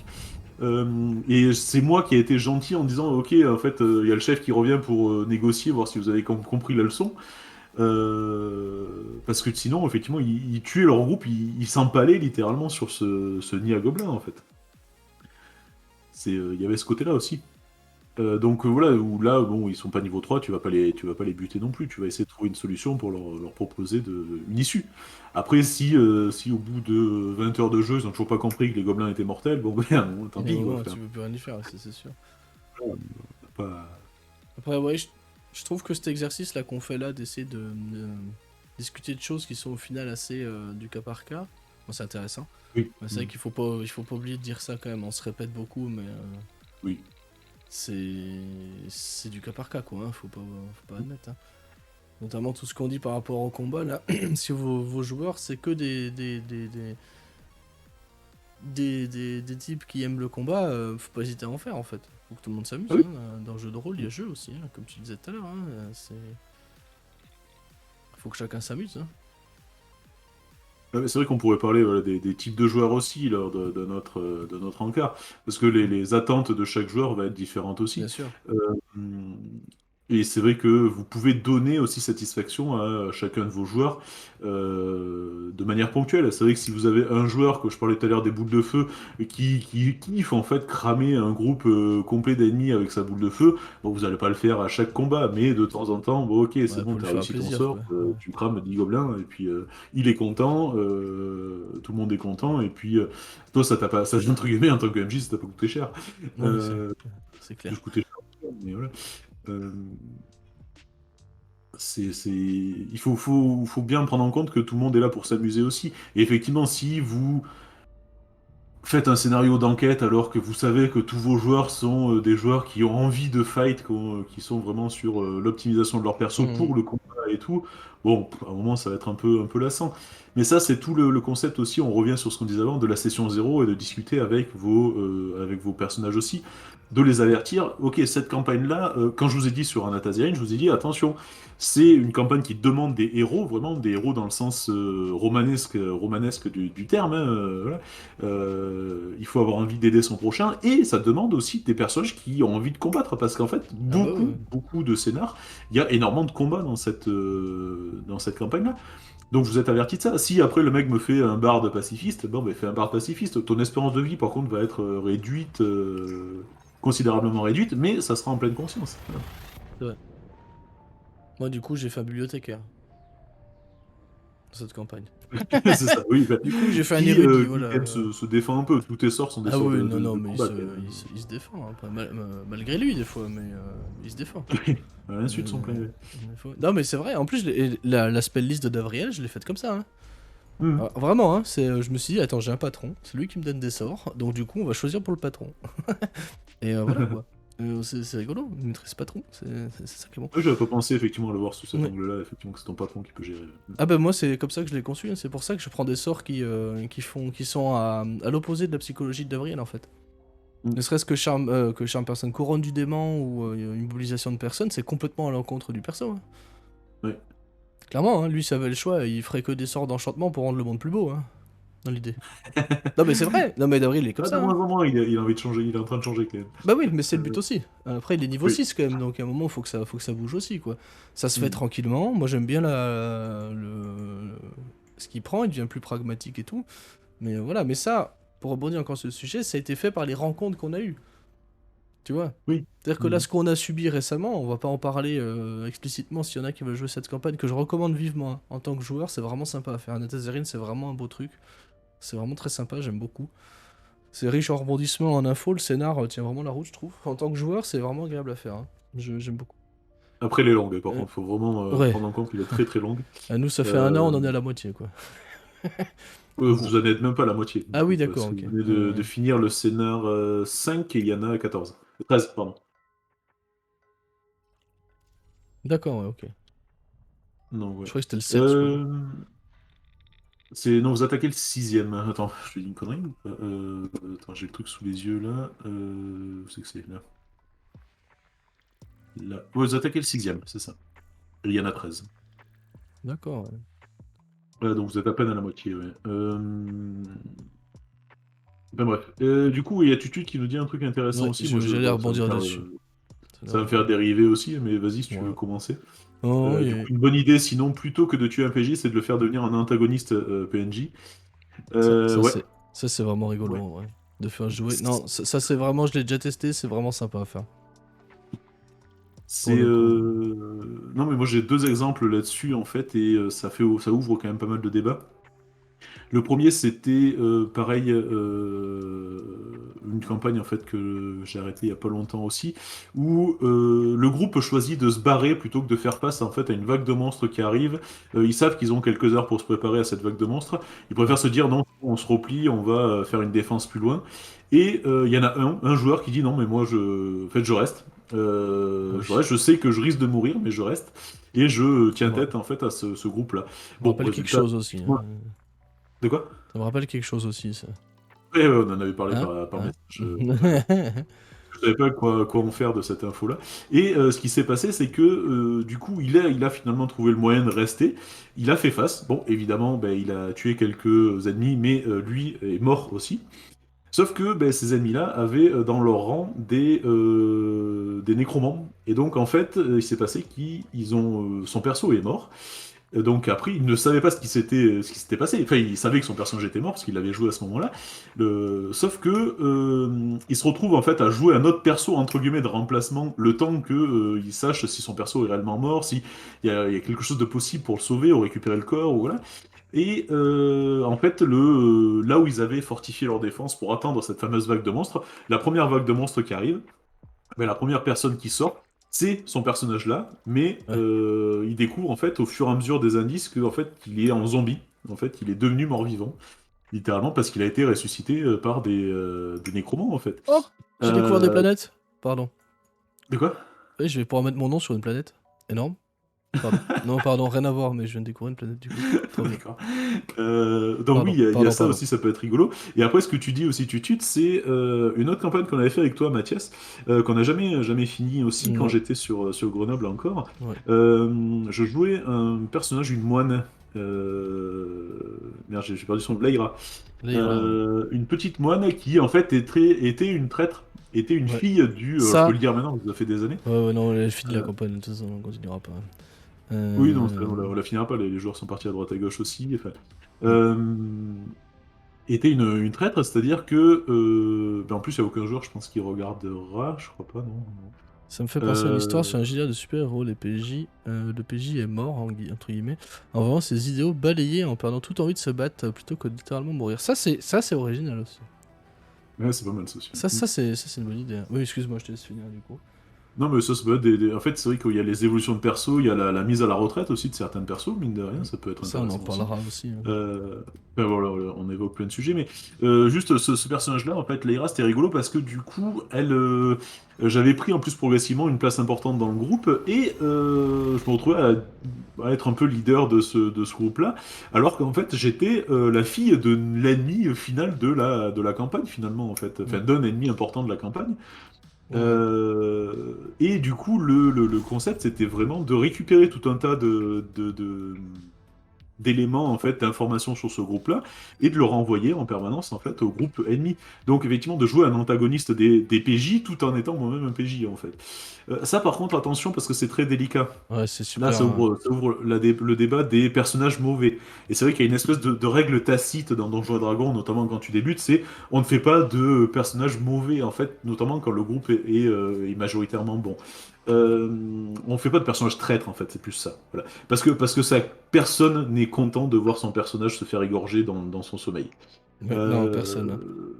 Et c'est moi qui ai été gentil en disant, ok, en fait, il y a le chef qui revient pour négocier, voir si vous avez compris la leçon. Parce que sinon, effectivement, ils tuaient leur groupe, ils s'empalaient littéralement sur ce nid à gobelins, en fait. Il y avait ce côté-là aussi. Donc voilà, où là, bon, ils sont pas niveau 3, tu vas pas les buter non plus, tu vas essayer de trouver une solution pour leur proposer une issue. Après, si au bout de 20 heures de jeu, ils ont toujours pas compris que les gobelins étaient mortels, bon, ben, bon, tant Il y a un pis, quoi. moment, Enfin, tu peux plus rien y faire, c'est sûr. on n'a pas... Après, ouais, je trouve que cet exercice là qu'on fait là, d'essayer de discuter de choses qui sont au final assez du cas par cas, bon, c'est intéressant. Oui, C'est vrai il faut pas oublier de dire ça quand même, on se répète beaucoup, mais oui. c'est du cas par cas, quoi, hein, faut pas admettre, hein. Notamment tout ce qu'on dit par rapport au combat là, si vos joueurs c'est que des types qui aiment le combat, faut pas hésiter à en faire en fait. Faut que tout le monde s'amuse, Ah oui. hein. Dans le jeu de rôle, il y a jeu aussi, hein, comme tu disais tout à l'heure, hein. Faut que chacun s'amuse, hein. C'est vrai qu'on pourrait parler voilà, des types de joueurs aussi lors de notre encart, parce que les attentes de chaque joueur vont être différentes Bien aussi. sûr. Euh, et c'est vrai que vous pouvez donner aussi satisfaction à chacun de vos joueurs de manière ponctuelle. C'est vrai que si vous avez un joueur, que je parlais tout à l'heure des boules de feu, qui kiffe en fait cramer un groupe complet d'ennemis avec sa boule de feu, bon, vous n'allez pas le faire à chaque combat, mais de temps en temps, bon, ok, c'est Ouais, bon, pour lui t'as faire réussi ton plaisir, sort, quoi. Ouais. tu crames 10 gobelins, et puis il est content, tout le monde est content, et puis toi, ça entre guillemets, en tant que MJ, ça t'a pas coûté cher. Oui, Euh, c'est ça clair. coûtait cher, mais voilà. Euh, il faut bien prendre en compte que tout le monde est là pour s'amuser aussi. Et effectivement, si vous faites un scénario d'enquête alors que vous savez que tous vos joueurs sont des joueurs qui ont envie de fight, qui sont vraiment sur l'optimisation de leur perso Mhm. pour le combat et tout, bon, à un moment, ça va être un peu lassant. Mais ça, c'est tout le concept aussi, on revient sur ce qu'on disait avant, de la session zéro et de discuter avec vos personnages aussi, de les avertir, ok, cette campagne-là, quand je vous ai dit sur Anastasia, je vous ai dit, attention, c'est une campagne qui demande des héros, vraiment des héros dans le sens romanesque du terme, hein, voilà. Il faut avoir envie d'aider son prochain, et ça demande aussi des personnages qui ont envie de combattre, parce qu'en fait, Ah bah ouais. beaucoup de scénars, il y a énormément de combats dans cette campagne-là. Donc vous êtes averti de ça. Si après le mec me fait un barde pacifiste, bon, ben fais un barde pacifiste. Ton espérance de vie, par contre, va être réduite, considérablement réduite, mais ça sera en pleine conscience. Voilà. C'est vrai. Moi, du coup, j'ai fait un bibliothécaire dans cette campagne. C'est ça, oui. Ben, Du coup, j'ai fait un qui, érudit, lui, voilà. quand même, se défend un peu. Tous tes sorts sont des Ah sorts oui, non, non, de mais combat. il se défend, hein, malgré lui, des fois, mais il se défend. L'insulte son plein Euh, gré. Non, mais c'est vrai, en plus, la spell list de Davriel, je l'ai faite comme ça, hein. Mhm. Vraiment, hein, je me suis dit, attends, j'ai un patron, c'est lui qui me donne des sorts, donc du coup, on va choisir pour le patron. Et voilà, quoi. C'est rigolo, une maîtrise patron, c'est ça qui est bon. Oui, j'avais pas pensé effectivement à le voir sous cet Ouais. angle-là, effectivement, que c'est ton patron qui peut gérer. Ah bah moi c'est comme ça que je l'ai conçu, hein. C'est pour ça que je prends des sorts qui sont à l'opposé de la psychologie de Davriel en fait. Mm. Ne serait-ce que charme personne, couronne du démon ou une mobilisation de personnes, c'est complètement à l'encontre du perso, hein. Ouais. Clairement, hein, lui ça avait le choix, il ferait que des sorts d'enchantement pour rendre le monde plus beau, hein, dans l'idée. Non mais c'est vrai, non mais Davriel il est comme Ah, de ça, moins hein. en moins, il a envie de changer, il est en train de changer quand même. Bah oui, mais c'est le but aussi. Après il est niveau Oui. 6 quand même, donc à un moment faut que ça bouge aussi quoi. Ça se fait Mm. tranquillement, moi j'aime bien ce qu'il prend, il devient plus pragmatique et tout. Mais voilà, mais ça, pour rebondir encore sur le sujet, ça a été fait par les rencontres qu'on a eues. Tu vois? Oui. C'est-à-dire que là, ce qu'on a subi récemment, on va pas en parler explicitement s'il y en a qui veulent jouer cette campagne, que je recommande vivement, hein. En tant que joueur, c'est vraiment sympa à faire. Netazerine, c'est vraiment un beau truc. C'est vraiment très sympa, j'aime beaucoup. C'est riche en rebondissements, en infos, le scénar tient vraiment la route, je trouve. En tant que joueur, c'est vraiment agréable à faire, hein. J'aime beaucoup. Après, elle est longue, par Euh, contre, faut vraiment ouais, prendre en compte qu'elle est très très longue. à nous, ça fait un an, Euh, on en est à la moitié, quoi. Vous en êtes même pas à la moitié, du Ah oui, coup, d'accord, parce que ok. vous venez de finir le scénar 5 et il y en a 14. 13, pardon. D'accord, ouais, ok. Non, Je ouais. croyais que c'était le 7, moi. Euh, non, vous attaquez le sixième. Attends, je te dis une connerie ou pas attends, j'ai le truc sous les yeux là. Où c'est que c'est là? Là. Ouais, vous attaquez le sixième, c'est ça. Et il y en a 13. D'accord, ouais. Ouais, donc vous êtes à peine à la moitié, ouais. Ben bref. Du coup, il y a Tutu qui nous dit un truc intéressant Ouais, aussi. Moi, j'allais bon, rebondir dessus. ça va me faire dériver aussi, mais vas-y si tu veux Ouais. commencer. Oh, Du coup, une bonne idée, sinon, plutôt que de tuer un PJ, c'est de le faire devenir un antagoniste PNJ. Ouais. ça c'est vraiment rigolo, Ouais. en vrai. De faire jouer. Non, ça c'est vraiment, je l'ai déjà testé, c'est vraiment sympa à faire. Pour C'est le coup. non mais moi j'ai deux exemples là-dessus en fait et ça ouvre quand même pas mal de débats. Le premier c'était pareil une campagne en fait que j'ai arrêtée il y a pas longtemps aussi où le groupe choisit de se barrer plutôt que de faire face en fait à une vague de monstres qui arrive. Ils savent qu'ils ont quelques heures pour se préparer à cette vague de monstres. Ils Ouais. préfèrent se dire non, on se replie, on va faire une défense plus loin. Et il y en a un joueur qui dit non mais moi en fait je reste. Ah Je oui. reste, je sais que je risque de mourir mais je reste et je tiens Ouais. tête en fait à ce groupe-là. Ça me Bon rappelle quelque résultat. chose aussi, hein. De quoi? Ça me rappelle quelque chose aussi, ça. On en avait parlé Hein? par Hein? message. Je savais pas quoi en faire de cette info-là. Et ce qui s'est passé, c'est que du coup, il a finalement trouvé le moyen de rester. Il a fait face. Bon, évidemment, ben, il a tué quelques ennemis, mais lui est mort aussi. Sauf que ben, ces ennemis-là avaient dans leur rang des nécromants. Et donc, en fait, il s'est passé qu'ils ont son perso est mort. Donc après, il ne savait pas ce qui s'était passé. Enfin, il savait que son personnage était mort parce qu'il avait joué à ce moment-là. Sauf que il se retrouve en fait à jouer un autre perso entre guillemets de remplacement le temps que il sache si son perso est réellement mort, si il y a quelque chose de possible pour le sauver ou récupérer le corps ou voilà. Et en fait, là où ils avaient fortifié leur défense pour attendre cette fameuse vague de monstres, la première vague de monstres qui arrive, ben, la première personne qui sort, c'est son personnage-là, mais Ouais. il découvre en fait au fur et à mesure des indices que en fait il est en zombie, en fait il est devenu mort-vivant, littéralement parce qu'il a été ressuscité par des nécromants en fait. Oh! J'ai découvert des Euh, planètes. Pardon. de quoi? Oui, je vais pouvoir mettre mon nom sur une planète. Énorme. Pardon. Non, pardon, rien à voir, mais je viens de découvrir une planète du coup. Trop bien. D'accord. Donc oui, Pardon, il y a pardon, ça pardon. aussi, ça peut être rigolo. Et après, ce que tu dis aussi, c'est une autre campagne qu'on avait fait avec toi, Mathias, qu'on n'a jamais fini aussi quand Non, j'étais sur Grenoble encore. ouais. Je jouais un personnage, une moine. Merde, j'ai perdu son nom. Lyra. Là, il y aura, ouais. Une petite moine qui, en fait, était une traître, était une Ouais. fille du... je peux Ça, le dire maintenant, ça fait des années. ouais, ouais, non, les filles de la Euh, campagne, de toute façon, on continuera pas. oui, non, Euh... on la finira pas, les joueurs sont partis à droite à gauche aussi. Enfin, hmm. euh, était une traître, c'est-à-dire que, en plus, il n'y a aucun joueur, je pense, qui regardera, je crois pas, non. Non. Ça me fait penser à une histoire Euh, sur un JDR de super-héros, les PJ. Le PJ est mort, entre guillemets, en voyant ses idéaux balayés en perdant toute envie de se battre plutôt que de littéralement mourir. Ça, c'est original aussi. ouais, c'est pas mal ça aussi. Ça, c'est une bonne idée. Oui, excuse-moi, je te laisse finir du coup. Non, mais ça peut être en fait, c'est vrai qu'il y a les évolutions de perso, il y a la mise à la retraite aussi de certains persos, mine de rien, ça peut être Ça, on en intéressant aussi. parlera aussi. Euh, voilà, on évoque plein de sujets, mais juste ce personnage-là, en fait, Lyra, c'était rigolo parce que du coup, j'avais pris en plus progressivement une place importante dans le groupe et je me retrouvais à être un peu leader de ce groupe-là, alors qu'en fait, j'étais la fille de l'ennemi final de la campagne, finalement, en fait, enfin, Mm. d'un ennemi important de la campagne. Ouais. Et du coup, le concept, c'était vraiment de récupérer tout un tas d'éléments en fait d'informations sur ce groupe-là et de le renvoyer en permanence en fait au groupe ennemi. Donc effectivement de jouer un antagoniste des PJ tout en étant moi-même un PJ en fait. Ça par contre attention parce que c'est très délicat. Ouais, c'est Là, super. ça ouvre le débat des personnages mauvais. Et c'est vrai qu'il y a une espèce de règle tacite dans Donjons et Dragons, notamment quand tu débutes, c'est on ne fait pas de personnages mauvais, en fait, notamment quand le groupe est majoritairement bon. On ne fait pas de personnages traîtres, en fait, c'est plus ça. Voilà. Parce que ça, personne n'est content de voir son personnage se faire égorger dans son sommeil. Ouais, non, personne. Hein. Euh,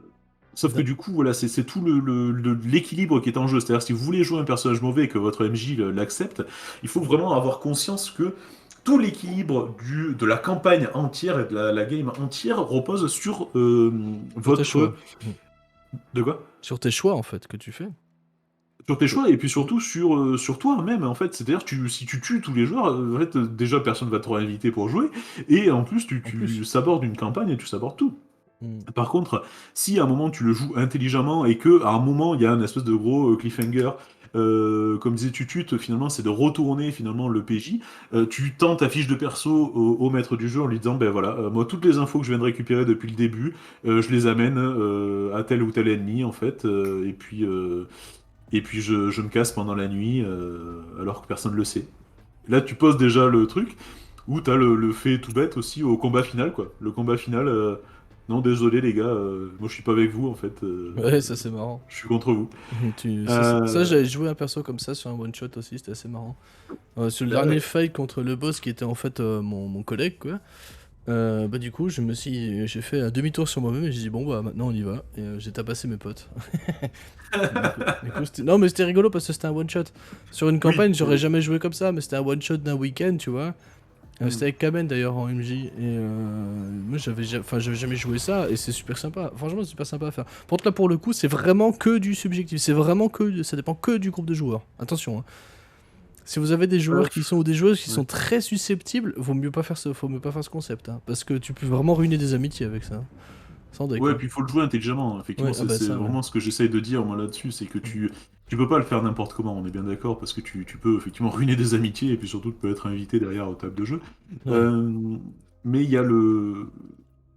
Sauf que du coup, voilà, c'est tout l'équilibre qui est en jeu. C'est-à-dire, si vous voulez jouer un personnage mauvais et que votre MJ l'accepte, il faut vraiment avoir conscience que tout l'équilibre de la campagne entière et de la game entière repose sur Sur tes votre... choix. Mm. De quoi? Sur tes choix, en fait, que tu fais. Sur tes choix et puis Mm. surtout sur toi-même, en fait. C'est-à-dire, si tu tues tous les joueurs, en fait, déjà, personne va te réinviter pour jouer. Et en plus, tu, En tu plus. sabordes une campagne et tu sabordes tout. Mm. Par contre, si à un moment tu le joues intelligemment et que à un moment il y a un espèce de gros cliffhanger, comme disait Tutut, finalement c'est de retourner finalement le PJ, tu tends ta fiche de perso au maître du jeu en lui disant ben voilà, moi toutes les infos que je viens de récupérer depuis le début, je les amène à tel ou tel ennemi en fait, et puis je me casse pendant la nuit alors que personne ne le sait. Là tu poses déjà le truc. Ou t'as le fait tout bête aussi au combat final, quoi. Le combat final, non, désolé les gars, moi je suis pas avec vous en fait, Ouais, ça, c'est marrant. je suis contre vous. Ça, Euh, j'avais joué un perso comme ça sur un one-shot aussi, c'était assez marrant. Sur le dernier ouais. fight contre le boss qui était en fait mon collègue, quoi. Bah du coup j'ai fait un demi-tour sur moi-même et j'ai dit bon bah maintenant on y va et j'ai tabassé mes potes. Non mais c'était rigolo parce que c'était un one shot. Sur une Oui, campagne j'aurais oui. jamais joué comme ça mais c'était un one shot d'un week-end tu vois. C'était Hmm. avec Kamen d'ailleurs en MJ et moi j'avais jamais joué ça et c'est super sympa. Franchement c'est super sympa à faire. Par contre là pour le coup c'est vraiment que du subjectif, c'est vraiment ça dépend que du groupe de joueurs. Attention, hein. Si vous avez des Euh, joueurs qui sont ou des joueuses qui ouais. sont très susceptibles, faut mieux pas faire ce concept, hein, parce que tu peux vraiment ruiner des amitiés avec ça, hein. Sans deck, Ouais, hein. puis il faut le jouer intelligemment. Effectivement, Ouais, ah bah c'est ça, ouais. vraiment ce que j'essaye de dire moi là-dessus, c'est que Mm. tu peux pas le faire n'importe comment, on est bien d'accord, parce que tu peux effectivement ruiner des amitiés et puis surtout tu peux être invité derrière aux tables de jeu. Ouais. Euh, mais il y a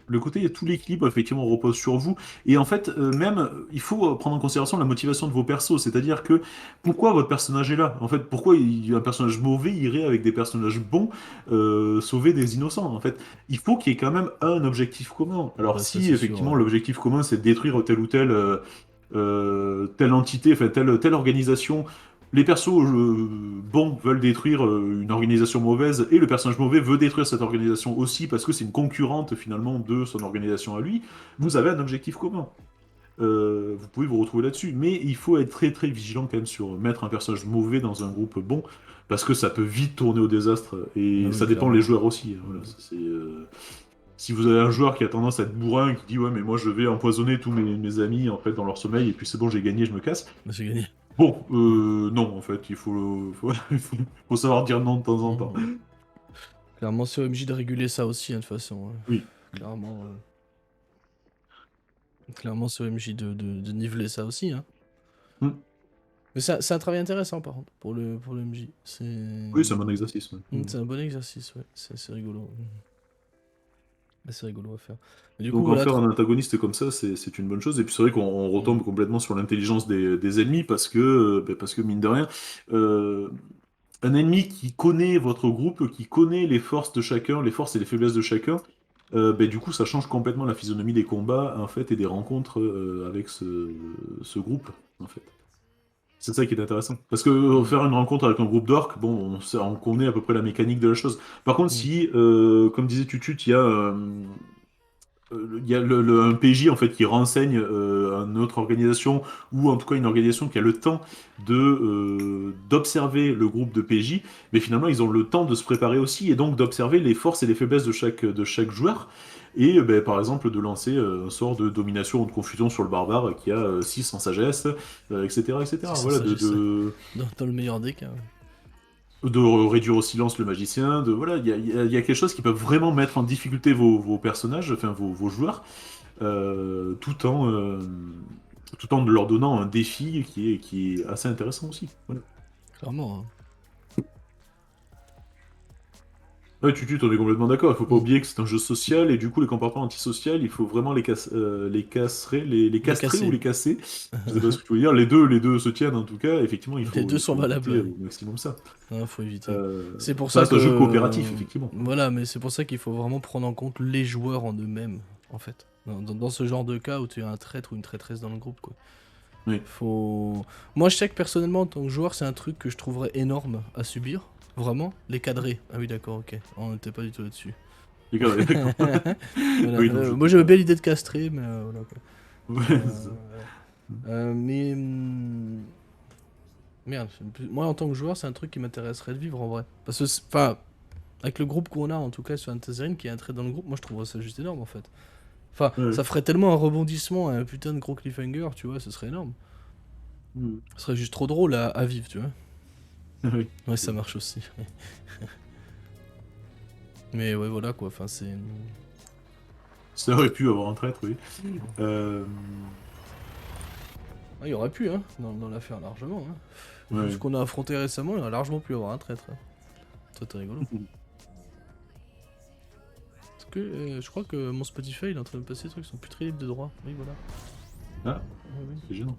le côté, tout l'équilibre, effectivement, repose sur vous. Et en fait, même, il faut prendre en considération la motivation de vos persos. C'est-à-dire que, pourquoi votre personnage est là? En fait, pourquoi un personnage mauvais irait avec des personnages bons sauver des innocents? En fait, il faut qu'il y ait quand même un objectif commun. Alors, Bah ça si, c'est sûr, effectivement, ouais. l'objectif commun, c'est de détruire telle ou telle entité, enfin, telle organisation, les persos bons veulent détruire une organisation mauvaise et le personnage mauvais veut détruire cette organisation aussi parce que c'est une concurrente finalement de son organisation à lui. Vous avez un objectif commun. Vous pouvez vous retrouver là-dessus, mais il faut être très très vigilant quand même sur mettre un personnage mauvais dans un groupe bon parce que ça peut vite tourner au désastre Ah et oui, ça dépend les clairement. joueurs aussi, hein. Voilà, si vous avez un joueur qui a tendance à être bourrin, qui dit ouais mais moi je vais empoisonner tous mes amis en fait dans leur sommeil et puis c'est bon j'ai gagné je me casse, Bah, c'est gagné. Bon, non, en fait, faut savoir dire non de temps en temps. Clairement, c'est OMJ de réguler ça aussi, hein, de toute façon. Oui. Clairement, clairement c'est OMJ de niveler ça aussi. Hein. Mm. Mais c'est un travail intéressant, par contre, pour le MJ. Oui, c'est un bon exercice. Ouais. C'est un bon exercice, ouais. C'est rigolo. C'est rigolo à faire. Mais du coup, Donc en voilà. faire un antagoniste comme ça, c'est une bonne chose. Et puis c'est vrai qu'on retombe complètement sur l'intelligence des ennemis parce que mine de rien, euh, un ennemi qui connaît votre groupe, qui connaît les forces de chacun, les forces et les faiblesses de chacun, du coup ça change complètement la physionomie des combats en fait et des rencontres avec ce groupe en fait. C'est ça qui est intéressant. Parce que faire une rencontre avec un groupe d'orques, bon, on connaît à peu près la mécanique de la chose. Par contre, si, comme disait Tutut, il y a un PJ en fait qui renseigne une autre organisation ou en tout cas une organisation qui a le temps d'observer le groupe de PJ, mais finalement ils ont le temps de se préparer aussi et donc d'observer les forces et les faiblesses de chaque joueur et par exemple de lancer un sort de domination ou de confusion sur le barbare qui a 6 en sagesse, etc. etc. Voilà, Dans le meilleur des cas. de réduire au silence le magicien, voilà, il y a quelque chose qui peut vraiment mettre en difficulté vos personnages, enfin vos joueurs, tout tout en leur donnant un défi qui est assez intéressant aussi. Voilà. Clairement. Hein. Ouais, t'en es complètement d'accord. Il faut pas oublier que c'est un jeu social et du coup les comportements antisociaux, il faut vraiment les castrer ou casser. les casser. Je sais pas ce que tu veux dire. Les deux se tiennent en tout cas. Effectivement, Les deux il sont faut valables. éviter Ouais. au maximum ça. Faut éviter. C'est pour Ça ça reste que. un jeu coopératif, effectivement. Voilà, mais c'est pour ça qu'il faut vraiment prendre en compte les joueurs en eux-mêmes, en fait. Dans ce genre de cas où tu as un traître ou une traîtresse dans le groupe, quoi. Oui. Moi, je sais que personnellement, en tant que joueur, c'est un truc que je trouverais énorme à subir. Vraiment. Les cadrer. Ah oui, d'accord, ok. On n'était pas du tout là-dessus. D'accord. Voilà. Oui, non, Moi, j'avais bien l'idée de castrer, mais voilà, quoi. Ouais, c'est ça. Mais. Merde. Moi, en tant que joueur, c'est un truc qui m'intéresserait de vivre en vrai. Parce que, enfin, avec le groupe qu'on a, en tout cas, sur Antazerine, qui est un trait dans le groupe, moi, je trouverais ça juste énorme, en fait. Enfin, Ouais. ça ferait tellement un rebondissement, un putain de gros cliffhanger, tu vois, ce serait énorme. Mm. Ce serait juste trop drôle à vivre, tu vois. Oui. Ouais, ça marche aussi. Mais ouais, voilà quoi, enfin c'est. Ça aurait pu avoir un traître, oui. Euh, Ah, il y aurait pu, hein, dans l'affaire largement. Hein. Vu ce ouais. qu'on a affronté récemment, il aurait largement pu avoir un traître. Hein. Très rigolo. Parce que je crois que mon Spotify il est en train de passer des trucs qui sont plus très libres de droit. Oui, voilà. Ah, Oui. c'est gênant.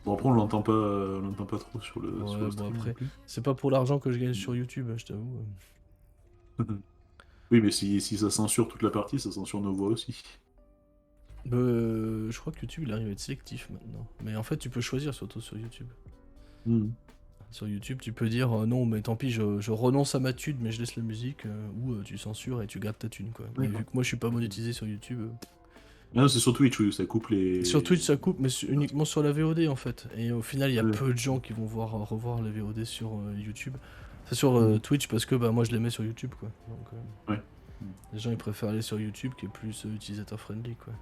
Bon, après, on l'entend pas trop sur sur Ouais, le bon stream non après, plus. c'est pas pour l'argent que je gagne sur YouTube, je t'avoue. Oui, mais si ça censure toute la partie, ça censure nos voix aussi. Je crois que YouTube il arrive à être sélectif maintenant. Mais en fait, tu peux choisir surtout sur YouTube. Mm. Sur YouTube, tu peux dire non, mais tant pis, je renonce à ma thune, mais je laisse la musique, ou tu censures et tu gardes ta thune, quoi. Mais vu que moi je suis pas monétisé sur YouTube. Non, c'est sur Twitch, oui, ça coupe les. Sur Twitch, ça coupe, mais uniquement sur la VOD en fait. Et au final, il y a Ouais. peu de gens qui vont revoir la VOD sur YouTube. C'est sur Mm. Twitch parce que bah, moi je les mets sur YouTube, quoi. Donc, Ouais. les gens ils préfèrent aller sur YouTube qui est plus utilisateur friendly, quoi.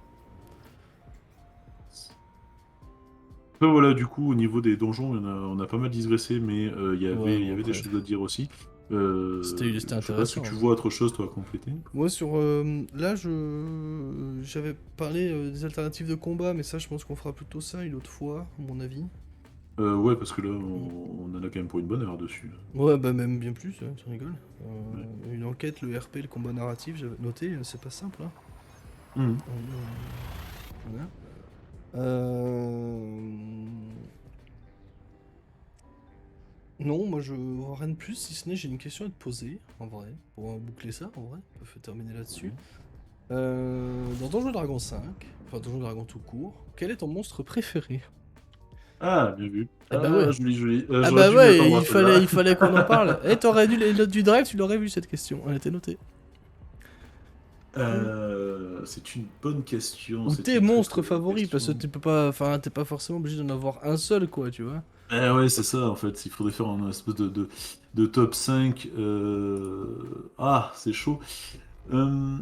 Après, voilà, du coup, au niveau des donjons, on a pas mal digressé, mais Ouais, il y bon, avait des après, choses à dire aussi. c'était Je sais pas si intéressant. tu Hein. vois autre chose, toi, à compléter. Moi sur là j'avais parlé des alternatives de combat, mais ça je pense qu'on fera plutôt ça une autre fois, à mon avis. Ouais, parce que là, on en a quand même pour une bonne heure dessus. Ouais, bah même bien plus, tu rigoles. Ouais. Une enquête, le RP, le combat narratif, j'avais noté, c'est pas simple. Hein. Mhm. Voilà. Euh... Non, moi je vois rien de plus, si ce n'est j'ai une question à te poser, en vrai, pour boucler ça, en vrai, on peut terminer là-dessus. Dans Donjons et Dragons 5, enfin Donjons et Dragons tout court, quel est ton monstre préféré? Ah, bien vu. Eh bah ouais. Ah, joli, joli. Ah J'aurais bah dû m'y ouais, attendre à celle-là. il fallait qu'on en parle. Eh, t'aurais dû les notes du drive, tu l'aurais vu cette question, elle était notée. C'est une bonne question. Ou C'est tes une très monstres très bonne favoris, parce que question. tu peux pas, enfin, t'es pas forcément obligé d'en avoir un seul, quoi, tu vois. Ouais, c'est ça, en fait. Il faudrait faire un espèce de top 5. Ah, c'est chaud. Euh,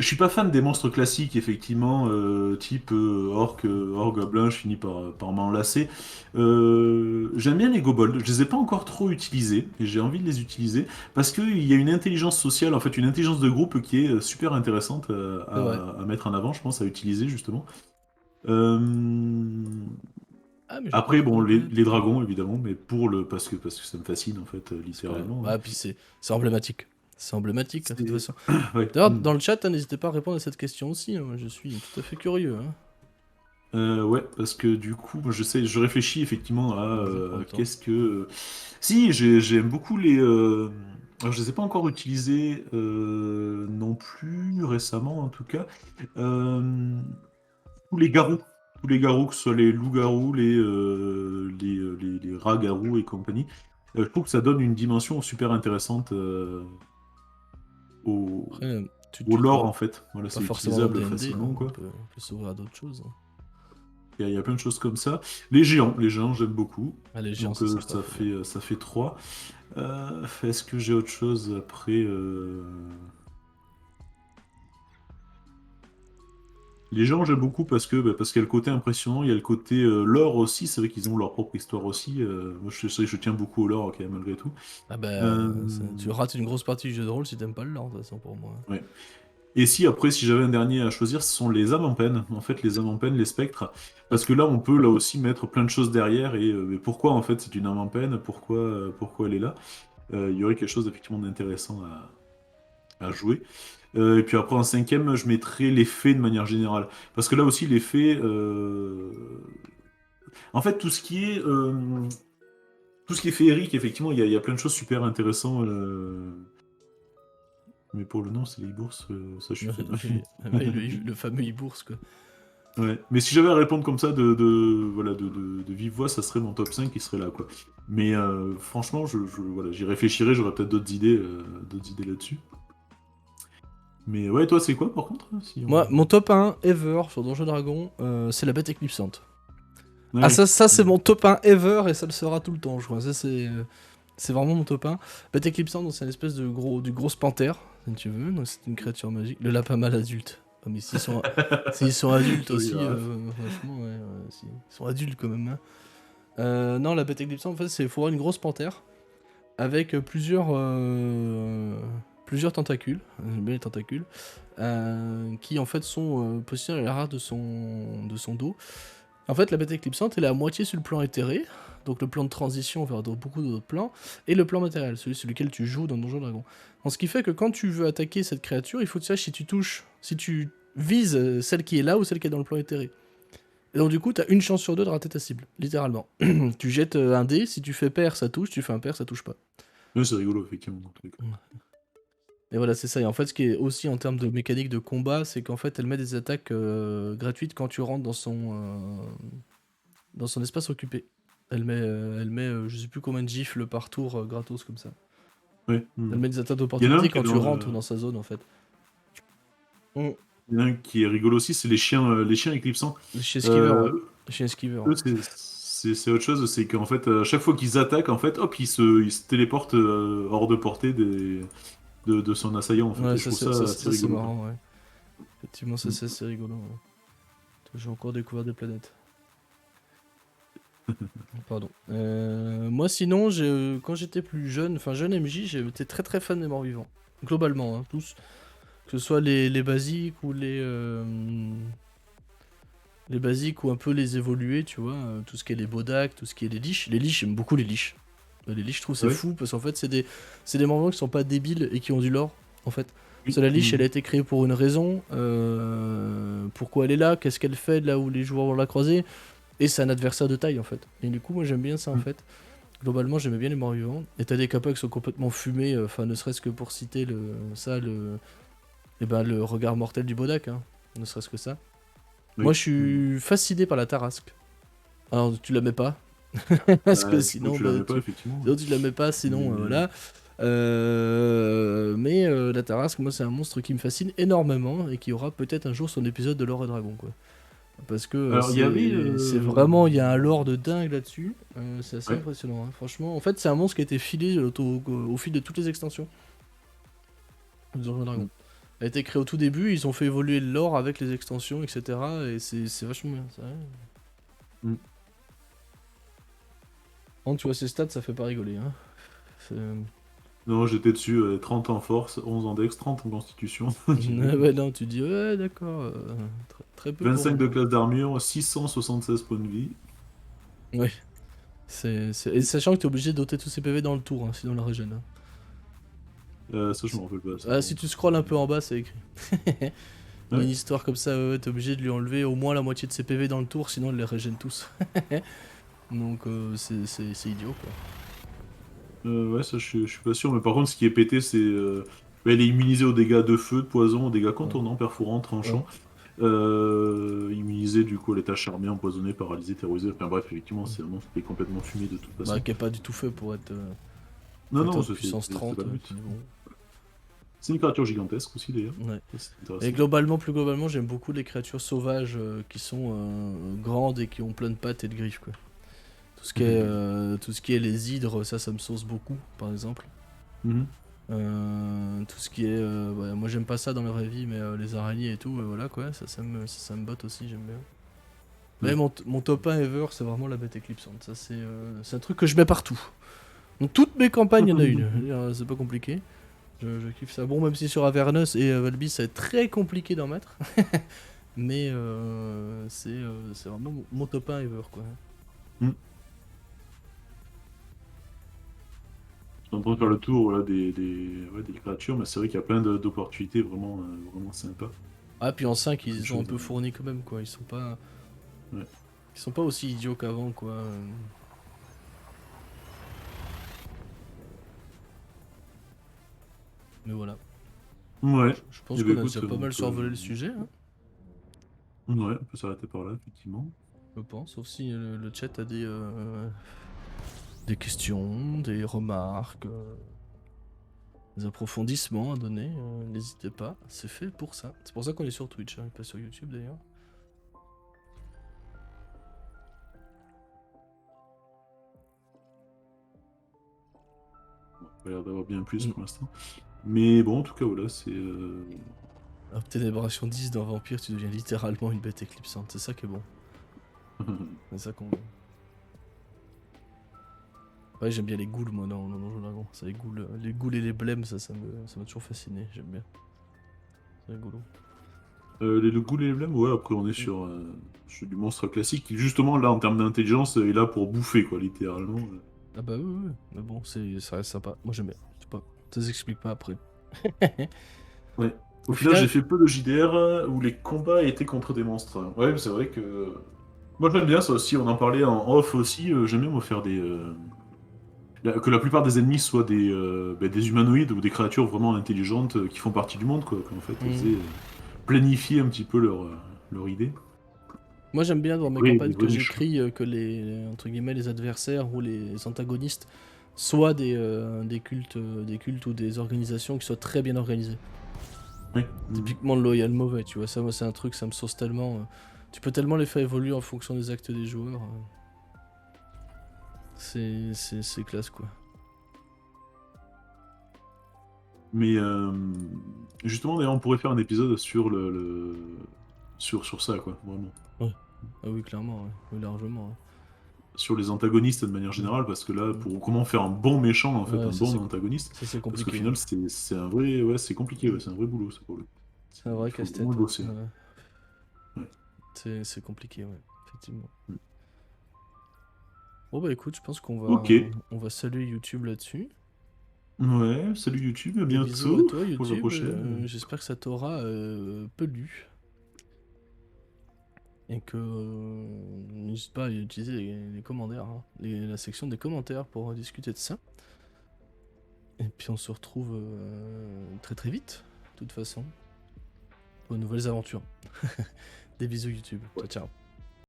Je suis pas fan des monstres classiques, effectivement, type orc, gobelin, je finis par m'enlacer. J'aime bien les kobolds, je les ai pas encore trop utilisés, et j'ai envie de les utiliser, parce qu'il y a une intelligence sociale, en fait, une intelligence de groupe qui est super intéressante C'est vrai. à mettre en avant, je pense, à utiliser, justement. Euh, Ah, mais j'ai pas Après, vu bon, de planète. les dragons, évidemment, mais parce que ça me fascine, en fait, C'est vrai. littéralement, hein. Ah, puis c'est emblématique. C'est emblématique, hein, de toute C'est... façon. Ouais. D'ailleurs, dans le chat, hein, n'hésitez pas à répondre à cette question aussi. Hein, je suis tout à fait curieux. Hein. Ouais, parce que du coup, moi, je réfléchis effectivement à Vas-y, prends le temps. qu'est-ce que. Si, j'aime beaucoup les. Alors, je les ai pas encore utilisés non plus récemment, en tout cas. Euh, Tous les garous, tous les garous, que ce soit les loups-garous, les rats-garous et compagnie. Je trouve que ça donne une dimension super intéressante au, Après, au tu lore dois en fait. Voilà, pas c'est forcément dans utilisable D&D. Hein, facilement, quoi. on peut s'ouvrir à d'autres choses. Hein. Il y a plein de choses comme ça. Les géants, j'aime beaucoup. Ah, les géants, Donc c'est sympa. Ouais. ça fait 3. Est-ce que j'ai autre chose après Les géants, j'aime beaucoup parce qu'il y a le côté impressionnant, il y a le côté lore aussi. C'est vrai qu'ils ont leur propre histoire aussi. Moi, c'est vrai que je tiens beaucoup au lore, quand même, malgré tout. Ah bah, Euh, tu rates une grosse partie du jeu de rôle si t'aimes pas le lore, de toute façon, pour moi. ouais. Et si après, si j'avais un dernier à choisir, ce sont les âmes en peine. En fait, les âmes en peine, les spectres. Parce que là, on peut là aussi mettre plein de choses derrière. Et mais pourquoi en fait c'est une âme en peine? Pourquoi elle est là? Il y aurait quelque chose effectivement d'intéressant à jouer. Et puis après, en cinquième, je mettrais les fées de manière générale. Parce que là aussi, les fées. En fait, tout ce qui est féerique, effectivement, il y a plein de choses super intéressantes. Mais pour le nom, c'est les bourses, ça je suis fan. Ouais, le fameux e-bourse, quoi. Ouais. Mais si j'avais à répondre comme ça voilà, de vive voix, ça serait mon top 5 qui serait là, quoi. Mais franchement, voilà, j'y réfléchirai, j'aurais peut-être d'autres idées là-dessus. Mais ouais, toi, c'est quoi par contre si Moi, on... mon top 1 ever sur Donjons Dragon, c'est la bête éclipsante. Ah Ah, oui. ça c'est mon top 1 ever et ça le sera tout le temps, je crois. Ça, c'est vraiment mon top 1. Bête éclipsante, donc c'est une espèce de grosse panthère, si tu veux. Donc c'est une créature magique. Le lapin mâle adulte. Ah, mais s'ils sont adultes Joli aussi, ref. franchement, ouais, ils sont adultes quand même. Hein. Non, la bête éclipsante, en fait, c'est faut avoir une grosse panthère avec plusieurs tentacules, j'aime bien les tentacules, qui en fait sont positionnés à l'arrière de son dos. En fait, la bête éclipsante, elle est à moitié sur le plan éthéré, donc le plan de transition vers beaucoup d'autres plans, et le plan matériel, celui sur lequel tu joues dans Donjon Dragon. Donc, ce qui fait que quand tu veux attaquer cette créature, il faut que tu saches si tu vises celle qui est là ou celle qui est dans le plan éthéré. Et donc du coup, t'as une chance sur deux de rater ta cible, littéralement. Tu jettes un dé, si tu fais pair, ça touche, tu fais impair, ça touche pas. Ouais, c'est rigolo, effectivement, dans tous les cas. Et voilà, c'est ça. Et en fait, ce qui est aussi en termes de mécanique de combat, c'est qu'en fait, elle met des attaques gratuites quand tu rentres dans son espace occupé. Elle met je sais plus combien de gifles par tour gratos comme ça. Ouais. Elle met des attaques Il y en a un d'opportunité qui est quand tu dans rentres le... dans sa zone en fait. Mm. Il y en a un qui est rigolo aussi, c'est les chiens éclipsants. Chez Skiver, ouais. Euh, Chez Skiver, ouais. Eux, c'est autre chose, c'est qu'en fait, à chaque fois qu'ils attaquent, en fait, hop, ils se téléportent hors de portée de son assaillant, en fait. Ouais, Et je trouve ça assez ça, c'est rigolo, quoi. marrant, ouais. Effectivement, ça Mm. c'est assez rigolo. Ouais. J'ai encore découvert des planètes. Pardon. Moi, sinon, quand j'étais plus jeune, enfin jeune MJ, j'étais très très fan des morts vivants. Globalement, hein, tous. Que ce soit les basiques ou les basiques ou un peu les évolués, tu vois. Tout ce qui est les bodak, tout ce qui est les liches. Les liches, j'aime beaucoup les liches. Les liches, je trouve c'est Ouais. fou parce qu'en fait, c'est des morts vivants qui sont pas débiles et qui ont du lore, en fait. Parce Oui. que la liche, Mm. elle a été créée pour une raison. Pourquoi elle est là? Qu'est-ce qu'elle fait là où les joueurs vont la croiser? Et c'est un adversaire de taille en fait. Et du coup, moi j'aime bien ça en Mm. fait. Globalement, j'aimais bien les morts vivants. Et t'as des capas qui sont complètement fumés, enfin, ne serait-ce que pour citer le regard mortel du Bodak, hein. Ne serait-ce que ça. Moi, Oui. je Mm. suis fasciné par la Tarasque. Alors, tu la mets pas. Parce que Du coup, sinon, tu la mets pas, effectivement. sinon, tu la mets pas, sinon, Mais... voilà. Mais la Tarasque, moi, c'est un monstre qui me fascine énormément et qui aura peut-être un jour son épisode de L'Or et Dragon, quoi. Parce que Alors, il y avait... c'est vraiment, il y a un lore de dingue là-dessus. C'est assez Ouais. impressionnant, hein. Franchement. En fait, c'est un monstre qui a été filé au fil de toutes les extensions de Donjons et Dragons. a été créée au tout début, ils ont fait évoluer le lore avec les extensions, etc. Et c'est vachement bien, ça. Mm. Quand tu vois ces stats, ça fait pas rigoler, hein. Non, j'étais dessus, 30 en force, 11 en dex, 30 en constitution. Ouais, non, tu dis, ouais, d'accord, très peu pour 25 un... de classe d'armure, 676 points de vie. Ouais. Et sachant que t'es obligé de doter tous ces PV dans le tour, hein, sinon la régène. Ça, je me rappelle pas. Ça, Ah, si tu scrolles un peu en bas, c'est écrit. Il y a ouais. une histoire comme ça, t'es obligé de lui enlever au moins la moitié de ses PV dans le tour, sinon elle les régène tous. Donc c'est idiot quoi. Ouais, ça, je suis pas sûr. Mais par contre, ce qui est pété, c'est. Elle est immunisée aux dégâts de feu, de poison, aux dégâts Ouais. contournants, perforants, Ouais. tranchants. Immunisée, du coup, à l'état charmé, empoisonné, paralysé, terrorisé. Enfin bref, effectivement, c'est un monstre qui est complètement fumé de toute Bah, façon. qui est pas du tout fait Non, pour être non, à ça, puissance c'est 30. pas le but. Puis bon. C'est une créature gigantesque aussi, d'ailleurs. Ouais. Ça, c'est Et intéressant. plus globalement, j'aime beaucoup les créatures sauvages qui sont grandes et qui ont plein de pattes et de griffes quoi. Tout ce qui est les hydres, ça me sauce beaucoup, par exemple. Mhm. Tout ce qui est, ouais, moi j'aime pas ça dans la vraie vie, mais les araignées et tout, voilà quoi, ça me botte aussi, j'aime bien. Mais Ouais. mon top 1 ever, c'est vraiment la bête éclipsante. Ça, c'est un truc que je mets partout. Dans toutes mes campagnes, il y en a une. Je veux dire, c'est pas compliqué. Je kiffe ça. Bon, même si sur Avernus et Valby, ça va être très compliqué d'en mettre. Mais c'est vraiment mon top 1 ever, quoi. Mhm. Je suis en train de faire le tour là, ouais, des créatures, mais c'est vrai qu'il y a plein d'opportunités vraiment, vraiment sympas. Ah, puis en 5, Plein de ils ont un choses. peu fourni quand même, quoi. Ouais. Ils sont pas aussi idiots qu'avant, quoi. Mais voilà. Ouais. Je Et pense ben qu'on a écoute, déjà pas mal survolé le sujet, hein, ouais, on peut s'arrêter par là, effectivement. je pense. Sauf si le chat a des questions, des remarques, des approfondissements à donner. N'hésitez pas, c'est fait pour ça. C'est pour ça qu'on est sur Twitch, hein, et pas sur YouTube d'ailleurs. Bon, il a l'air d'avoir bien plus Mm. pour l'instant. Mais bon, en tout cas, voilà, c'est. Ténébration 10 dans Vampire, tu deviens littéralement une bête éclipsante. C'est ça qui est bon. C'est ça qu'on. Ouais, j'aime bien les ghouls, moi, dans Donjons et Dragons. Ça, les ghouls et les blêmes, ça m'a toujours fasciné. J'aime bien. C'est rigolo. Le goût et les blêmes, ouais, après on est Mm. sur du monstre classique qui, justement, là, en termes d'intelligence, est là pour bouffer, quoi, littéralement. Ah bah oui, oui, oui. Mais bon, ça reste sympa. Moi j'aime bien. Je sais pas. Ça s'explique pas après. Ouais. Au Au final, j'ai final, fait peu de JDR où les combats étaient contre des monstres. Ouais, mais c'est vrai que. Moi, j'aime bien ça aussi, on en parlait en off aussi. J'aime bien me faire que la plupart des ennemis soient des humanoïdes ou des créatures vraiment intelligentes qui font partie du monde, quoi. Qu'en fait, elles aient planifié un petit peu leur idée. moi j'aime bien dans mes Des campagnes que vrais méchants. j'écris que entre guillemets les adversaires ou les antagonistes soient des cultes ou des organisations qui soient très bien organisées. Oui. Mhm. Typiquement le loyal mauvais, tu vois, ça moi c'est un truc, ça me sauce tellement. Tu peux tellement les faire évoluer en fonction des actes des joueurs. C'est classe quoi. Mais justement, d'ailleurs, on pourrait faire un épisode sur sur ça, quoi, vraiment. Ouais. Ah oui, clairement, ouais. Oui, largement. Ouais. Sur les antagonistes de manière Mm. générale, parce que là, Mm. pour comment faire un bon méchant, en fait, Ouais, un bon antagoniste, ça c'est parce qu'au compliqué. final, c'est un vrai, ouais, c'est compliqué, ouais, Mm. c'est un vrai boulot, ça, pour le coup. C'est un vrai Il faut vraiment casse-tête. le bosser. Ouais. Ouais. C'est compliqué, ouais, effectivement. Mm. Bon bah écoute, je pense Ok. on va saluer YouTube là-dessus. Ouais, salut YouTube, à Des bisous à bientôt toi pour la YouTube. prochaine. J'espère que ça t'aura plu. Et que n'hésite pas à utiliser les commentaires, hein, la section des commentaires pour discuter de ça. Et puis on se retrouve très très vite, de toute façon, pour de nouvelles aventures. Des bisous YouTube. Ouais. Ciao ciao.